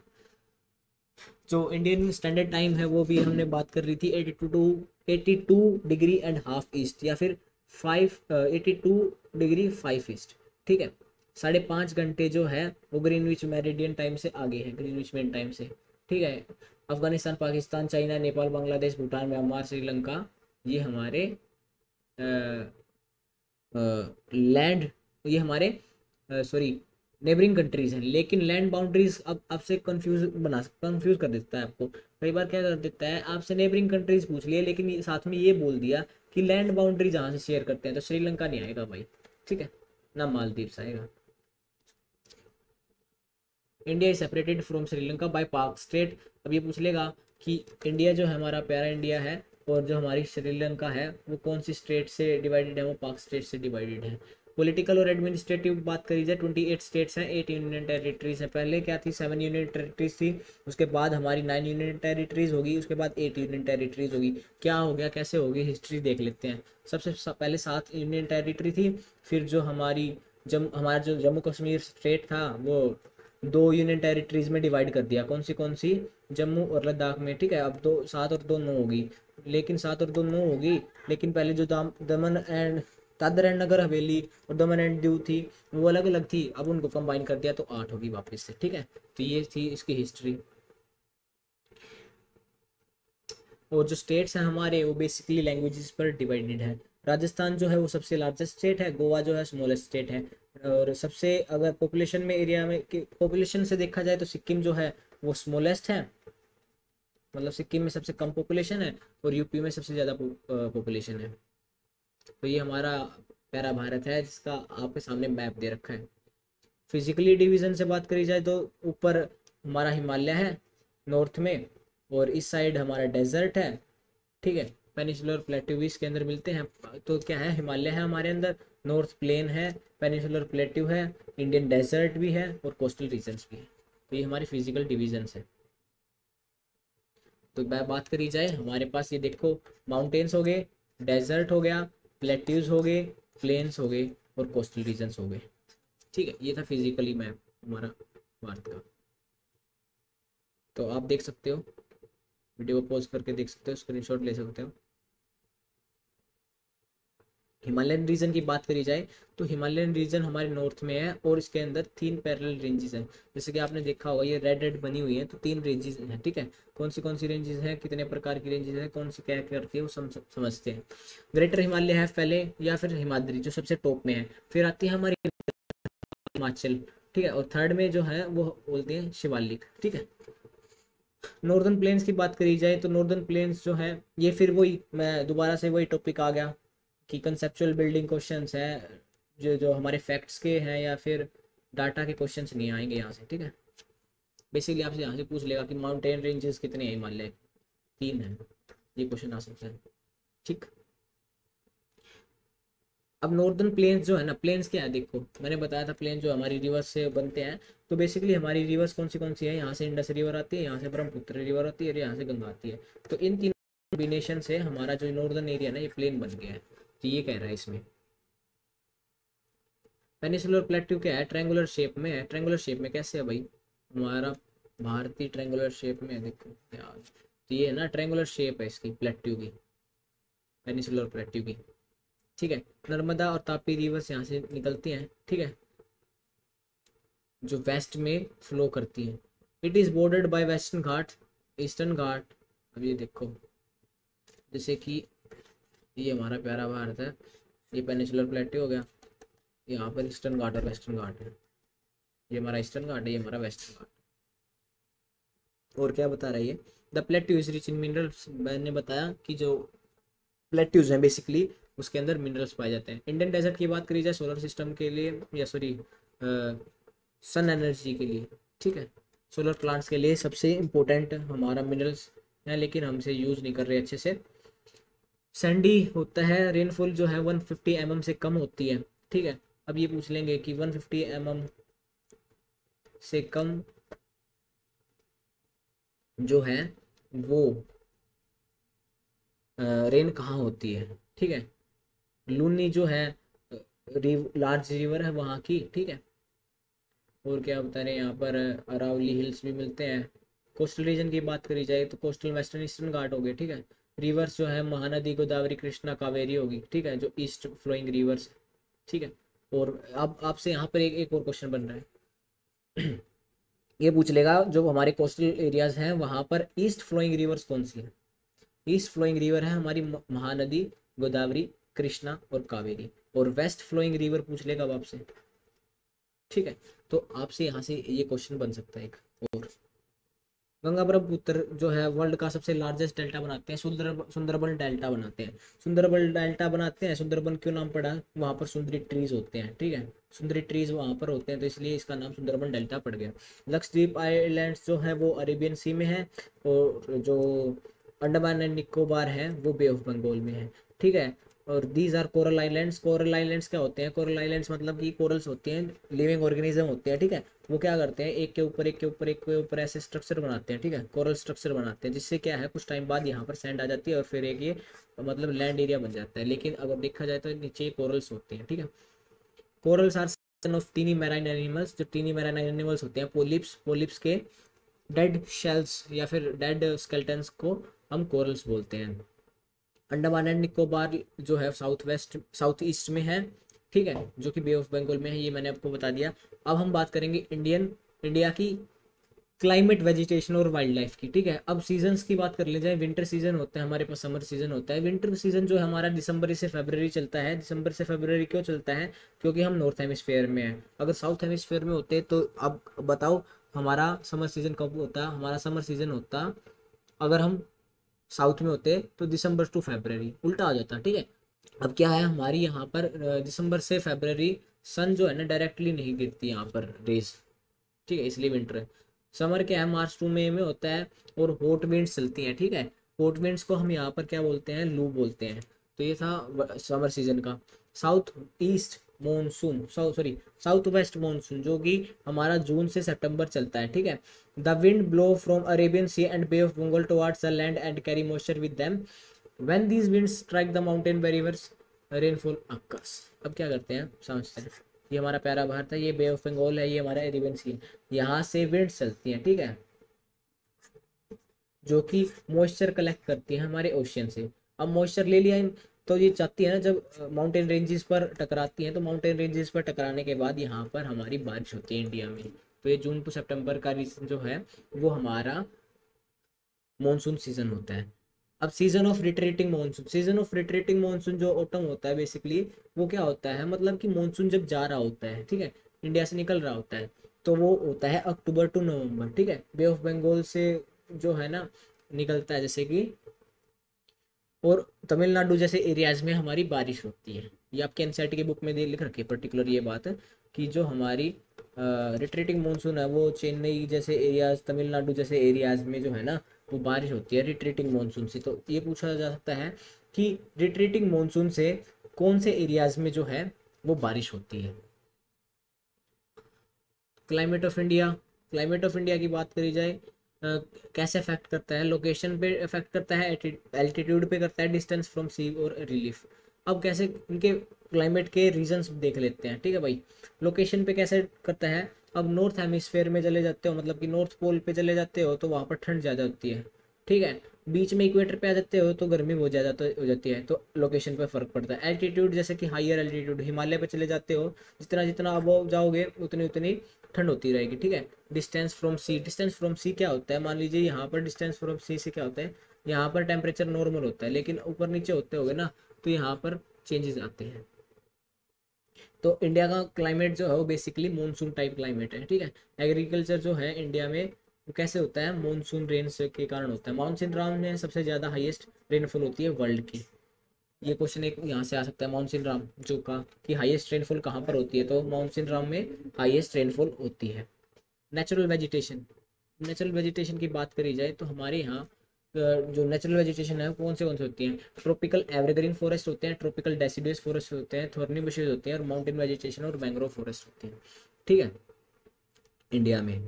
जो इंडियन स्टैंडर्ड टाइम है वो भी हमने बात कर रही थी 82°1/2 ईस्ट, या फिर 82°5 ईस्ट, ठीक है। 5.5 घंटे जो है वो ग्रीनविच मेरिडियन टाइम से आगे है, ग्रीनविच मेन टाइम से, ठीक है। अफगानिस्तान, पाकिस्तान, चाइना, नेपाल, बांग्लादेश, भूटान, म्यांमार, श्रीलंका, ये हमारे लैंड, ये हमारे सॉरी नेबरिंग कंट्रीज हैं। लेकिन लैंड बाउंड्रीज अब आपसे कंफ्यूज कर देता है आपको, कई बार क्या कर देता है, आपसे नेबरिंग कंट्रीज पूछ लिए लेकिन साथ में ये बोल दिया कि लैंड बाउंड्री जहाँ से शेयर करते हैं, तो श्रीलंका नहीं आएगा भाई, ठीक है, ना मालदीव्स आएगा। India is separated from Sri Lanka by Palk Strait. अब ये पूछ लेगा कि इंडिया जो है हमारा प्यारा इंडिया है, और जो हमारी श्रीलंका है वो कौन सी स्टेट से डिवाइडेड है, वो पाक स्टेट से डिवाइडेड है। पॉलिटिकल और एडमिनिस्ट्रेटिव बात करी जाए, 28 स्टेट्स हैं, 8 यूनियन टेरिटरीज हैं। पहले क्या थी, 7 यूनियन टेरिटरीज थी, उसके बाद हमारी 9 यूनियन टेरिटरीज होगी, उसके बाद 8 यूनियन टेरिटरीज होगी। क्या हो गया, कैसे होगी, हिस्ट्री देख लेते हैं। सबसे पहले 7 यूनियन टेरिटरी थी, फिर जो हमारी हमारा जो जम्मू कश्मीर स्टेट था वो 2 यूनियन टेरिटरीज में डिवाइड कर दिया, कौन सी, जम्मू और लद्दाख में, ठीक है। अब 7 और 2 9 होगी, लेकिन 7 और 2 9 होगी, लेकिन पहले जो दमन एंड दादर एंड नगर हवेली और दमन एंड दीव थी वो अलग अलग थी, अब उनको कंबाइन कर दिया तो 8 होगी वापस से, ठीक है। तो ये थी इसकी हिस्ट्री। और जो स्टेट्स हैं हमारे वो बेसिकली लैंग्वेजेस पर डिवाइडेड है। राजस्थान जो है वो सबसे लार्जेस्ट स्टेट है, गोवा जो है स्मॉलेस्ट स्टेट है, और सबसे अगर पॉपुलेशन में एरिया में पॉपुलेशन से देखा जाए तो सिक्किम जो है वो स्मॉलेस्ट है, मतलब सिक्किम में सबसे कम पॉपुलेशन है और यूपी में सबसे ज़्यादा पॉपुलेशन है। तो ये हमारा प्यारा भारत है जिसका आपके सामने मैप दे रखा है। फिजिकली डिवीजन से बात करी जाए तो ऊपर हमारा हिमालय है नॉर्थ में, और इस साइड हमारा डेजर्ट है, ठीक है। पेनिसुलर प्लेट्यू भी इसके अंदर मिलते हैं। तो क्या है, हिमालय है हमारे अंदर, नॉर्थ प्लेन है, पेनिसुलर प्लेट्यू है, इंडियन डेजर्ट भी है और कोस्टल रीजन्स भी है। तो ये हमारी फिजिकल डिवीजन्स है। तो बात करी जाए हमारे पास ये देखो, माउंटेन्स हो गए, डेजर्ट हो गया, प्लेट्यूज हो गए, प्लेन्स हो गए और कोस्टल रीजन्स हो गए, ठीक है। ये था फिजिकली मैप हमारा भारत का। तो आप देख सकते हो, वीडियो को पॉज करके देख सकते हो, स्क्रीनशॉट ले सकते हो। हिमालयन रीजन की बात करी जाए तो हिमालयन रीजन हमारे नॉर्थ में है, और इसके अंदर 3 पैरेलल रेंजेस हैं। जैसे कि आपने देखा होगा ये रेड रेड बनी हुई है, तो 3 रेंजेस हैं, ठीक है। कौन सी रेंजेस हैं, कितने प्रकार की रेंजेस हैं, कौन सी क्या करती है वो समझते हैं। ग्रेटर हिमालय है पहले, या फिर हिमाद्री जो सबसे टॉप में है, फिर आती है हमारी हिमाचल, ठीक है, और थर्ड में जो है वो बोलते हैं शिवालिक, ठीक है। नॉर्दर्न प्लेन्स की बात करी जाए तो नॉर्दर्न प्लेन्स जो है ये फिर वही, मैं दोबारा से वही टॉपिक आ गया कि कंसेप्चुअल बिल्डिंग क्वेश्चंस हैं, जो जो हमारे फैक्ट्स के हैं या फिर डाटा के क्वेश्चंस नहीं आएंगे यहाँ से, ठीक है। बेसिकली आपसे यहाँ से पूछ लेगा कि माउंटेन रेंजेस कितने हैं, हिमालय 3 है, ये क्वेश्चन आ सकता है, ठीक। अब नॉर्दर्न प्लेन्स जो है ना, प्लेन्स क्या है देखो, मैंने बताया था प्लेन जो हमारी रिवर्स से बनते हैं। तो बेसिकली हमारी रिवर्स कौन सी है, यहाँ से इंडस रिवर आती है, यहाँ से ब्रह्मपुत्र रिवर आती है और यहाँ से गंगा आती है। तो इन तीन कॉम्बिनेशन से हमारा जो नॉर्दर्न एरिया ना ये प्लेन बन गया है। तो ये कह रहा है इसमें पेनिसुलर प्लेट्यू क्या है, ट्रायंगुलर शेप में है। ट्रायंगुलर शेप में कैसे है भाई, हमारा भारतीय ट्रायंगुलर शेप में है, देखो यार। तो ये है ना ट्रायंगुलर शेप है इसकी प्लेट्यू की, पेनिसुलर प्लेट्यू की, ठीक है। नर्मदा और तापी रिवर्स यहाँ से निकलती हैं, ठीक है, जो वेस्ट में फ्लो करती हैं। It is bordered by Western Ghat, Eastern Ghat. अब ये देखो, जैसे कि ये हमारा प्यारा भारत है, ये पेनिसुलर प्लेट्यू हो गया, यहाँ पर ईस्टर्न घाट और वेस्टर्न घाट है। ये हमारा ईस्टर्न घाट है, ये हमारा वेस्टर्न घाट। और क्या बता रहा है ये, the plateau is rich in minerals. मैंने बताया कि जो प्लेट्यूज हैं बेसिकली उसके अंदर मिनरल्स पाए जाते हैं। इंडियन डेजर्ट की बात करी जाए सोलर सिस्टम के लिए, या सॉरी सन एनर्जी के लिए, ठीक है, सोलर प्लांट्स के लिए सबसे इम्पोर्टेंट हमारा मिनरल्स है, लेकिन हमसे यूज़ नहीं कर रहे अच्छे से। सैंडी होता है, रेनफॉल जो है 150 mm से कम होती है, ठीक है। अब ये पूछ लेंगे कि 150 mm से कम जो है वो रेन कहाँ होती है, ठीक है। लूनी जो है लार्ज रिवर है वहाँ की, ठीक है। और क्या बता रहे हैं यहाँ पर, अरावली हिल्स भी मिलते हैं। कोस्टल रीजन की बात करी जाए तो कोस्टल वेस्टर्न ईस्टर्न घाट हो गए, ठीक है। रिवर्स जो है महानदी, गोदावरी, कृष्णा, कावेरी होगी, ठीक है, जो ईस्ट फ्लोइंग रिवर्स, ठीक है। और अब आपसे यहाँ पर एक और क्वेश्चन बन रहा है ये पूछ लेगा जो हमारे कोस्टल एरियाज हैं वहाँ पर ईस्ट फ्लोइंग रिवर्स कौन सी है। ईस्ट फ्लोइंग रिवर है हमारी महानदी, गोदावरी, कृष्णा और कावेरी। और वेस्ट फ्लोइंग रिवर पूछ लेगा अब आपसे, ठीक है। तो आपसे यहाँ से ये क्वेश्चन बन सकता है एक और। गंगा ब्रह्मपुत्र जो है वर्ल्ड का सबसे लार्जेस्ट डेल्टा बनाते हैं, सुंदरबन डेल्टा बनाते हैं। सुंदरबन डेल्टा बनाते हैं, सुंदरबन क्यों नाम पड़ा, वहाँ पर सुंदरी ट्रीज होते हैं, ठीक है, सुंदरी ट्रीज वहाँ पर होते हैं, तो इसलिए इसका नाम सुंदरबन डेल्टा पड़ गया। लक्षद्वीप आइलैंड्स जो है वो अरेबियन सी में है, और जो अंडमान एंड निकोबार है वो बे ऑफ बंगाल में है, ठीक है। और these are coral islands. Coral islands क्या होते हैं, कोरल आइलैंड्स मतलब कि कोरल्स होती हैं, लिविंग ऑर्गेनिज्म होते हैं, ठीक है। वो क्या करते हैं, एक के ऊपर एक के ऊपर एक के ऊपर ऐसे स्ट्रक्चर बनाते हैं, ठीक है, कोरल स्ट्रक्चर बनाते हैं, जिससे क्या है कुछ टाइम बाद यहाँ पर सैंड आ जाती है और फिर एक ये मतलब लैंड एरिया बन जाता है। लेकिन अगर देखा जाए तो नीचे कोरल्स होते हैं, ठीक है। Corals are of tiny marine animals. जो टीनी मैराइन एनिमल्स होते हैं पोलिप्स, पोलिप्स के डेड शेल्स या फिर डेड स्केल्टन्स को हम कोरल्स बोलते हैं। अंडमान एंड निकोबार जो है साउथ ईस्ट में है, ठीक है, जो कि बे ऑफ बंगाल में है, ये मैंने आपको बता दिया। अब हम बात करेंगे इंडिया की क्लाइमेट, वेजिटेशन और वाइल्ड लाइफ की, ठीक है। अब सीजन्स की बात कर ले जाए, विंटर सीजन होता है हमारे पास, समर सीजन होता है। विंटर सीजन जो है हमारा दिसंबर से फरवरी चलता है। दिसंबर से फरवरी क्यों चलता है, क्योंकि हम नॉर्थ हेमिस्फेयर में हैं। अगर साउथ हेमिस्फेयर में होते तो अब बताओ हमारा समर सीजन कब होता, हमारा समर सीजन होता अगर हम साउथ में होते तो दिसंबर टू फरवरी, उल्टा आ जाता, ठीक है। अब क्या है हमारी यहाँ पर दिसंबर से फरवरी सन जो है ना डायरेक्टली नहीं गिरती यहाँ पर रेज, ठीक है, इसलिए विंटर है। समर क्या है मार्च टू मई में होता है, और हॉट विंड्स चलती हैं, ठीक है। हॉट विंड्स को हम यहाँ पर क्या बोलते हैं, लू बोलते हैं। तो ये था समर सीजन का। South east monsoon, south west monsoon जो कि हमारा जून से सितंबर चलता है, ठीक है। The wind blow from Arabian Sea and Bay of Bengal towards the land and carry moisture with them. When these winds strike the mountain barriers rainfall occurs. अब क्या करते हैं समझते हैं। ये हमारा प्यारा भारत है, ये बे ऑफ बंगाल है, ये हमारा अरेबियन सी है, यहाँ से विंड्स चलती हैं, ठीक है, जो कि मॉइस्चर कलेक्ट करती है हमारे ओशियन से। अब मॉइस्चर ले लिया तो ये चाहती है ना जब माउंटेन रेंजेस पर टकराती हैं, तो माउंटेन रेंजेस पर टकराने के बाद यहाँ पर हमारी बारिश होती है इंडिया में। तो ये जून टू सितंबर का रीजन जो है वो हमारा मॉनसून सीजन होता है। अब season of retreating monsoon, season of retreating monsoon जो ऑटम होता है बेसिकली वो क्या होता है, मतलब कि मानसून जब जा रहा होता है, ठीक है, इंडिया से निकल रहा होता है, तो वो होता है अक्टूबर टू नवंबर, ठीक है। बे ऑफ बंगाल से जो है ना निकलता है, जैसे कि, और तमिलनाडु जैसे एरियाज में हमारी बारिश होती है। ये आपके एनसीईआरटी की बुक में लिख रखी है पर्टिकुलर ये बात है कि जो हमारी रिट्रेटिंग मानसून है वो चेन्नई जैसे एरियाज, तमिलनाडु जैसे एरियाज में जो है ना वो बारिश होती है रिट्रेटिंग मानसून से। तो ये पूछा जा सकता है कि रिट्रेटिंग मानसून से कौन से एरियाज में जो है वो बारिश होती है। Climate of India, climate of India की बात करी जाए, कैसे अफेक्ट करता है, लोकेशन पे अफेक्ट करता है, एल्टीट्यूड पे करता है, डिस्टेंस फ्रॉम सी और रिलीफ। अब कैसे इनके क्लाइमेट के रीजंस देख लेते हैं, ठीक है भाई। लोकेशन पे कैसे करता है, अब नॉर्थ हेमिस्फेयर में चले जाते हो, मतलब कि नॉर्थ पोल पे चले जाते हो तो वहाँ पर ठंड ज़्यादा होती है, ठीक है। बीच में इक्वेटर पे आ जाते हो तो गर्मी बहुत ज़्यादा तो हो जाती है, तो लोकेशन पे फर्क पड़ता है। एल्टीट्यूड जैसे कि हाइयर एल्टीट्यूड हिमालय पे चले जाते हो, जितना जितना अब जाओगे उतनी उतनी ठंड होती रहेगी, ठीक है। Distance from sea, distance from sea क्या होता है, मान लीजिए यहाँ पर डिस्टेंस फ्रॉम सी से क्या होता है, यहाँ पर टेम्परेचर नॉर्मल होता है, लेकिन ऊपर नीचे होते होगे ना तो यहाँ पर चेंजेस आते हैं। तो इंडिया का क्लाइमेट जो है वो बेसिकली मानसून टाइप क्लाइमेट है, ठीक है। एग्रीकल्चर जो है इंडिया में वो कैसे होता है, मानसून रेन के कारण होता है। मानसून राउंड में सबसे ज़्यादा हाईएस्ट रेनफॉल होती है वर्ल्ड की। ये क्वेश्चन एक यहाँ से आ सकता है, मानसून राम जो का कि हाईएस्ट रेनफॉल कहाँ पर होती है, तो मानसून राम में हाईएस्ट रेनफॉल होती है। नेचुरल वेजिटेशन, नेचुरल वेजिटेशन की बात करी जाए तो हमारे यहाँ जो नेचुरल वेजिटेशन है कौन से होती हैं, ट्रॉपिकल एवरग्रीन फॉरेस्ट होते हैं, ट्रॉपिकल डेसिडुअस फॉरेस्ट होते हैं, थॉर्नी बुशेस होते हैं, और माउंटेन वेजिटेशन और मैंग्रोव फॉरेस्ट होते हैं, ठीक है। इंडिया में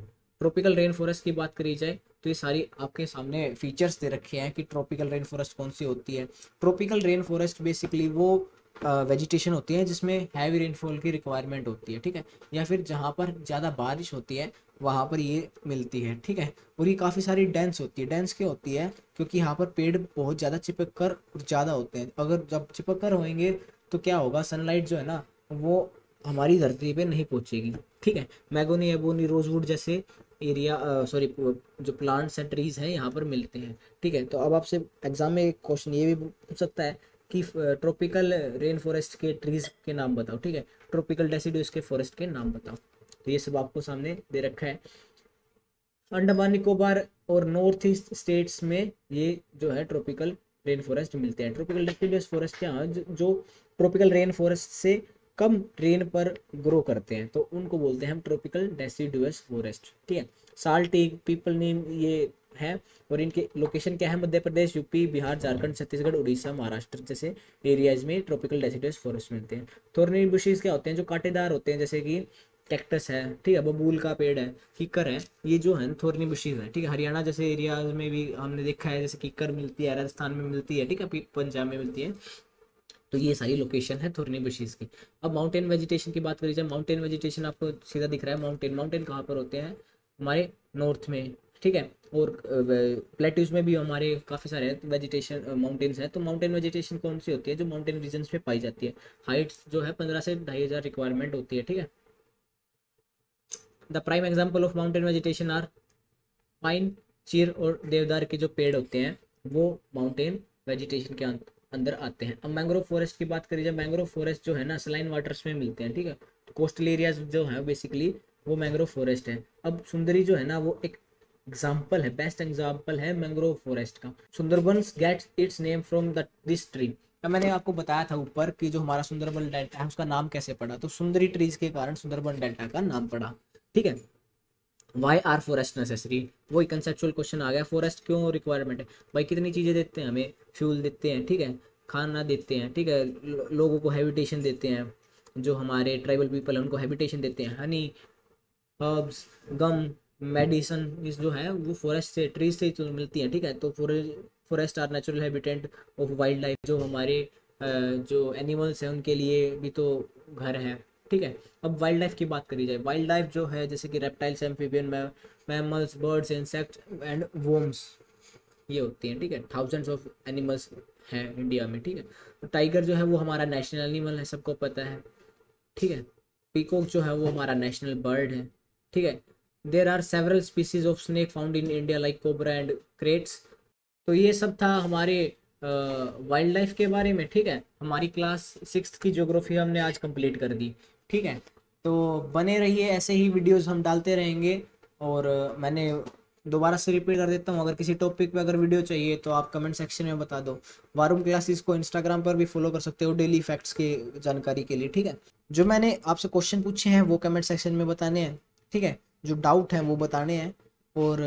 ट्रॉपिकल रेन फॉरेस्ट की बात करी जाए तो ये सारी आपके सामने फीचर्स दे रखे हैं कि ट्रॉपिकल रेन फॉरेस्ट कौन सी होती है। ट्रॉपिकल रेन फॉरेस्ट बेसिकली वो वेजिटेशन होती है जिसमें हैवी रेनफॉल की रिक्वायरमेंट होती है, ठीक है, या फिर जहाँ पर ज़्यादा बारिश होती है वहाँ पर ये मिलती है, ठीक है। और ये काफ़ी सारी डेंस होती है। डेंस क्या होती है, क्योंकि यहाँ पर पेड़ बहुत ज़्यादा चिपक कर ज़्यादा होते हैं, अगर जब चिपक कर होंगे तो क्या होगा, सनलाइट जो है ना वो हमारी धरती पे नहीं पहुँचेगी, ठीक है। मैगोनी एबोनी रोजवुड जैसे एरिया सॉरी जो प्लांट्स हैं ट्रीज हैं यहाँ पर मिलते हैं, ठीक है। तो अब आपसे एग्जाम में एक क्वेश्चन ये भी पूछ सकता है कि ट्रॉपिकल रेन फॉरेस्ट के ट्रीज के नाम बताओ, ठीक है, ट्रॉपिकल डेसिडुअस के फॉरेस्ट के नाम बताओ। तो ये सब आपको सामने दे रखा है। अंडमान निकोबार और नॉर्थ ईस्ट स्टेट्स में ये जो है ट्रॉपिकल रेन फॉरेस्ट मिलते हैं। ट्रॉपिकल डेसिडुअस फॉरेस्ट क्या है, जो ट्रॉपिकल रेन फॉरेस्ट से कम रेन पर ग्रो करते हैं तो उनको बोलते हैं हम ट्रॉपिकल डेसिडुअस फॉरेस्ट, ठीक है। साल्ट टेक पीपल नेम ये है, और इनके लोकेशन क्या है, मध्य प्रदेश, यूपी, बिहार, झारखंड, छत्तीसगढ़, उड़ीसा, महाराष्ट्र जैसे एरियाज में ट्रॉपिकल डेसिडुअस फॉरेस्ट मिलते हैं। थॉर्नी बुशेस क्या होते हैं, जो कांटेदार होते हैं, जैसे कि कैक्टस है, ठीक है, बबूल का पेड़ है, कीकर है, ये जो है थॉर्नी बुशेस है, ठीक है। हरियाणा जैसे एरियाज में भी हमने देखा है जैसे कीकर मिलती है, राजस्थान में मिलती है, ठीक है, पंजाब में मिलती है। तो ये सारी लोकेशन है थॉर्नी बुशेस की। अब माउंटेन वेजिटेशन की बात करी जाए, माउंटेन वेजिटेशन आपको सीधा दिख रहा है, माउंटेन माउंटेन कहाँ पर होते हैं, हमारे नॉर्थ में, ठीक है। और प्लेट्यूज में भी हमारे काफ़ी सारे वेजिटेशन माउंटेन्स हैं। तो माउंटेन वेजिटेशन कौन सी होती है, जो माउंटेन रीजन्स में पाई जाती है। हाइट्स जो है 15 से 2500 रिक्वायरमेंट होती है, ठीक है। The prime example of mountain vegetation are pine, chir और देवदार के जो पेड़ होते हैं वो माउंटेन वेजिटेशन के अंदर आते हैं। अब मैंग्रोव फॉरेस्ट की बात करी जाए, मैंग्रोव फॉरेस्ट जो है ना सलाइन वाटर्स में मिलते हैं, ठीक है। कोस्टल एरियाज जो है बेसिकली वो मैंग्रोव फॉरेस्ट है। अब सुंदरी जो है ना वो एक एग्जाम्पल है, बेस्ट एग्जाम्पल है मैंग्रोव फॉरेस्ट का। Sundarbans gets its name from the this tree. अब मैंने आपको बताया था ऊपर कि जो हमारा सुंदरबन डेल्टा है उसका नाम कैसे पड़ा, तो सुंदरी ट्रीज के कारण सुंदरबन डेल्टा का नाम पड़ा, ठीक है। वाई आर फॉरेस्ट नेसेसरी, वही कंसेप्चुअल क्वेश्चन आ गया, फॉरेस्ट क्यों रिक्वायरमेंट है भाई, कितनी चीज़ें देते हैं हमें, फ्यूल देते हैं, ठीक है, खाना देते हैं, ठीक है, लोगों को हैबिटेशन देते हैं, जो हमारे ट्राइबल पीपल हैं उनको हैबिटेशन देते हैं, हनी, हर्ब्स, गम, मेडिसन, इस जो है वो फॉरेस्ट से ट्रीज से तो मिलती है, ठीक है। तो forest are natural habitat of wildlife, जो हमारे जो एनिमल्स हैं उनके लिए भी तो घर है, ठीक है। अब वाइल्ड लाइफ की बात करी जाए, वाइल्ड लाइफ जो है जैसे कि reptiles, amphibian, mammals, birds, insect and वोम्स ये होती हैं, ठीक है। थाउजेंड्स ऑफ एनिमल्स हैं इंडिया में, ठीक है। तो टाइगर जो है वो हमारा नेशनल एनिमल है, सबको पता है, ठीक है। पीकॉक जो है वो हमारा नेशनल बर्ड है, ठीक है। There are several species of snake found in India like cobra and kraits. तो ये सब था हमारे वाइल्ड लाइफ के बारे में, ठीक है। हमारी क्लास 6 की ज्योग्राफी हमने आज कंप्लीट कर दी, ठीक है। तो बने रहिए, ऐसे ही वीडियोस हम डालते रहेंगे। और मैंने दोबारा से रिपीट कर देता हूँ, अगर किसी टॉपिक पे अगर वीडियो चाहिए तो आप कमेंट सेक्शन में बता दो। वारूम क्लासेस को इंस्टाग्राम पर भी फॉलो कर सकते हो डेली फैक्ट्स की जानकारी के लिए, ठीक है। जो मैंने आपसे क्वेश्चन पूछे हैं वो कमेंट सेक्शन में बताने हैं, ठीक है। जो डाउट है वो बताने हैं, और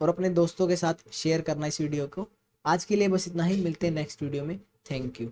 अपने दोस्तों के साथ शेयर करना इस वीडियो को। आज के लिए बस इतना ही, मिलते हैं नेक्स्ट वीडियो में। Thank you.